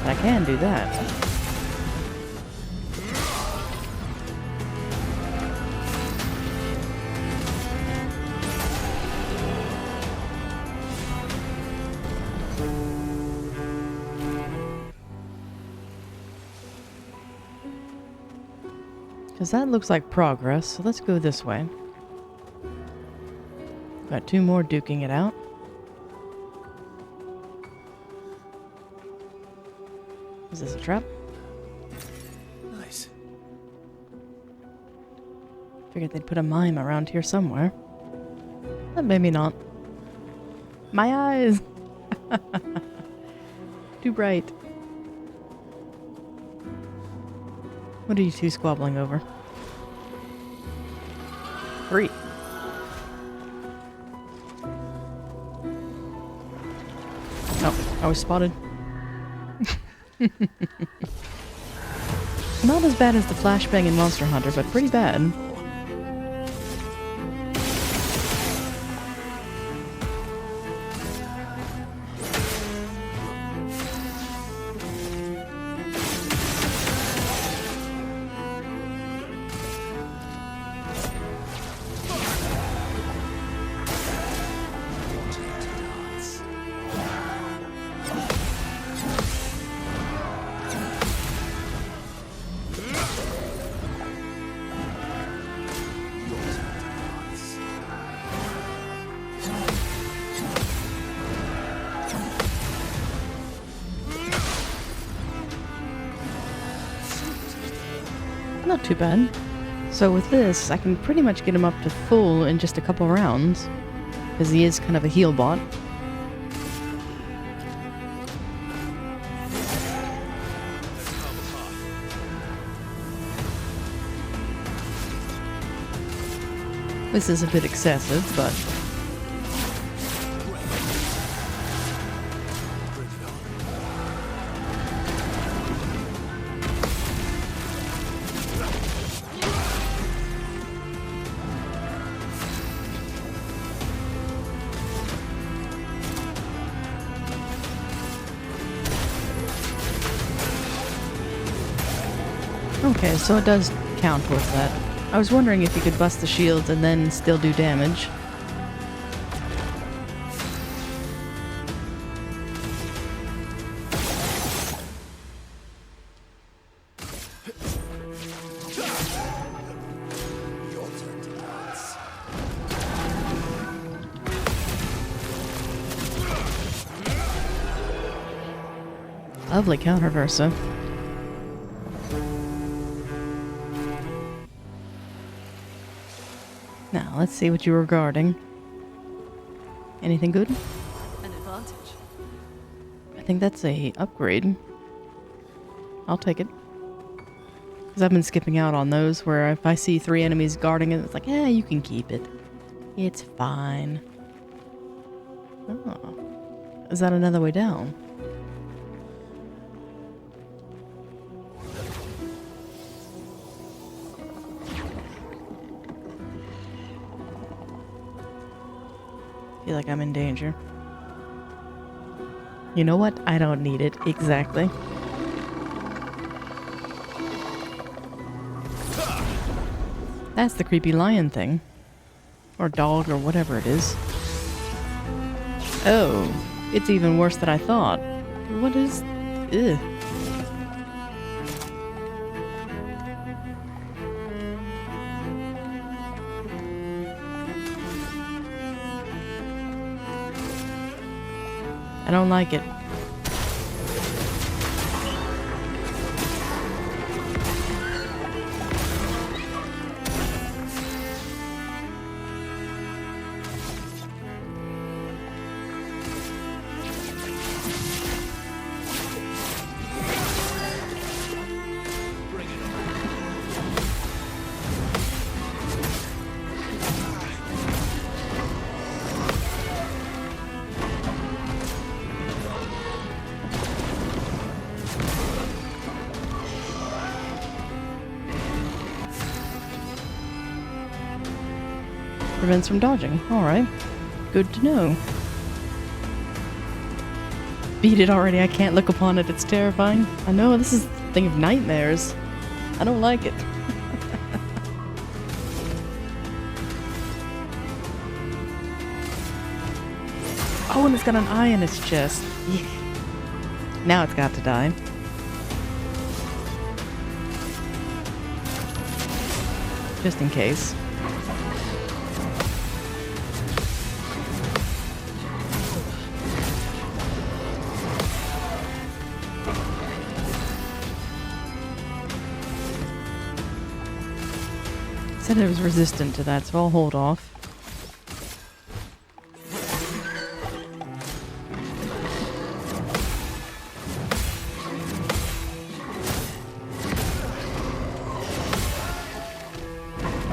I can do that. Because that looks like progress, so let's go this way. Got 2 more duking it out. Is this a trap? Nice. Figured they'd put a mime around here somewhere. But maybe not. My eyes! Too bright. What are you two squabbling over? 3. Oh, I was spotted. Not as bad as the flashbang in Monster Hunter, but pretty bad. Not too bad. So with this, I can pretty much get him up to full in just a couple rounds, because he is kind of a heal bot. This is a bit excessive, but... Okay, so it does count towards that. I was wondering if you could bust the shields and then still do damage. Lovely counter versa. Now, let's see what you were guarding. Anything good? An advantage. I think that's a upgrade. I'll take it. Because I've been skipping out on those where if I see 3 enemies guarding it, it's like, you can keep it. It's fine. Oh. Is that another way down? Feel like I'm in danger. You know what? I don't need it. Exactly. That's the creepy lion thing. Or dog, or whatever it is. Oh, it's even worse than I thought. What is... Ugh. I don't like it. Prevents from dodging. Alright. Good to know. Beat it already. I can't look upon it. It's terrifying. I know, this is a thing of nightmares. I don't like it. Oh, and it's got an eye in its chest. Yeah. Now it's got to die. Just in case. said it was resistant to that, so I'll hold off.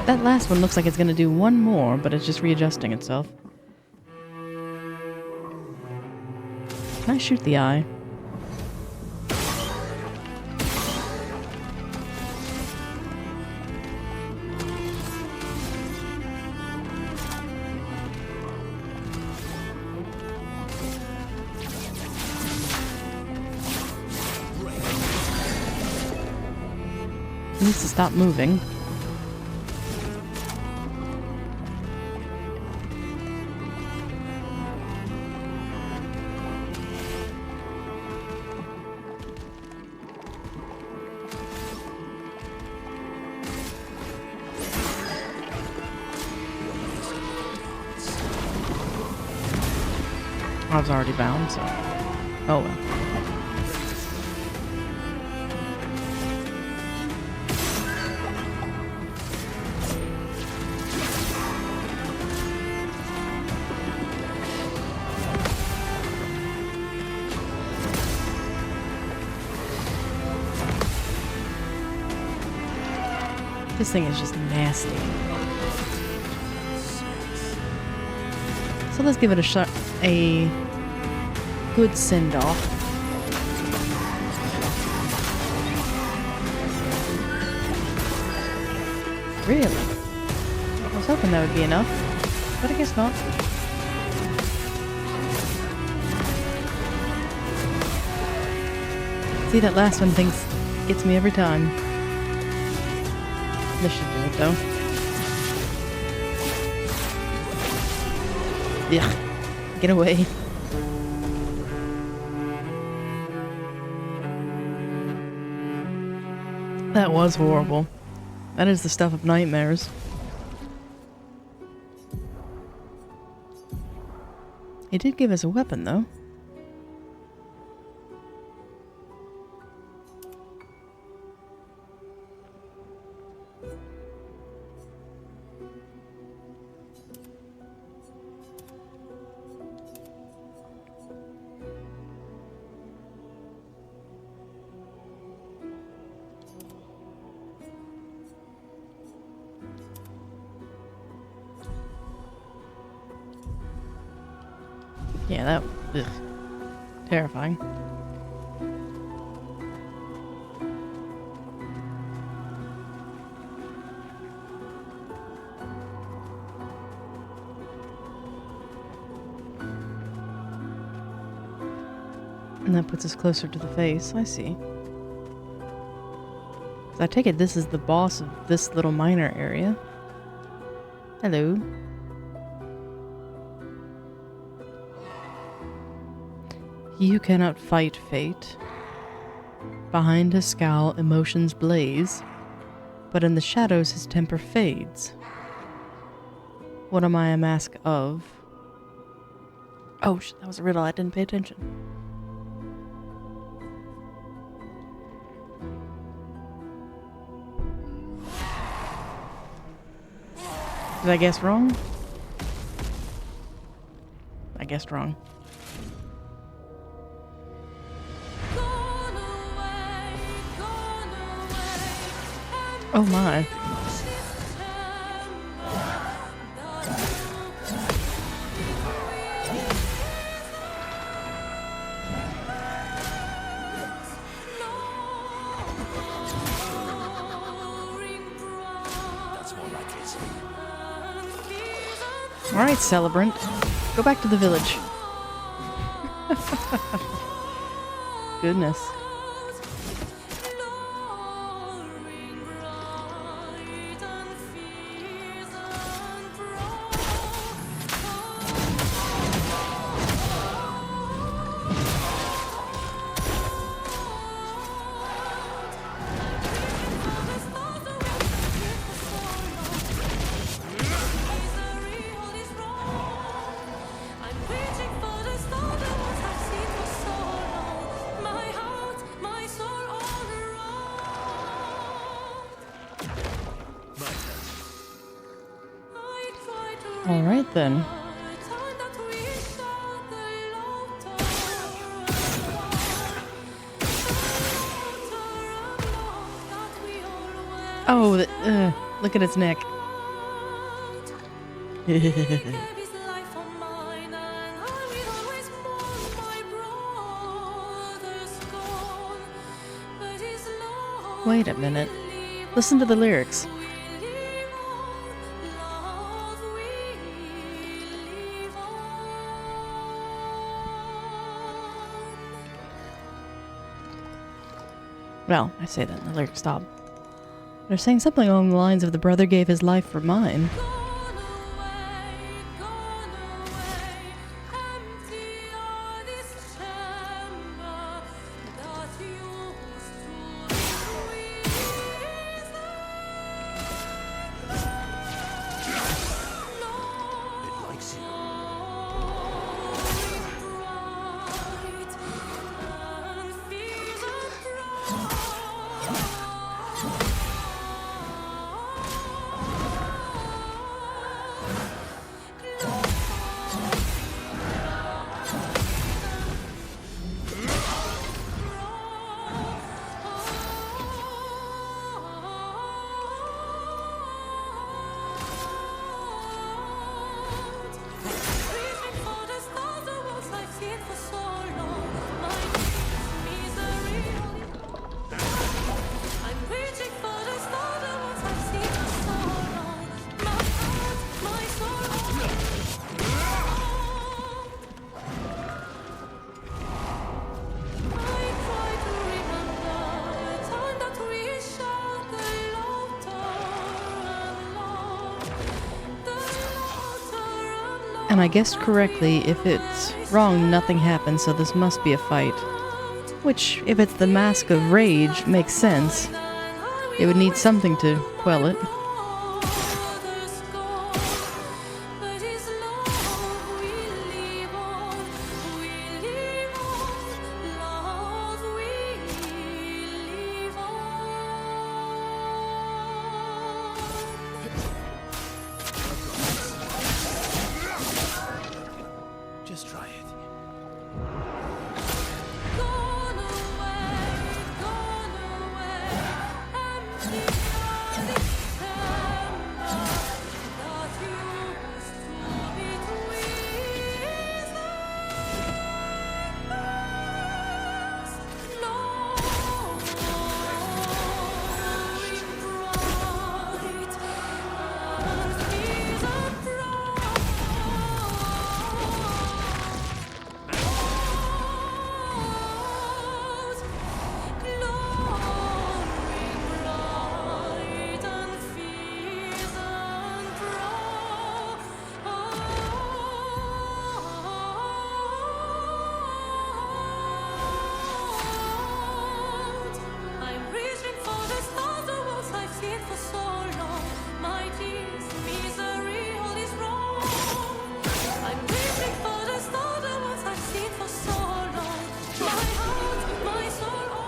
That last one looks like it's going to do one more, but it's just readjusting itself. Can I shoot the eye? It needs to stop moving. I was already bound, so... Oh well. This thing is just nasty. So let's give it a good send-off. Really? I was hoping that would be enough, but I guess not. See, that last one gets me every time. This should do it, though. Yeah, get away. That was horrible. That is the stuff of nightmares. It did give us a weapon, though. Yeah, that... Ugh. Terrifying. And that puts us closer to the face. I see. So I take it this is the boss of this little minor area. Hello. He who cannot fight fate. Behind his scowl, emotions blaze, but in the shadows his temper fades. What am I a mask of? Oh, that was a riddle. I didn't pay attention. Did I guess wrong? I guessed wrong. Oh my. That's more like it. Alright, celebrant. Go back to the village. Goodness. All right then. Oh, look at its neck. Wait a minute. Listen to the lyrics. Well, I say that and the lyrics stop. They're saying something along the lines of the brother gave his life for mine. And I guessed correctly, if it's wrong, nothing happens, so this must be a fight. Which, if it's the Mask of Rage, makes sense. It would need something to quell it.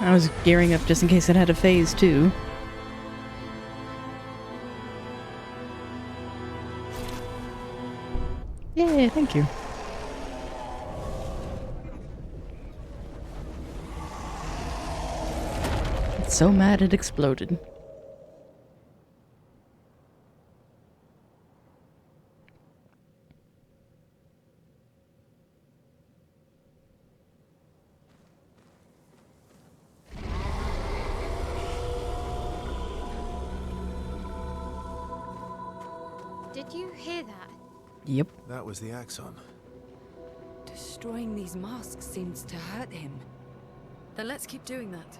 I was gearing up just in case it had a phase too. Yay, thank you. It's so mad it exploded. Did you hear that? Yep. That was the Axon. Destroying these masks seems to hurt him. Then let's keep doing that.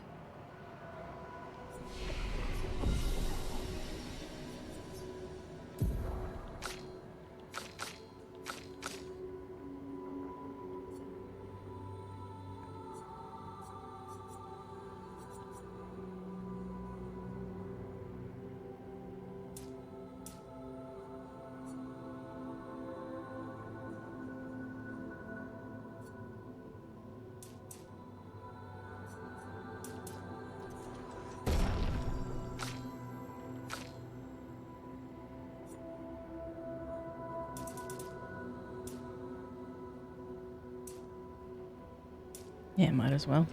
Yeah, might as well.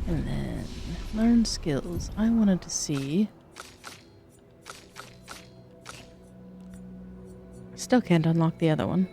And then learn skills. I wanted to see. Still can't unlock the other one.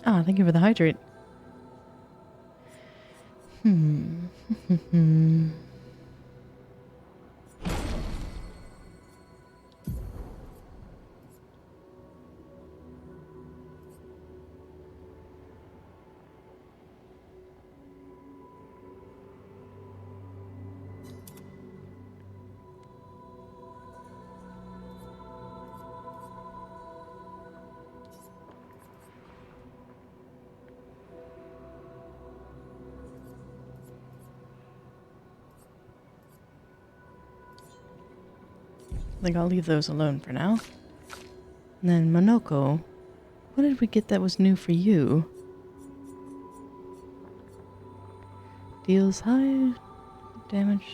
Ah, thank you for the hydrate. I think I'll leave those alone for now. And then Monoko, what did we get that was new for you? Deals high damage.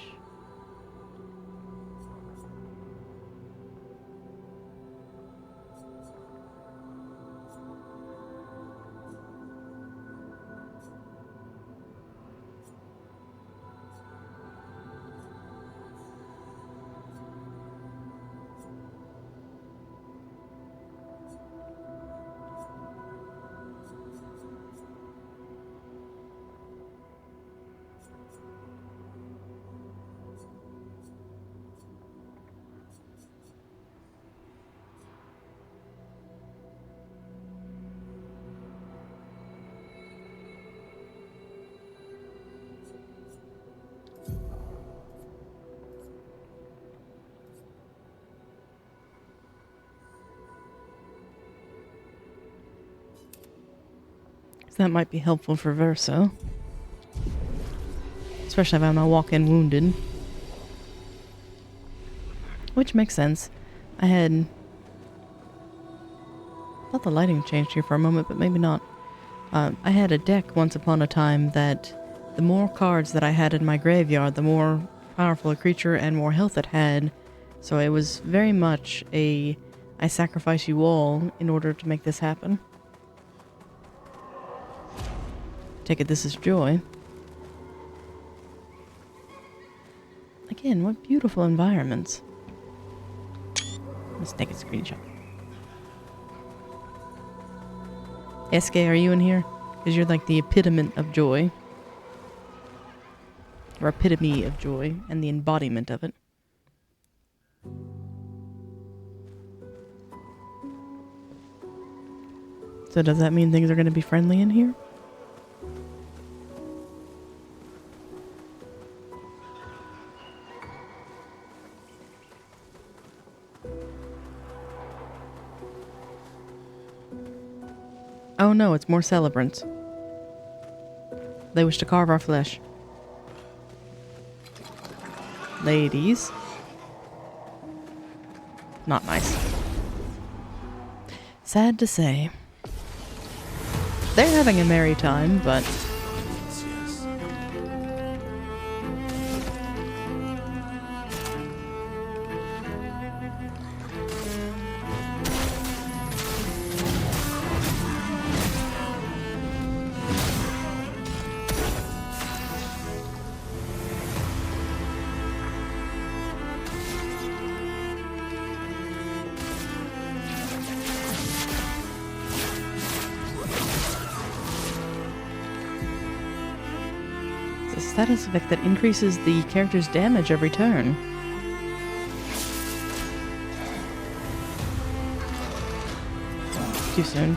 So that might be helpful for Verso. Especially if I'm a walk-in wounded. Which makes sense. I thought the lighting changed here for a moment, but maybe not. I had a deck once upon a time that the more cards that I had in my graveyard, the more powerful a creature and more health it had. So it was very much a I sacrifice you all in order to make this happen. Take it this is joy. Again, what beautiful environments. Let's take a screenshot. SK, are you in here? Because you're like the epitome of joy. Or epitome of joy, and the embodiment of it. So does that mean things are going to be friendly in here? Oh no, it's more celebrants. They wish to carve our flesh. Ladies. Not nice. Sad to say. They're having a merry time, but... status effect that increases the character's damage every turn. Too soon.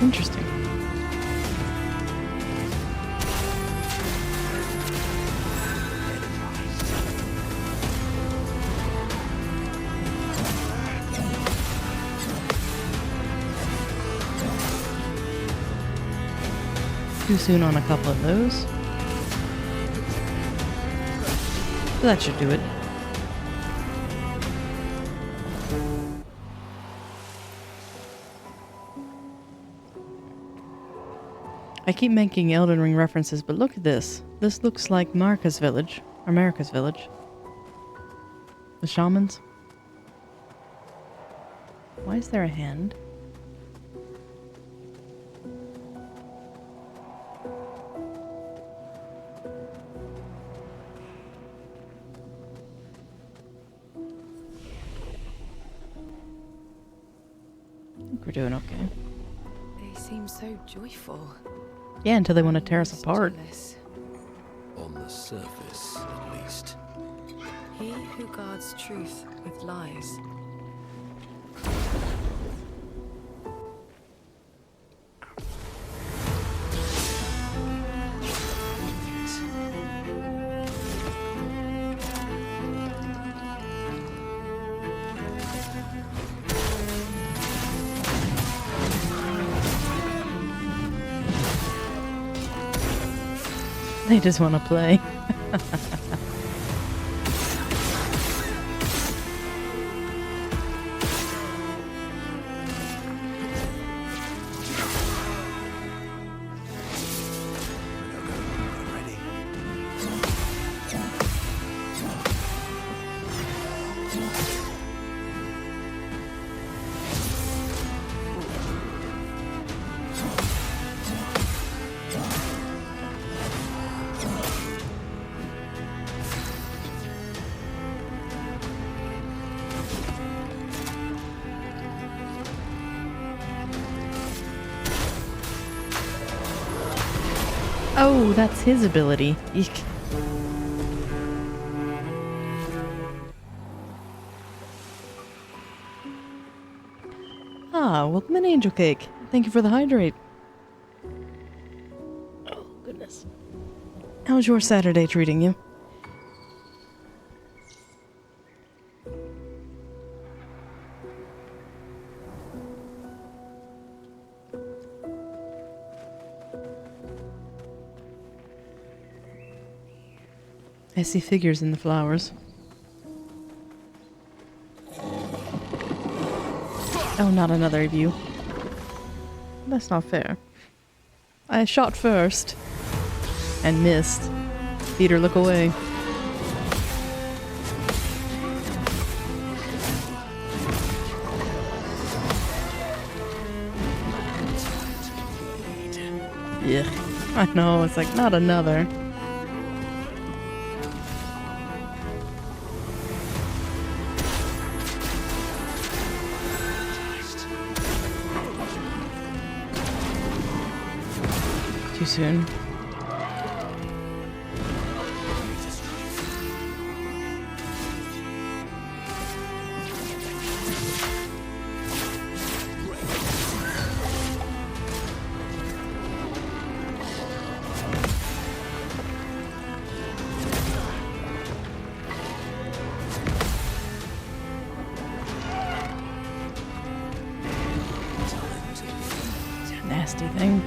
Interesting. Too soon on a couple of those. But that should do it. I keep making Elden Ring references, but look at this. This looks like Marika's village. Or Marika's village. The shamans. Why is there a hand? I think we're doing okay. They seem so joyful. Yeah, until they want to tear us apart. On the surface, at least. He who guards truth with lies. They just want to play. Oh, that's his ability. Eek. Ah, welcome in, Angel Cake. Thank you for the hydrate. Oh, goodness. How's your Saturday treating you? I see figures in the flowers. Oh, not another of you. That's not fair. I shot first. And missed. Peter, look away. Yeah. I know, it's like, not another. Too soon. Nasty thing.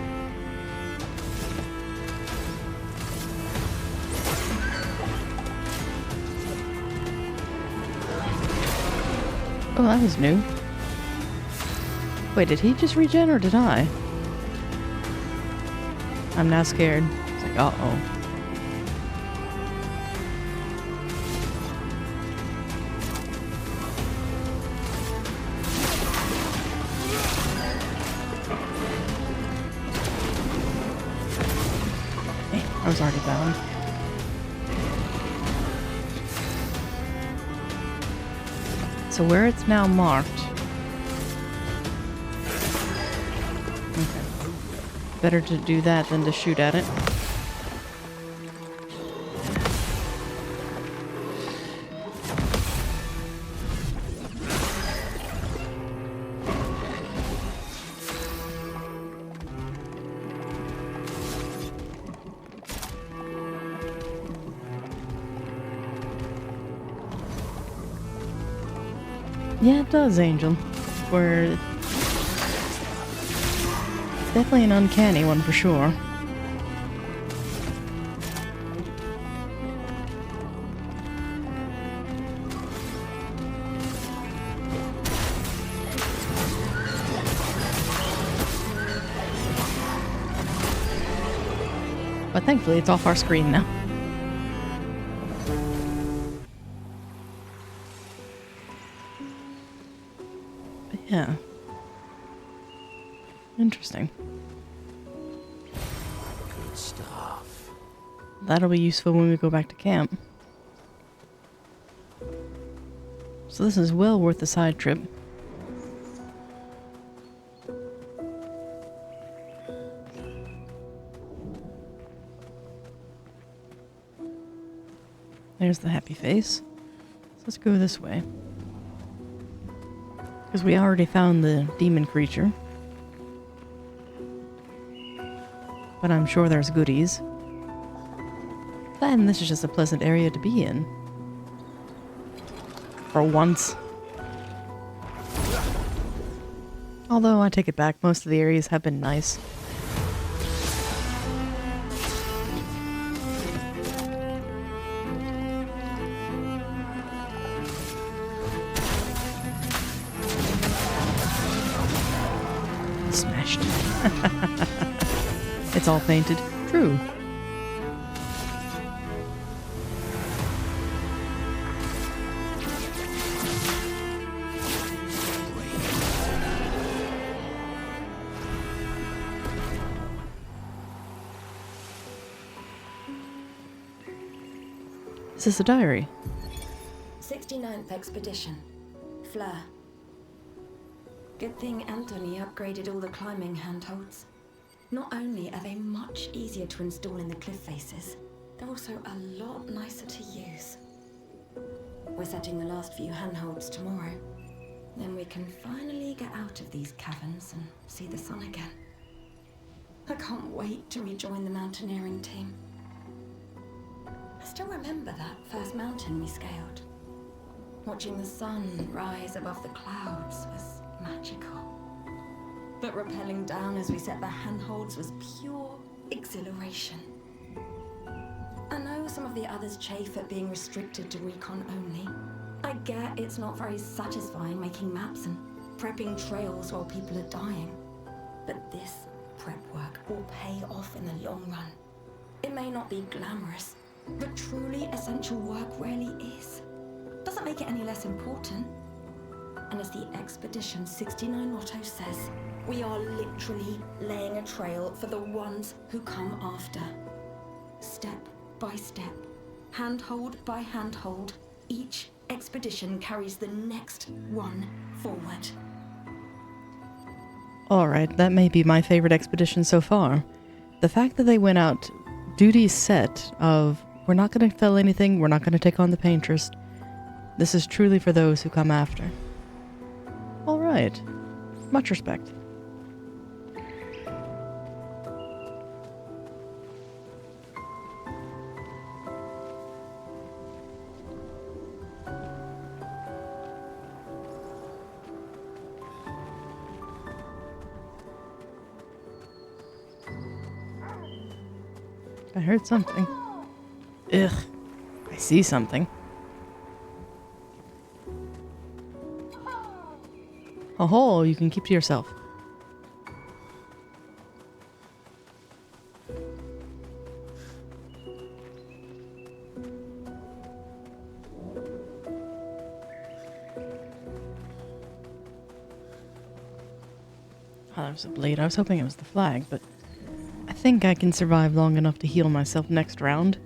Oh, that was new. Wait, did he just regen or did I? I'm now scared. It's like, uh-oh. Hey, I was already bound. So where it's now marked. Okay. Better to do that than to shoot at it. Yeah, it does, Angel. Where it's definitely an uncanny one for sure. But thankfully, it's off our screen now. But yeah. Interesting. Good stuff. That'll be useful when we go back to camp. So this is well worth the side trip. There's the happy face. So let's go this way. Because we already found the demon creature. But I'm sure there's goodies. And this is just a pleasant area to be in. For once. Although I take it back, most of the areas have been nice. Smashed. It's all painted. True. Is this a diary? 69th Expedition. Fleur. Good thing Anthony upgraded all the climbing handholds. Not only are they much easier to install in the cliff faces, they're also a lot nicer to use. We're setting the last few handholds tomorrow. Then we can finally get out of these caverns and see the sun again. I can't wait to rejoin the mountaineering team. I still remember that first mountain we scaled. Watching the sun rise above the clouds was magical. But rappelling down as we set the handholds was pure exhilaration. I know some of the others chafe at being restricted to recon only. I get it's not very satisfying making maps and prepping trails while people are dying. But this prep work will pay off in the long run. It may not be glamorous, but truly essential work rarely is. Doesn't make it any less important. And as the Expedition 69 motto says, we are literally laying a trail for the ones who come after. Step by step, handhold by handhold, each expedition carries the next one forward. Alright, that may be my favorite expedition so far. The fact that they went out duties set of, we're not going to fill anything, we're not going to take on the paintress. This is truly for those who come after. Alright. Much respect. I heard something. Ugh. I see something. Oh, you can keep to yourself. Oh, that was a blade. I was hoping it was the flag, but I think I can survive long enough to heal myself next round.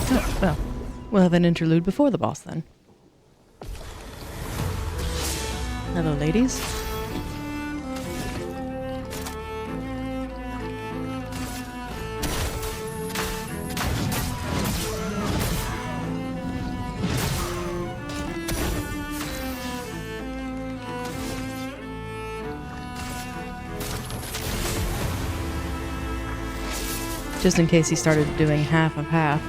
Oh, well, we'll have an interlude before the boss then. Hello, ladies. just in case he started doing half of half.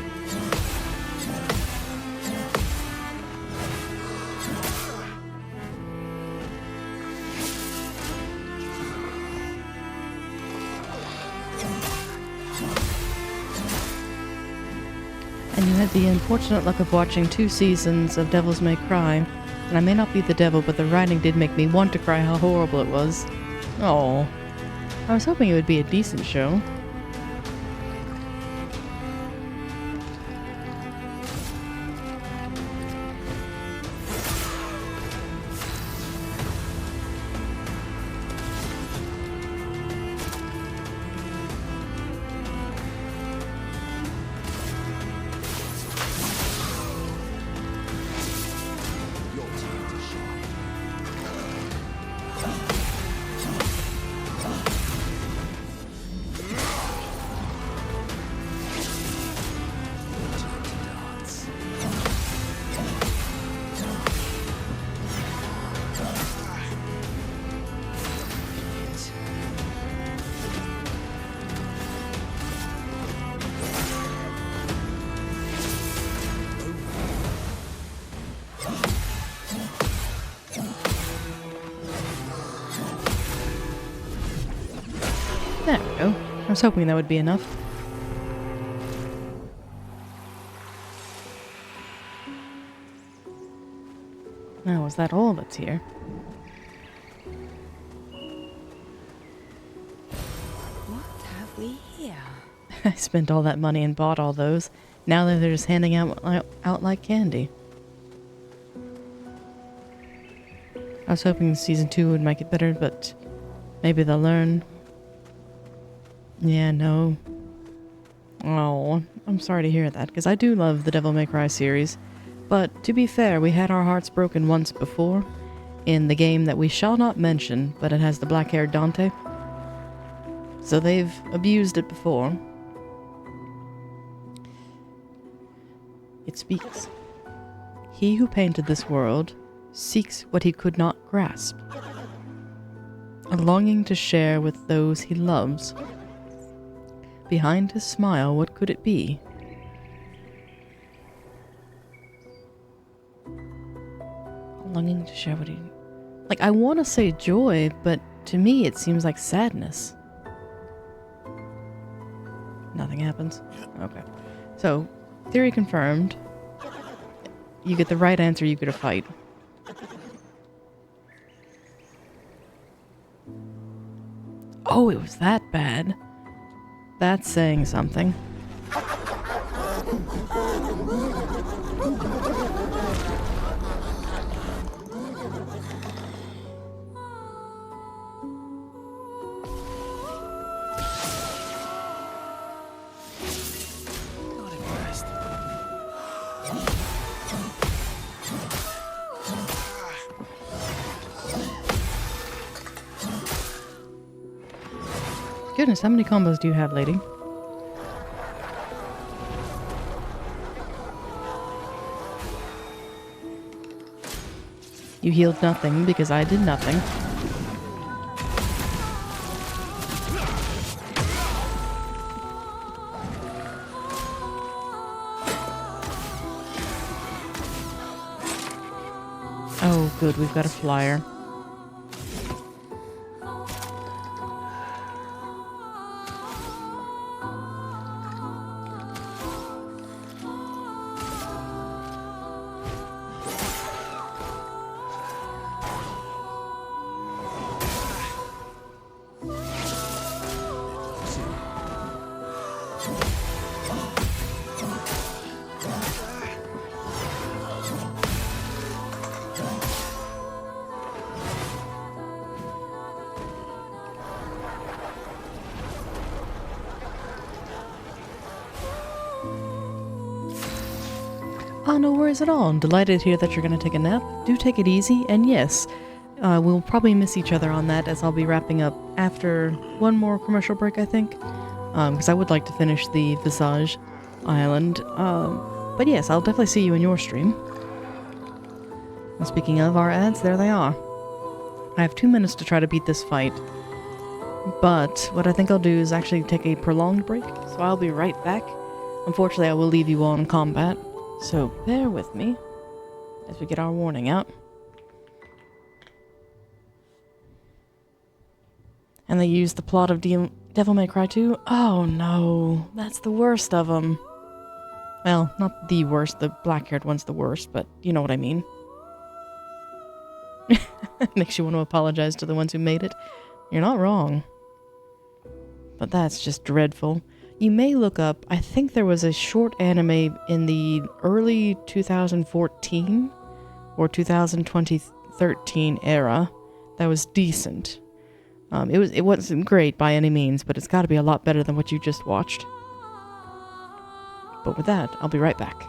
And you had the unfortunate luck of watching 2 seasons of Devils May Cry, and I may not be the devil, but the writing did make me want to cry how horrible it was. Oh, I was hoping it would be a decent show. There we go. I was hoping that would be enough. Now, is that all that's here? What have we here? I spent all that money and bought all those. Now that they're just handing out like candy. I was hoping season 2 would make it better, but maybe they'll learn. Yeah, no. Oh, I'm sorry to hear that, because I do love the Devil May Cry series. But to be fair, we had our hearts broken once before, in the game that we shall not mention, but it has the black-haired Dante. So they've abused it before. It speaks. He who painted this world seeks what he could not grasp. A longing to share with those he loves. Behind his smile, what could it be? Longing to share what he... Like, I want to say joy, but to me it seems like sadness. Nothing happens? Okay. So, theory confirmed. You get the right answer, you get a fight. Oh, it was that bad. That's saying something. Goodness, how many combos do you have, lady? You healed nothing because I did nothing. Oh, good, we've got a flyer. Oh, no worries at all. I'm delighted to hear that you're going to take a nap. Do take it easy, and yes, we'll probably miss each other on that as I'll be wrapping up after one more commercial break, I think. Because I would like to finish the Visage Island. But yes, I'll definitely see you in your stream. And speaking of our ads, there they are. I have 2 minutes to try to beat this fight. But what I think I'll do is actually take a prolonged break, so I'll be right back. Unfortunately, I will leave you all in combat, so bear with me as we get our warning out. And they use the plot of Devil May Cry 2? Oh no, that's the worst of them. Well, not the worst, the black-haired one's the worst, but you know what I mean. Makes you want to apologize to the ones who made it. You're not wrong. But that's just dreadful. You may look up, I think there was a short anime in the early 2014 or 2013 era that was decent. It wasn't great by any means, but it's got to be a lot better than what you just watched. But with that, I'll be right back.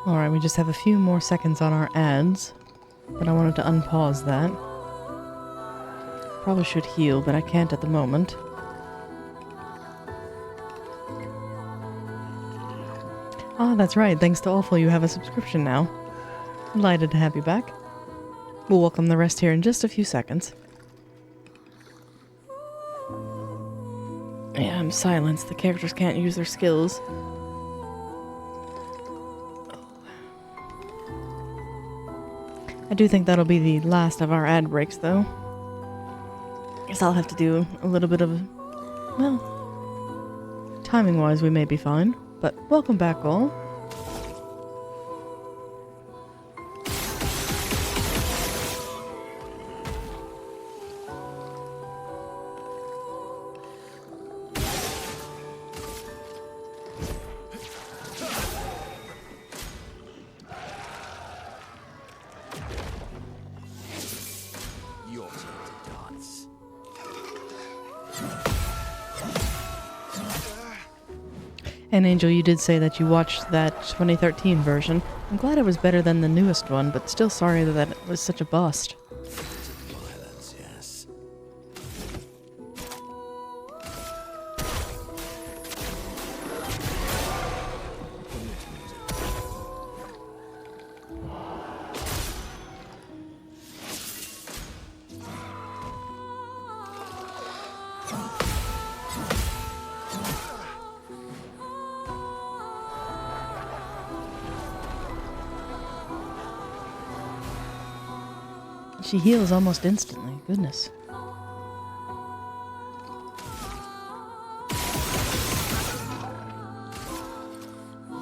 Alright, we just have a few more seconds on our ads, but I wanted to unpause that. Probably should heal, but I can't at the moment. Ah, that's right. Thanks to Awful, you have a subscription now. Delighted to have you back. We'll welcome the rest here in just a few seconds. Yeah, I'm silenced. The characters can't use their skills. I do think that'll be the last of our ad breaks, though. Guess I'll have to do a little bit of... well, timing-wise we may be fine. But welcome back, all. And Angel, you did say that you watched that 2013 version. I'm glad it was better than the newest one, but still sorry that it was such a bust. Violence, yes. She heals almost instantly. Goodness. I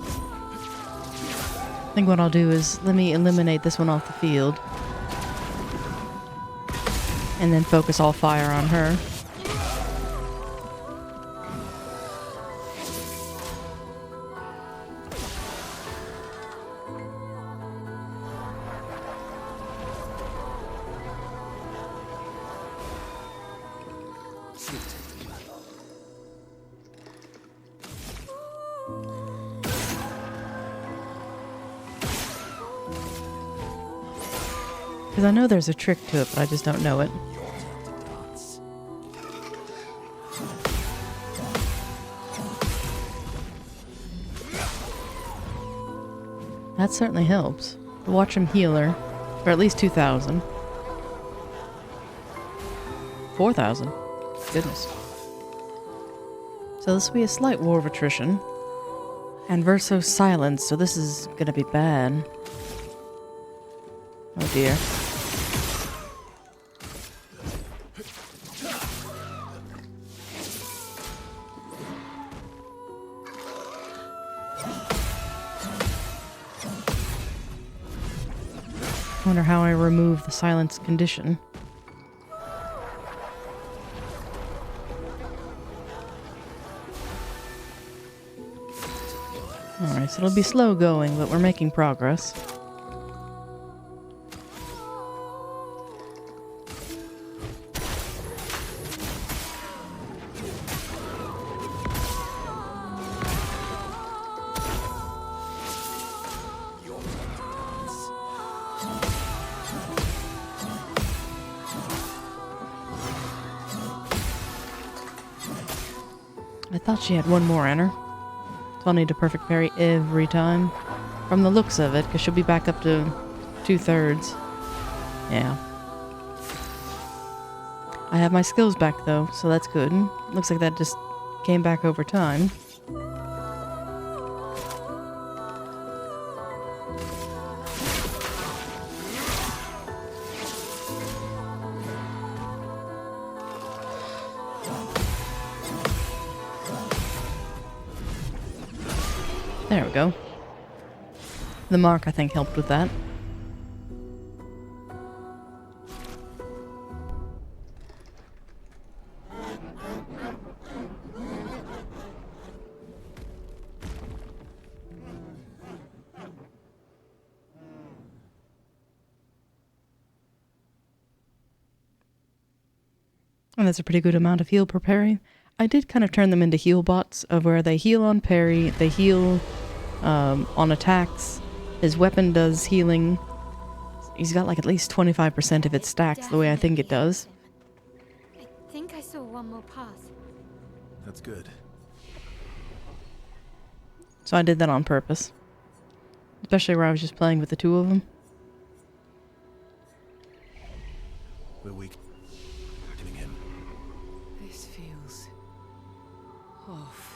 think what I'll do is let me eliminate this one off the field. And then focus all fire on her. Because I know there's a trick to it, but I just don't know it. That certainly helps. Watch him heal her. For at least 2,000. 4,000. Goodness. So this will be a slight war of attrition. And Verso silence, so this is gonna be bad. Oh dear. I wonder how I remove the silence condition. Alright, so it'll be slow going, but we're making progress. I thought she had one more in her. So I'll need to perfect parry every time. From the looks of it, because she'll be back up to 2/3. Yeah. I have my skills back though, so that's good. Looks like that just came back over time. There we go. The mark, I think, helped with that. And that's a pretty good amount of heal per parry. I did kind of turn them into heal bots, of where they heal on parry, they heal on attacks, His weapon does healing. He's got like at least 25% of its stacks the way I think it does. I think I saw one more path. That's good. So I did that on purpose. Especially where I was just playing with the two of them. We're weak. Killing him. This feels off.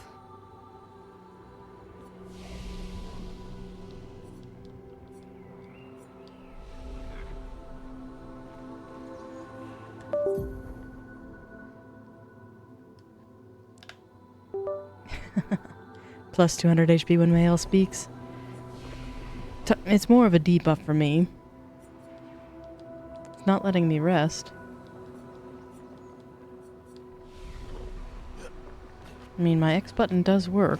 Plus 200 HP when Mael speaks. It's more of a debuff for me. It's not letting me rest. I mean, my X button does work.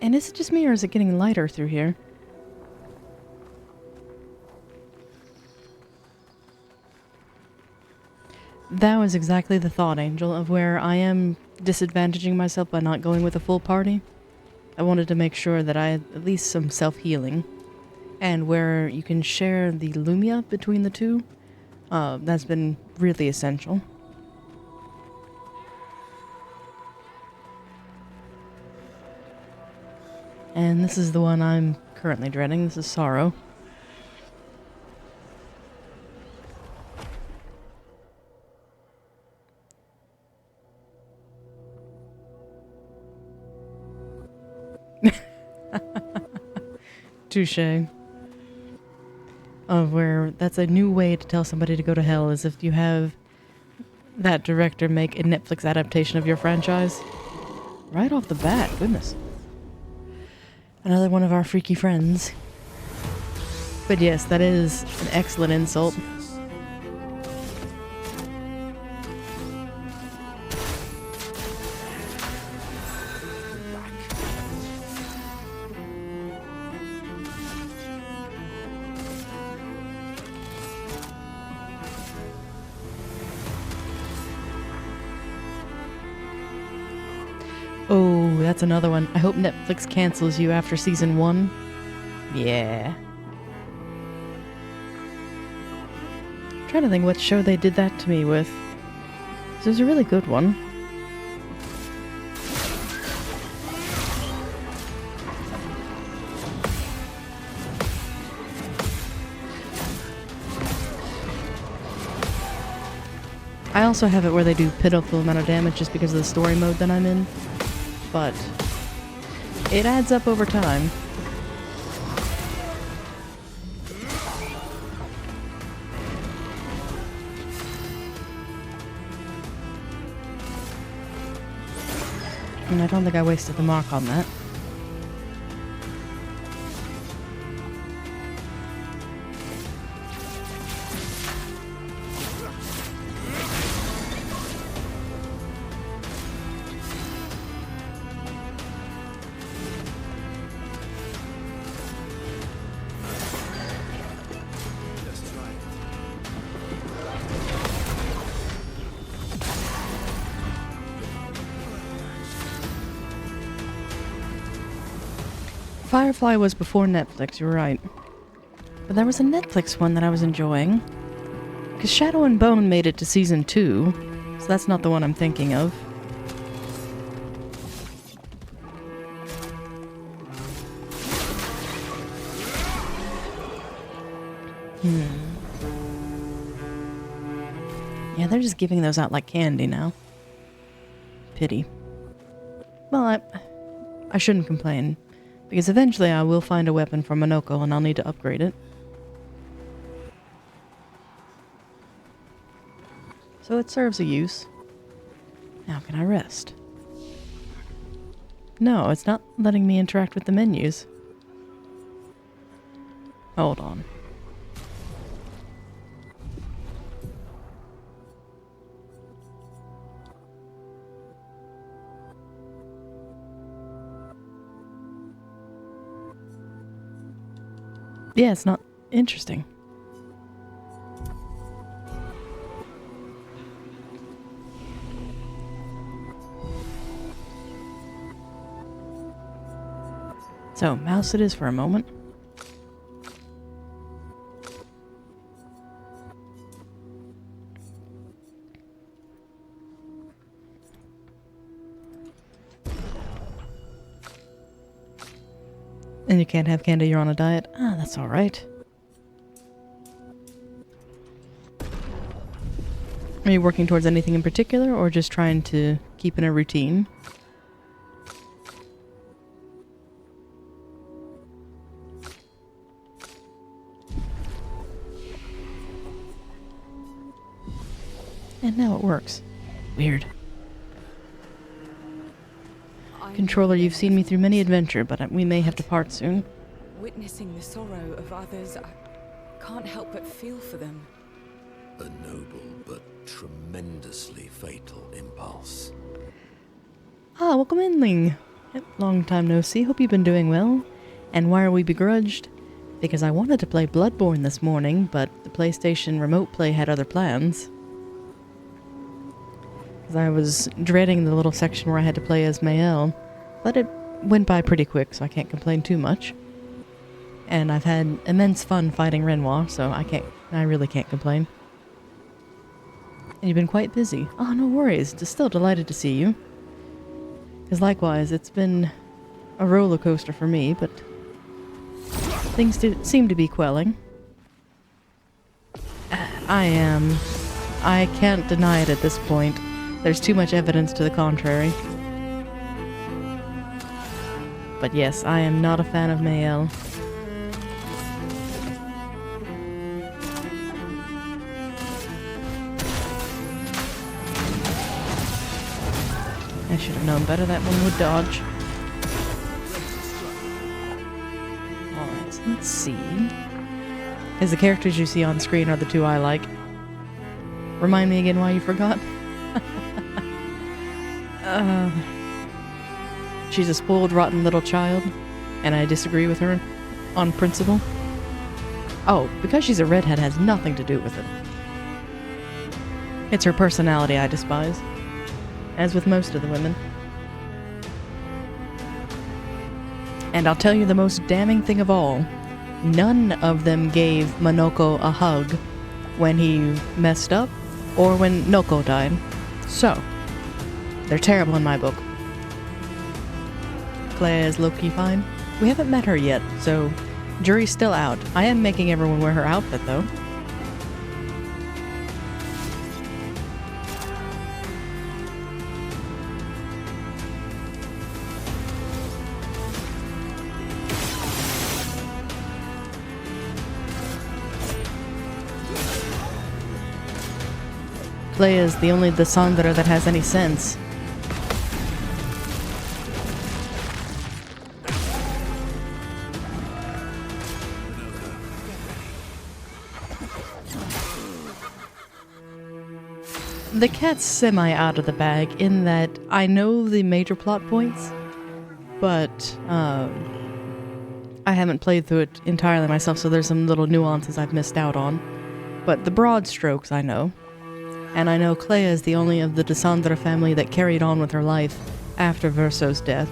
And is it just me or is it getting lighter through here? That was exactly the thought, Angel, of where I am disadvantaging myself by not going with a full party. I wanted to make sure that I had at least some self-healing. And where you can share the Lumia between the two, that's been really essential. And this is the one I'm currently dreading. This is Sorrow. Touché. Of where that's a new way to tell somebody to go to hell is if you have that director make a Netflix adaptation of your franchise. Right off the bat, goodness. Another one of our freaky friends. But yes, that is an excellent insult. Oh, that's another one. I hope Netflix cancels you after season 1. Yeah. I'm trying to think what show they did that to me with. This was a really good one. I also have it where they do pitiful amount of damage just because of the story mode that I'm in. But it adds up over time. And I don't think I wasted the mark on that. Firefly was before Netflix, you're right. But there was a Netflix one that I was enjoying. Because Shadow and Bone made it to season 2, so that's not the one I'm thinking of. Yeah, they're just giving those out like candy now. Pity. Well, I shouldn't complain. Because eventually I will find a weapon from Monoko and I'll need to upgrade it. So it serves a use. Now can I rest? No, it's not letting me interact with the menus. Hold on. Yeah, it's not interesting. So, mouse it is for a moment. And you can't have candy, you're on a diet? Ah, that's alright. Are you working towards anything in particular, or just trying to keep in a routine? And now it works. Weird. Controller, you've seen me through many adventure, but we may have to part soon. Witnessing the sorrow of others, I can't help but feel for them. A noble but tremendously fatal impulse. Ah, welcome in, Ling. Yep, long time no see. Hope you've been doing well. And why are we begrudged? Because I wanted to play Bloodborne this morning, but the PlayStation Remote Play had other plans. Because I was dreading the little section where I had to play as Mael, but it went by pretty quick, so I can't complain too much. And I've had immense fun fighting Renoir, so I really can't complain. And you've been quite busy. Oh, no worries. Just still delighted to see you. Because likewise, it's been a roller coaster for me, but things seem to be quelling. I can't deny it at this point. There's too much evidence to the contrary. But yes, I am not a fan of Mael. I should have known better, that one would dodge. Alright, so let's see. Because the characters you see on screen are the two I like. Remind me again why you forgot? She's a spoiled, rotten little child, and I disagree with her on principle. Oh, because she's a redhead has nothing to do with it. It's her personality I despise. As with most of the women. And I'll tell you the most damning thing of all. None of them gave Monoko a hug when he messed up, or when Noko died. So, they're terrible in my book. Claire is low-key fine. We haven't met her yet, so jury's still out. I am making everyone wear her outfit, though. Claire is the only Descendra that has any sense. The cat's semi out of the bag in that I know the major plot points, but I haven't played through it entirely myself, so there's some little nuances I've missed out on. But the broad strokes I know. And I know Clea is the only of the Descendra family that carried on with her life after Verso's death,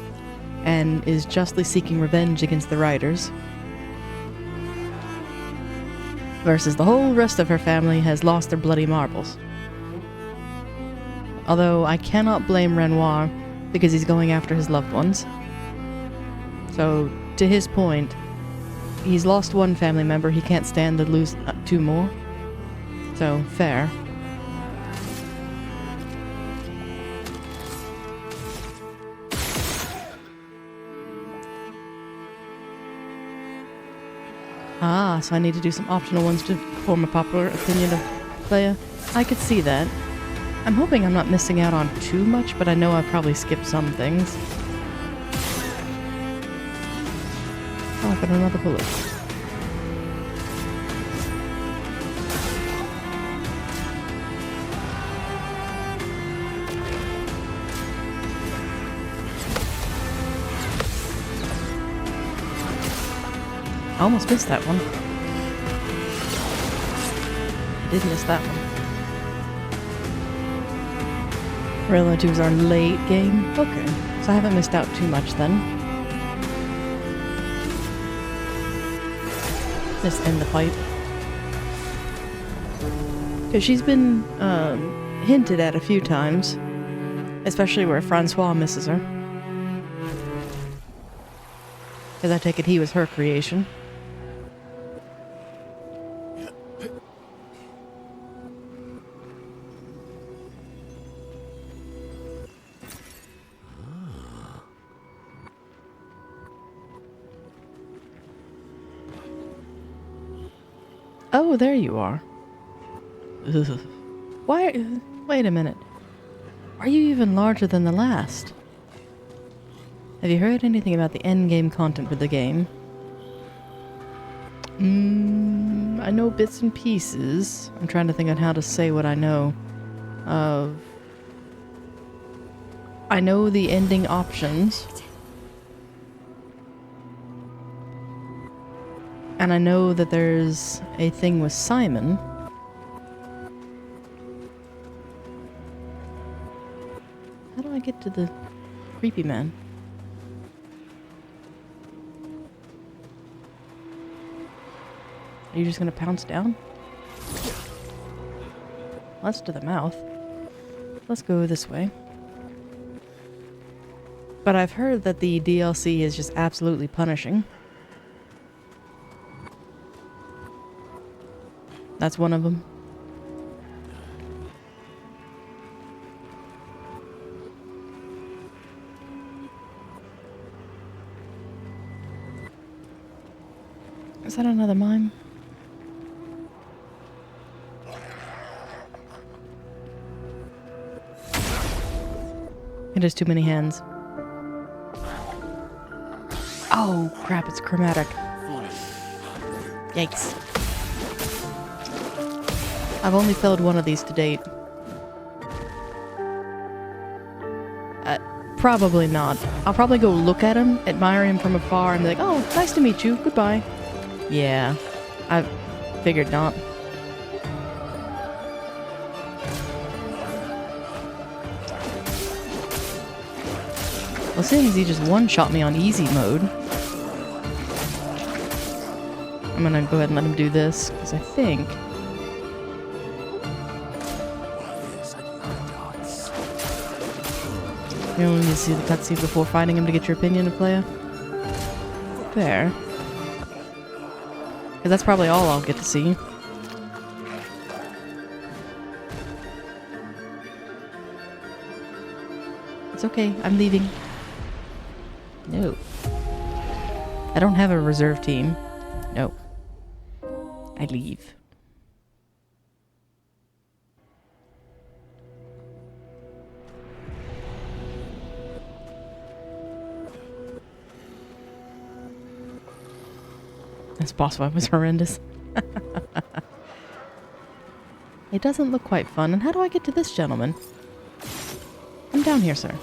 and is justly seeking revenge against the Riders. Versus the whole rest of her family has lost their bloody marbles. Although I cannot blame Renoir because he's going after his loved ones. So, to his point, he's lost one family member, he can't stand to lose two more. So, fair. Ah, so I need to do some optional ones to form a popular opinion of Clea. I could see that. I'm hoping I'm not missing out on too much, but I know I've probably skipped some things. Oh, I got another bullet. I almost missed that one. I did miss that one. Relatives are late game? Okay, so I haven't missed out too much then. Just end the fight. Because she's been hinted at a few times. Especially where Francois misses her. Because I take it he was her creation. Oh, there you are. Ugh. Why? Wait a minute. Are you even larger than the last? Have you heard anything about the endgame content for the game? I know bits and pieces. I'm trying to think on how to say what I know. I know the ending options. And I know that there's a thing with Simon. How do I get to the creepy man? Are you just gonna pounce down? That's to the mouth. Let's go this way. But I've heard that the DLC is just absolutely punishing. That's one of them. Is that another mime? It has too many hands. Oh crap, it's chromatic. Yikes. I've only felled one of these to date. Probably not. I'll probably go look at him, admire him from afar, and be like, oh, nice to meet you, goodbye. Yeah, I figured not. Well, seeing as he just one-shot me on easy mode, I'm gonna go ahead and let him do this, because I think... You only need to see the cutscene before fighting him to get your opinion of player. Fair. Because that's probably all I'll get to see. It's okay, I'm leaving. No. I don't have a reserve team. No. I leave. This boss fight was horrendous. It doesn't look quite fun. And how do I get to this gentleman? Come down here, sir.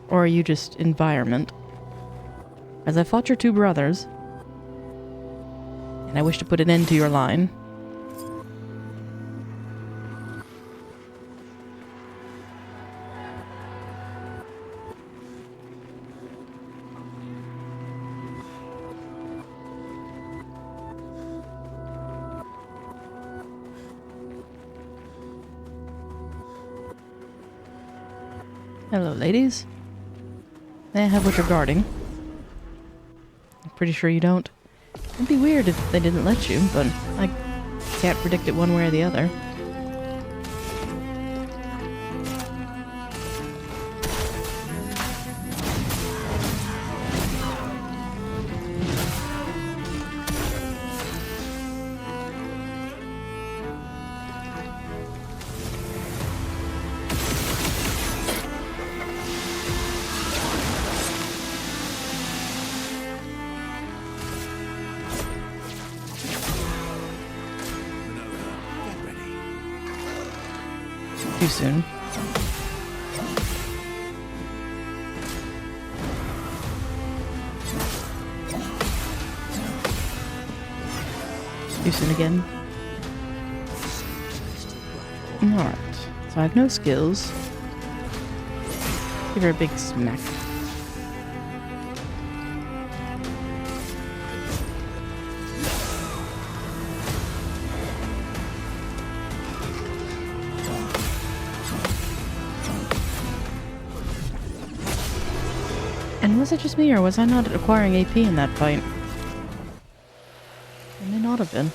Or are you just environment? As I fought your two brothers, and I wish to put an end to your line. Hello, ladies. May I have what you're guarding? I'm pretty sure you don't. It'd be weird if they didn't let you, but I can't predict it one way or the other. Too soon. Too soon again. Alright. So So I have no skills. Give her a big smack. And was it just me, or was I not acquiring AP in that fight? It may not have been.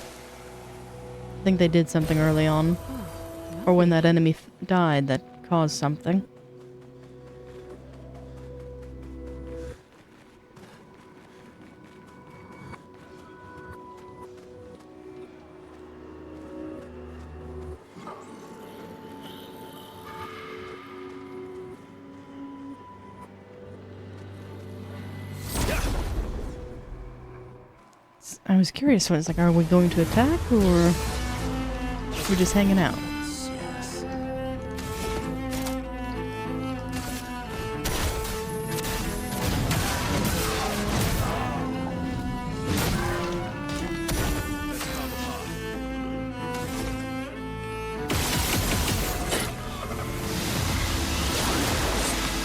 I think they did something early on. Or when that enemy died that caused something. I was curious, so it's like, are we going to attack, or we're just hanging out? Yes.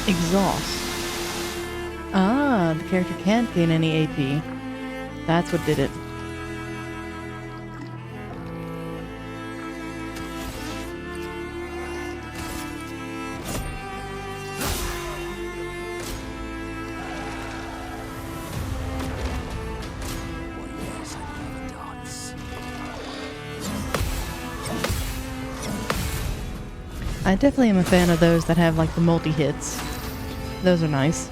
Exhaust. Ah, the character can't gain any AP. That's what did it. I definitely am a fan of those that have like the multi-hits. Those are nice.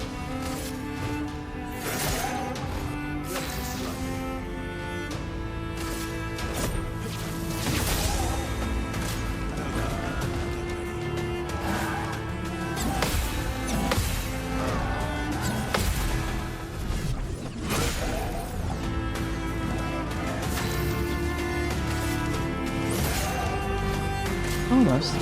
Almost.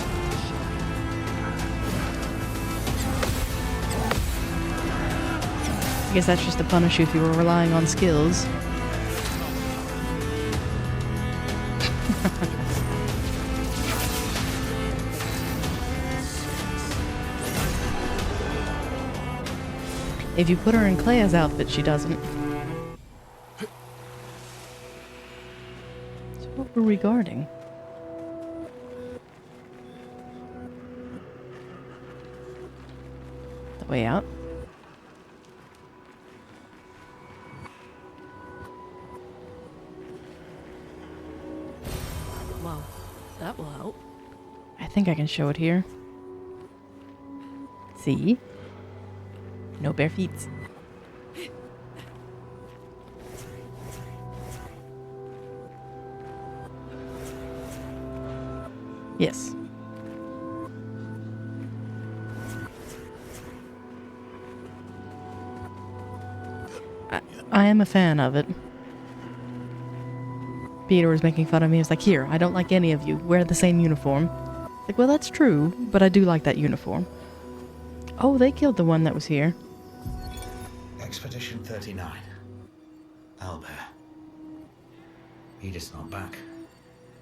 I guess that's just to punish you if you were relying on skills. If you put her in Claire's outfit, she doesn't. So what were we guarding? The way out? Well, that will help. I think I can show it here. See? No bare feet. Yes. I am a fan of it. Peter was making fun of me. He was like, here, I don't like any of you. Wear the same uniform. Like, well, that's true, but I do like that uniform. Oh, they killed the one that was here. Expedition 39. Albert. Edith's not back.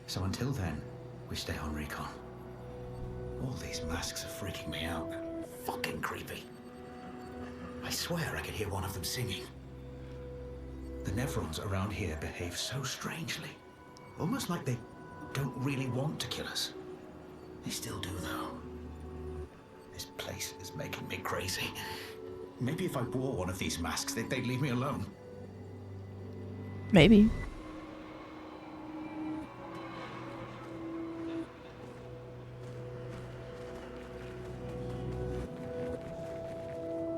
So until then, we stay on recon. All these masks are freaking me out. Fucking creepy. I swear I could hear one of them singing. The Nevrons around here behave so strangely. Almost like they don't really want to kill us. They still do, though. This place is making me crazy. Maybe if I wore one of these masks, they'd leave me alone. Maybe.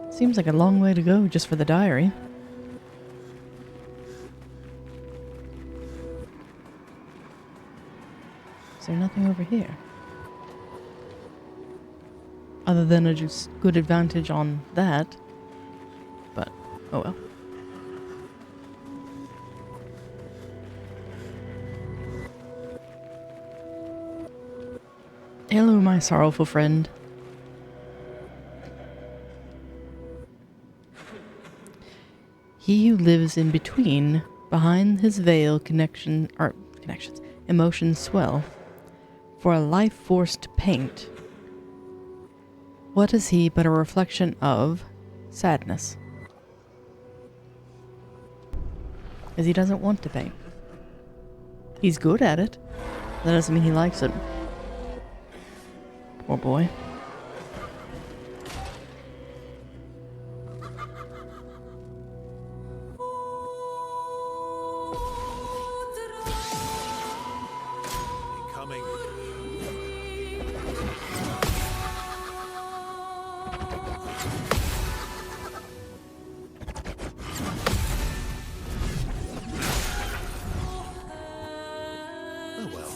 Seems like a long way to go just for the diary. Is there nothing over here? Other than a just good advantage on that. But, oh well. Hello, my sorrowful friend. He who lives in between, behind his veil, connections, emotions swell. For a life forced to paint, What is he but a reflection of sadness? Because he doesn't want to paint. He's good at it. That doesn't mean he likes it. Poor boy. Incoming. Oh well.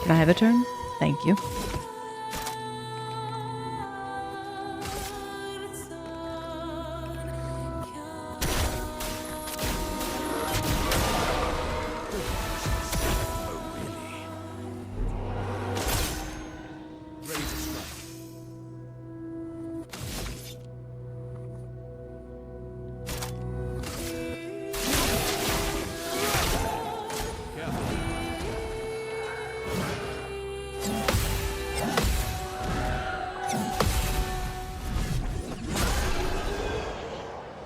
Can I have a turn? Thank you.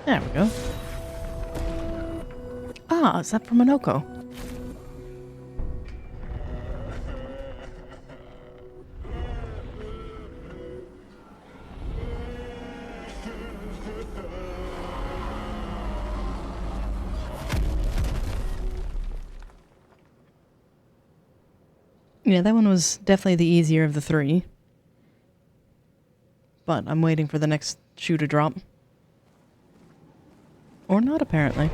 There we go. Ah, is that from Minoko? Yeah, that one was definitely the easier of the three. But I'm waiting for the next shoe to drop. Or not, apparently.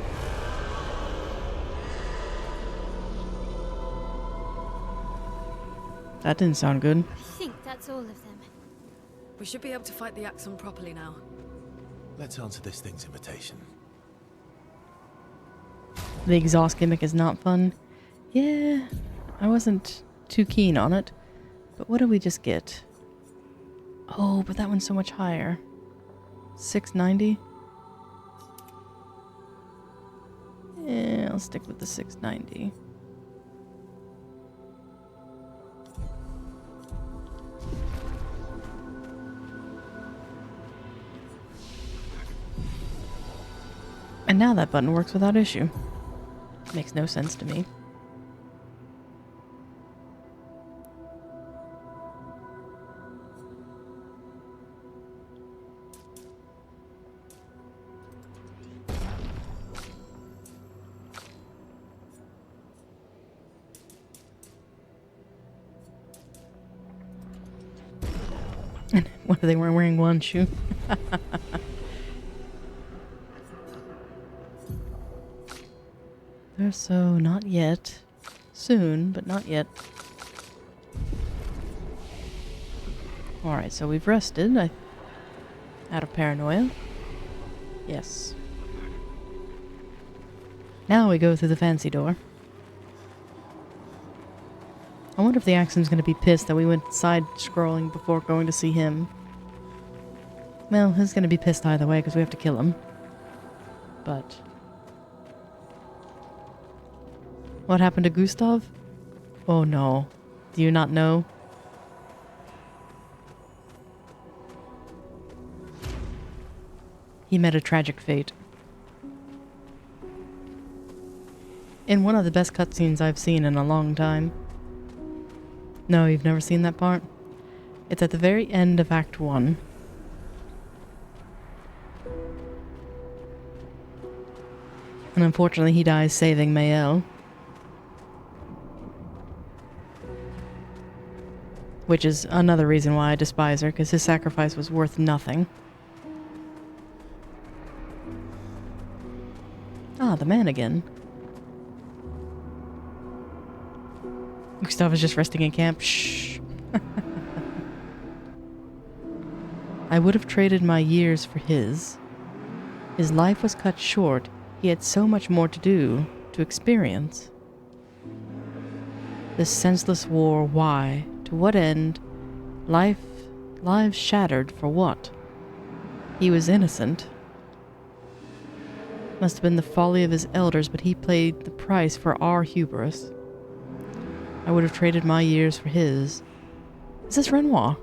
That didn't sound good. I think that's all of them. We should be able to fight the Axum properly now. Let's answer this thing's invitation. The exhaust gimmick is not fun. Yeah, I wasn't too keen on it. But what did we just get? Oh, but that one's so much higher. 690? Yeah, I'll stick with the 690. And now that button works without issue. Makes no sense to me. What are they wearing one shoe? So not yet. Soon, but not yet. Alright, so we've rested. Out of paranoia. Yes. Now we go through the fancy door. I wonder if the Axum's gonna be pissed that we went side-scrolling before going to see him. Well, he's gonna be pissed either way because we have to kill him. But... what happened to Gustav? Oh no. Do you not know? He met a tragic fate. In one of the best cutscenes I've seen in a long time. No, you've never seen that part? It's at the very end of Act 1. And unfortunately he dies saving Mael. Which is another reason why I despise her, because his sacrifice was worth nothing. Ah, the man again. Gustav is just resting in camp. Shh. I would have traded my years for his. His life was cut short. He had so much more to do, to experience. This senseless war, why? To what end? Lives shattered for what? He was innocent. Must have been the folly of his elders, but he paid the price for our hubris. I would have traded my years for his. Is this Renoir?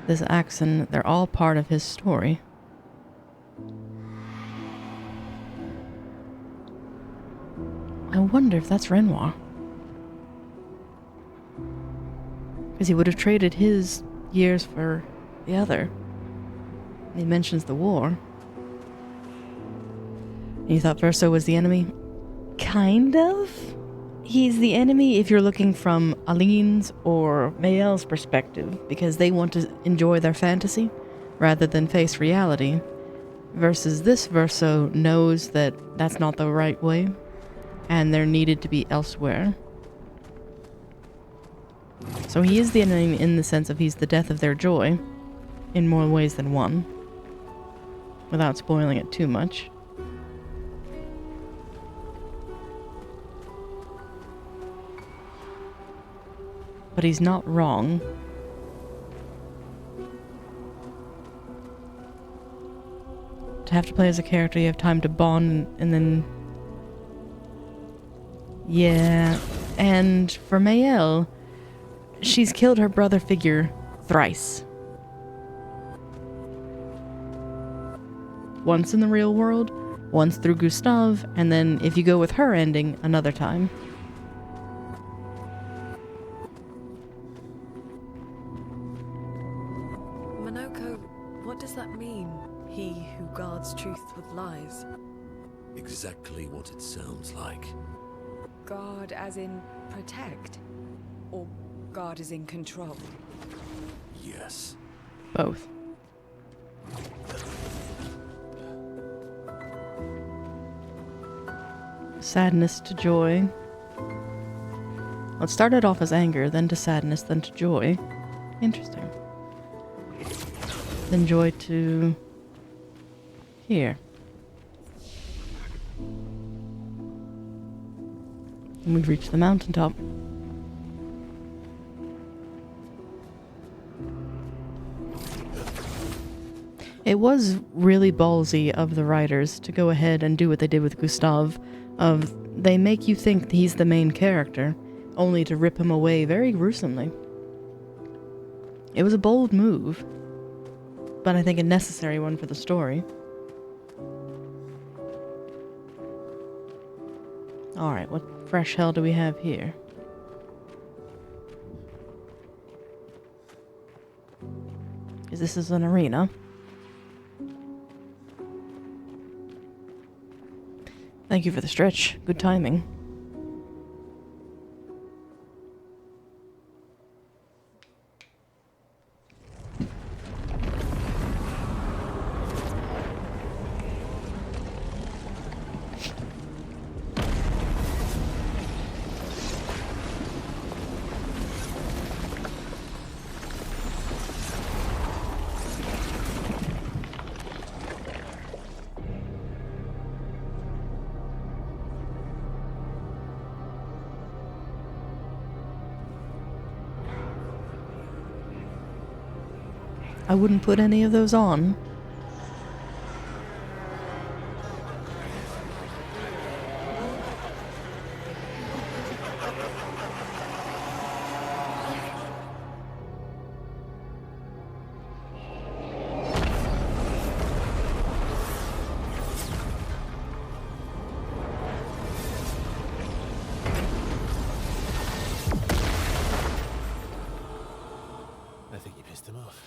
This accent, they're all part of his story. I wonder if that's Renoir. Because he would have traded his years for the other. He mentions the war. And you thought Verso was the enemy? Kind of. He's the enemy if you're looking from Aline's or Mael's perspective, because they want to enjoy their fantasy rather than face reality. Versus this Verso knows that that's not the right way, and they're needed to be elsewhere. So he is the enemy in the sense of he's the death of their joy, in more ways than one, without spoiling it too much. But he's not wrong. To have to play as a character, you have time to bond, and then... Yeah. And for Mael, she's killed her brother figure thrice. Once in the real world, once through Gustave, and then if you go with her ending, another time. What does that mean? He who guards truth with lies. Exactly what it sounds like. Guard as in protect? Or guard as in control? Yes. Both. Sadness to joy. Well, it started off as anger, then to sadness, then to joy. Interesting. Then joy to... here. And we've reached the mountaintop. It was really ballsy of the writers to go ahead and do what they did with Gustave, of they make you think he's the main character, only to rip him away very gruesomely. It was a bold move, but I think a necessary one for the story. Alright, what fresh hell do we have here? Because this is an arena. Thank you for the stretch. Good timing. I wouldn't put any of those on. I think you pissed him off.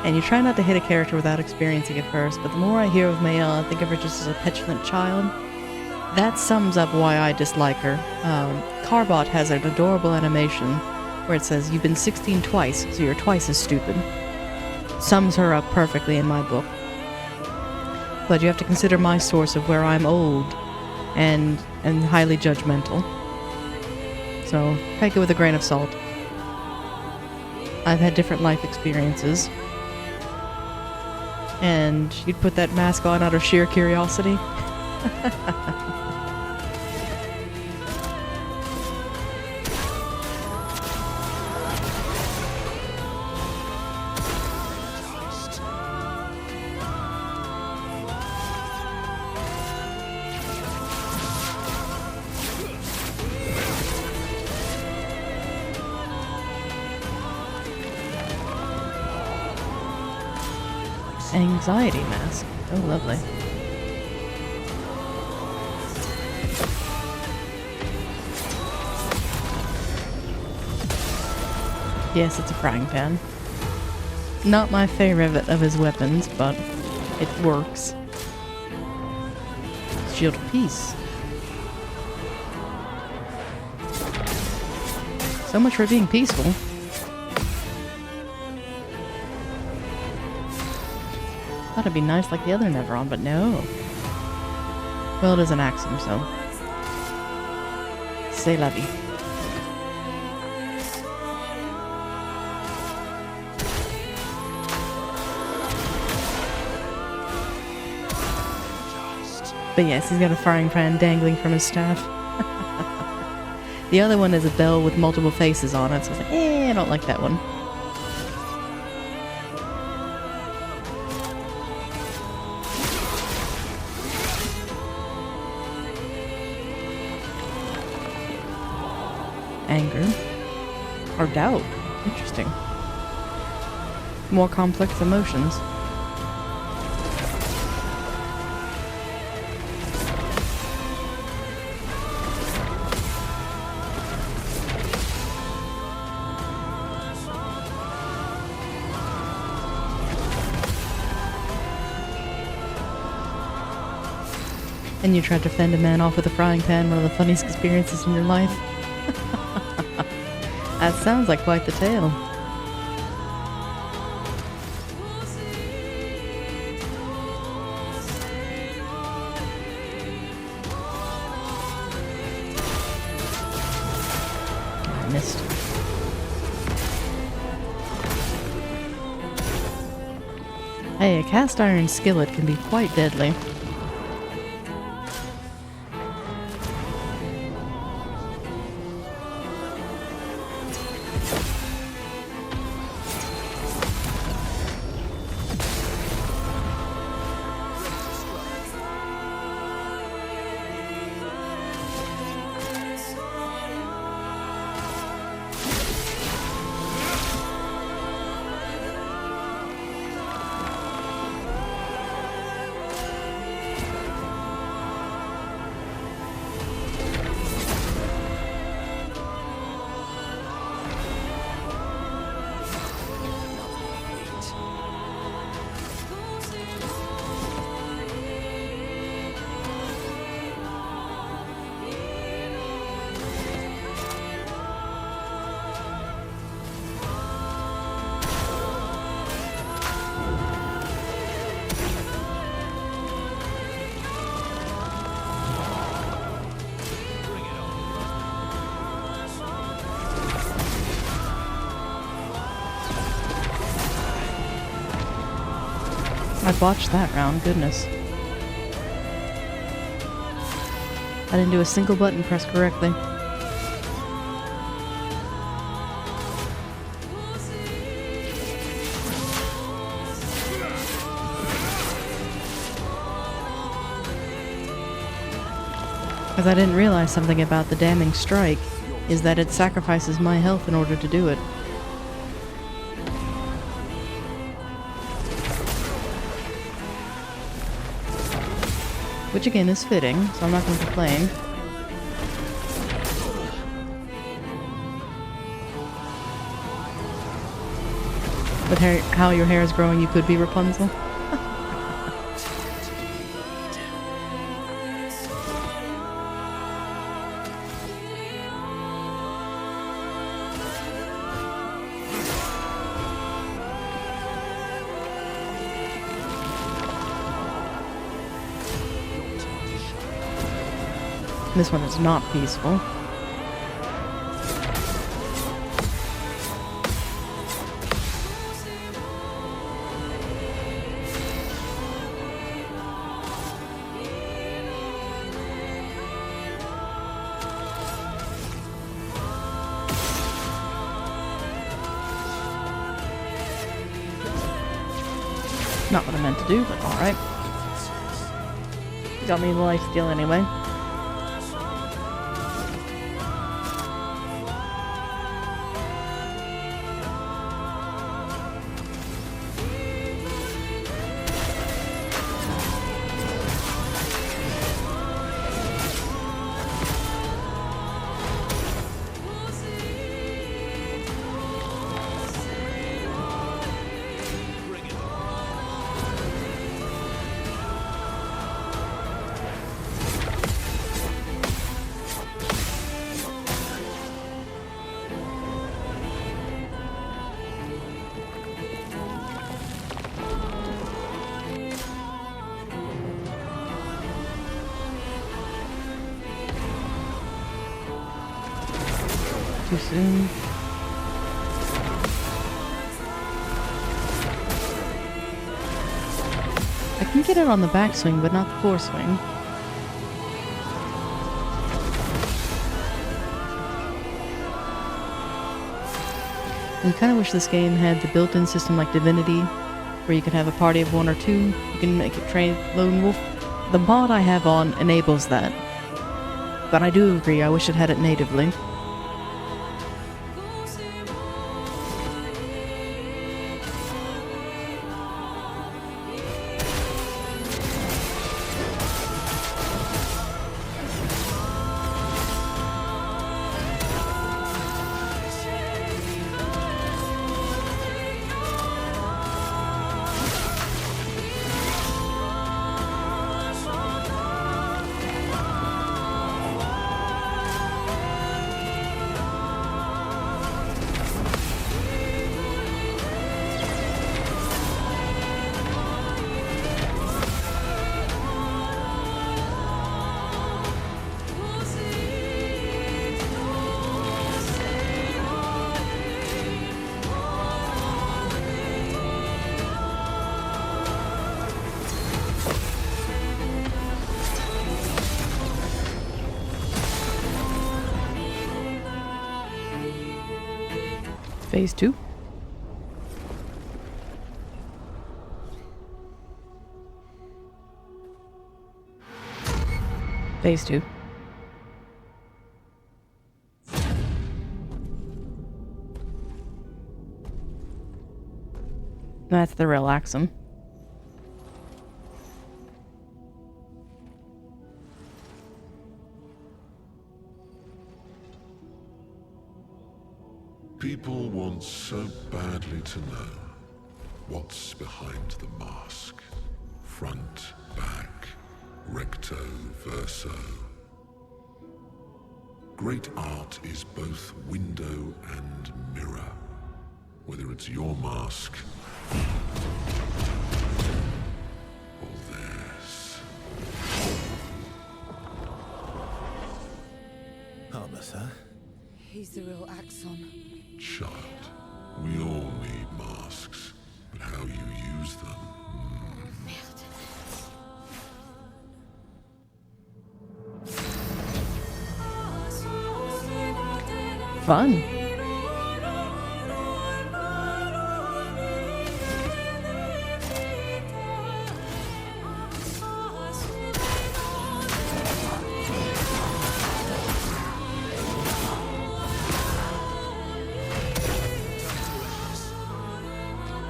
And you try not to hate a character without experiencing it first, but the more I hear of Mayel, I think of her just as a petulant child. That sums up why I dislike her. Carbot has an adorable animation where it says, "You've been 16 twice, so you're twice as stupid." Sums her up perfectly in my book. But you have to consider my source of where I'm old and highly judgmental. So take it with a grain of salt. I've had different life experiences. And you'd put that mask on out of sheer curiosity? Anxiety mask. Oh, lovely. Yes, it's a frying pan. Not my favorite of his weapons, but it works. Shield of Peace. So much for being peaceful. Thought it'd be nice like the other Neveron, but no. Well, it is an Axiom, so. C'est la vie. But yes, he's got a frying pan dangling from his staff. The other one is a bell with multiple faces on it, so I was like, I don't like that one. Anger. Or doubt. Interesting. More complex emotions. And you tried to fend a man off with a frying pan, one of the funniest experiences in your life. That sounds like quite the tale. I missed. Hey, a cast iron skillet can be quite deadly. I botched that round, goodness. I didn't do a single button press correctly. Because I didn't realize something about the damning strike, is that it sacrifices my health in order to do it. Which again is fitting, so I'm not going to complain. With how your hair is growing, you could be Rapunzel. This one is not peaceful. Not what I meant to do, but alright. Got me the life steal anyway. Too soon. I can get it on the backswing, but not the foreswing. I kind of wish this game had the built-in system like Divinity, where you could have a party of 1 or 2. You can make it train lone wolf. The mod I have on enables that, but I do agree I wish it had it natively. Phase 2. Phase 2. That's the real Axum. People want so badly to know what's behind the mask. Front, back, recto, verso. Great art is both window and mirror. Whether it's your mask or theirs. Harmless, huh? He's the real Axon. Child, we all need masks, but how you use them. Fun.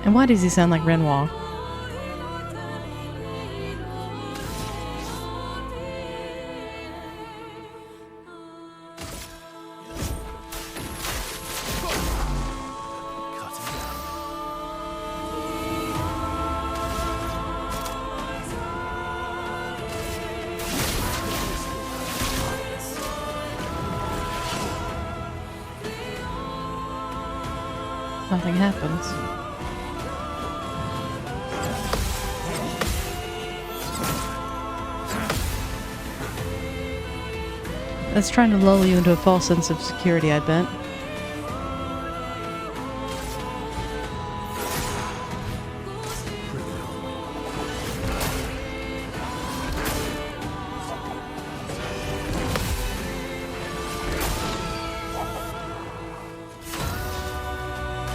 And why does he sound like Renoir? Nothing happens. It's trying to lull you into a false sense of security, I bet.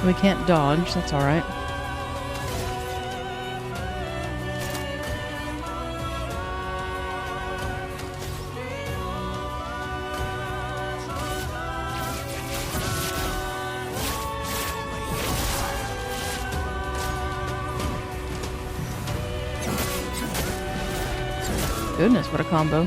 We can't dodge, that's alright. Goodness, what a combo.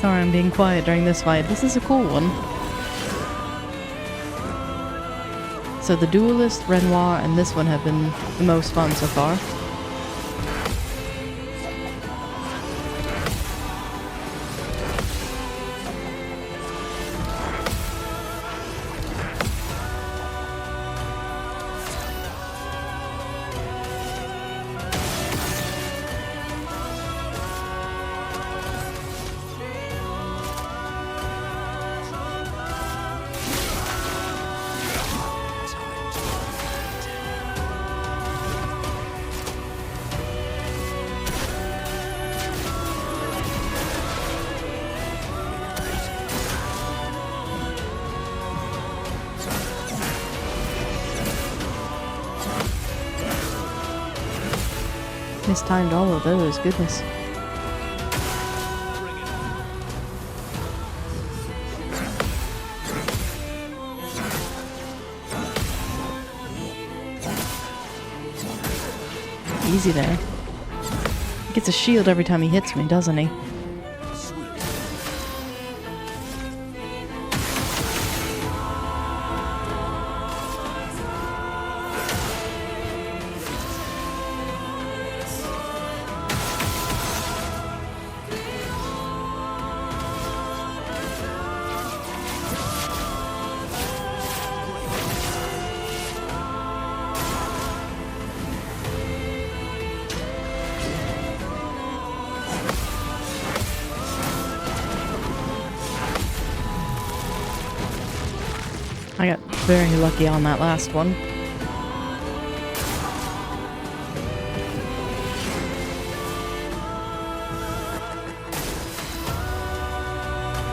Sorry, I'm being quiet during this fight. This is a cool one. So the Duelist, Renoir, and this one have been the most fun so far. Mistimed all of those, goodness. Easy there. He gets a shield every time he hits me, doesn't he? I got very lucky on that last one.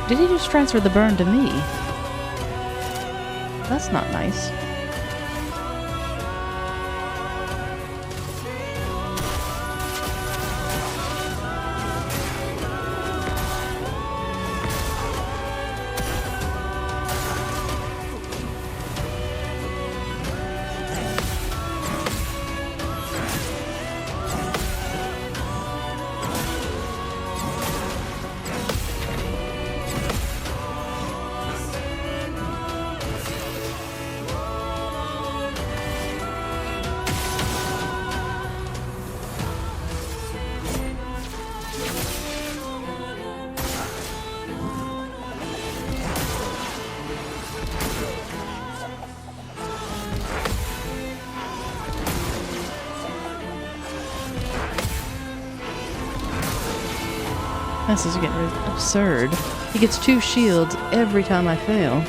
Did he just transfer the burn to me? That's not nice. This is getting absurd. He gets 2 shields every time I fail.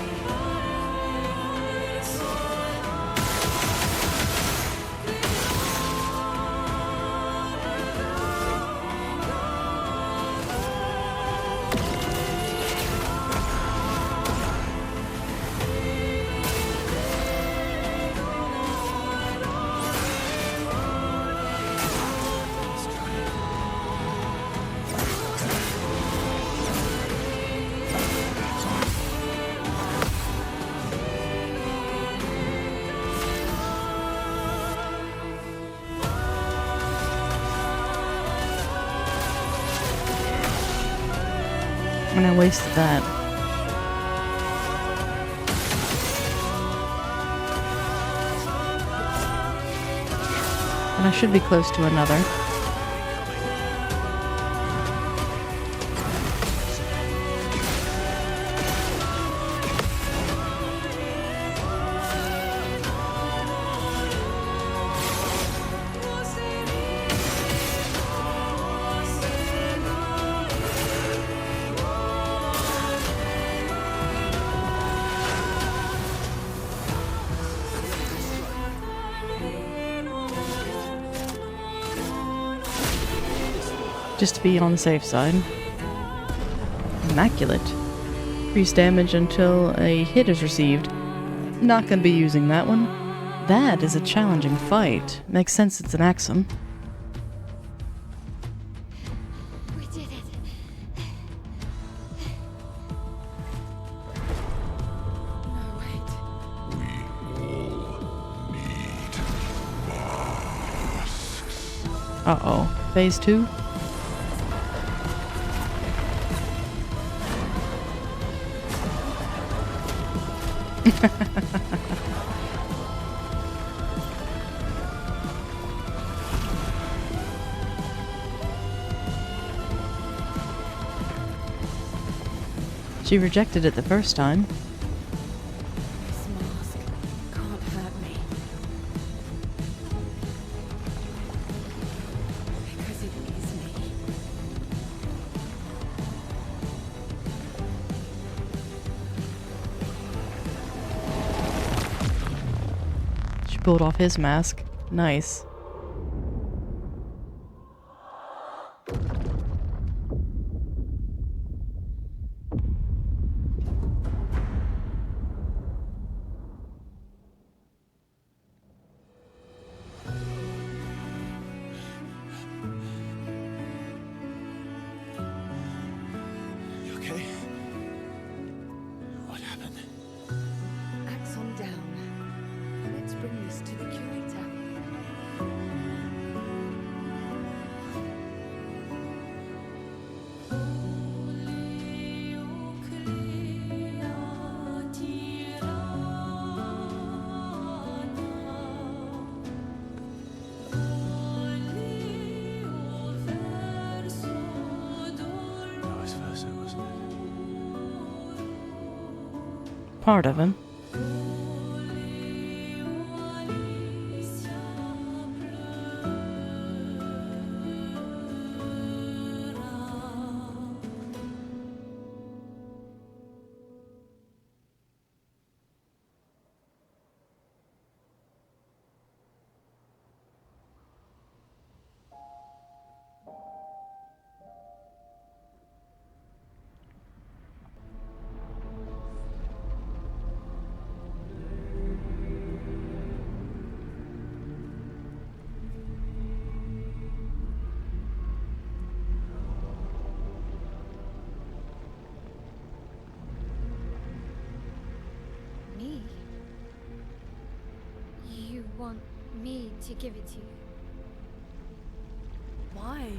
And I wasted that. And I should be close to another. Just to be on the safe side. Immaculate. Increase damage until a hit is received. Not gonna be using that one. That is a challenging fight. Makes sense it's an Axum. We did it. Uh-oh. Phase 2? She rejected it the first time. This mask can't hurt me. Because it is me. She pulled off his mask. Nice. You okay? What happened? Axon down. Let's bring this to the curator. Vice versa, wasn't it? Part of him. Me? You want me to give it to you? Why?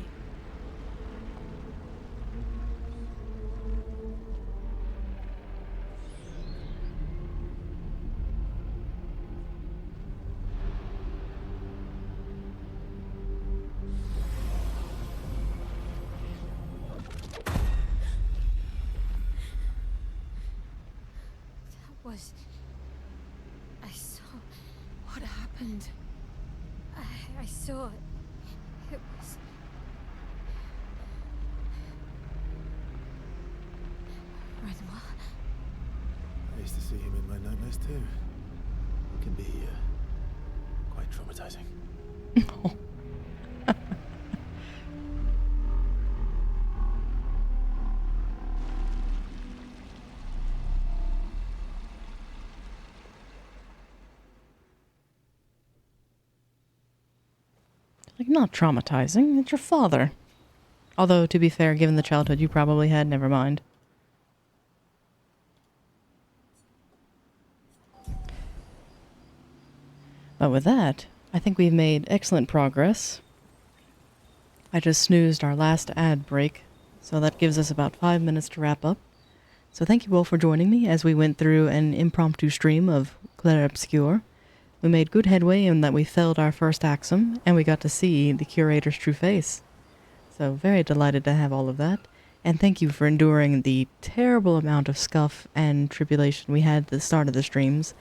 Was... I saw... What happened? I saw it. It was... Renoir? I used to see him in my nightmares too. It can be quite traumatizing. Like, not traumatizing. It's your father. Although, to be fair, given the childhood you probably had, never mind. But with that, I think we've made excellent progress. I just snoozed our last ad break So that gives us about 5 minutes to wrap up. So thank you all for joining me as we went through an impromptu stream of Clair Obscur. We made good headway in that we felled our first Axum, and we got to see the curator's true face. So very delighted to have all of that. And thank you for enduring the terrible amount of scuff and tribulation we had at the start of the streams.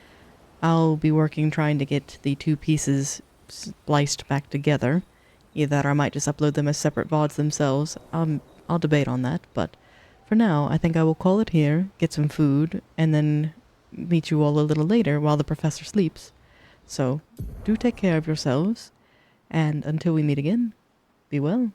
I'll be working trying to get the two pieces spliced back together. Either that or I might just upload them as separate VODs themselves. I'll debate on that, but for now, I think I will call it here, get some food, and then meet you all a little later while the professor sleeps. So, do take care of yourselves, and until we meet again, be well.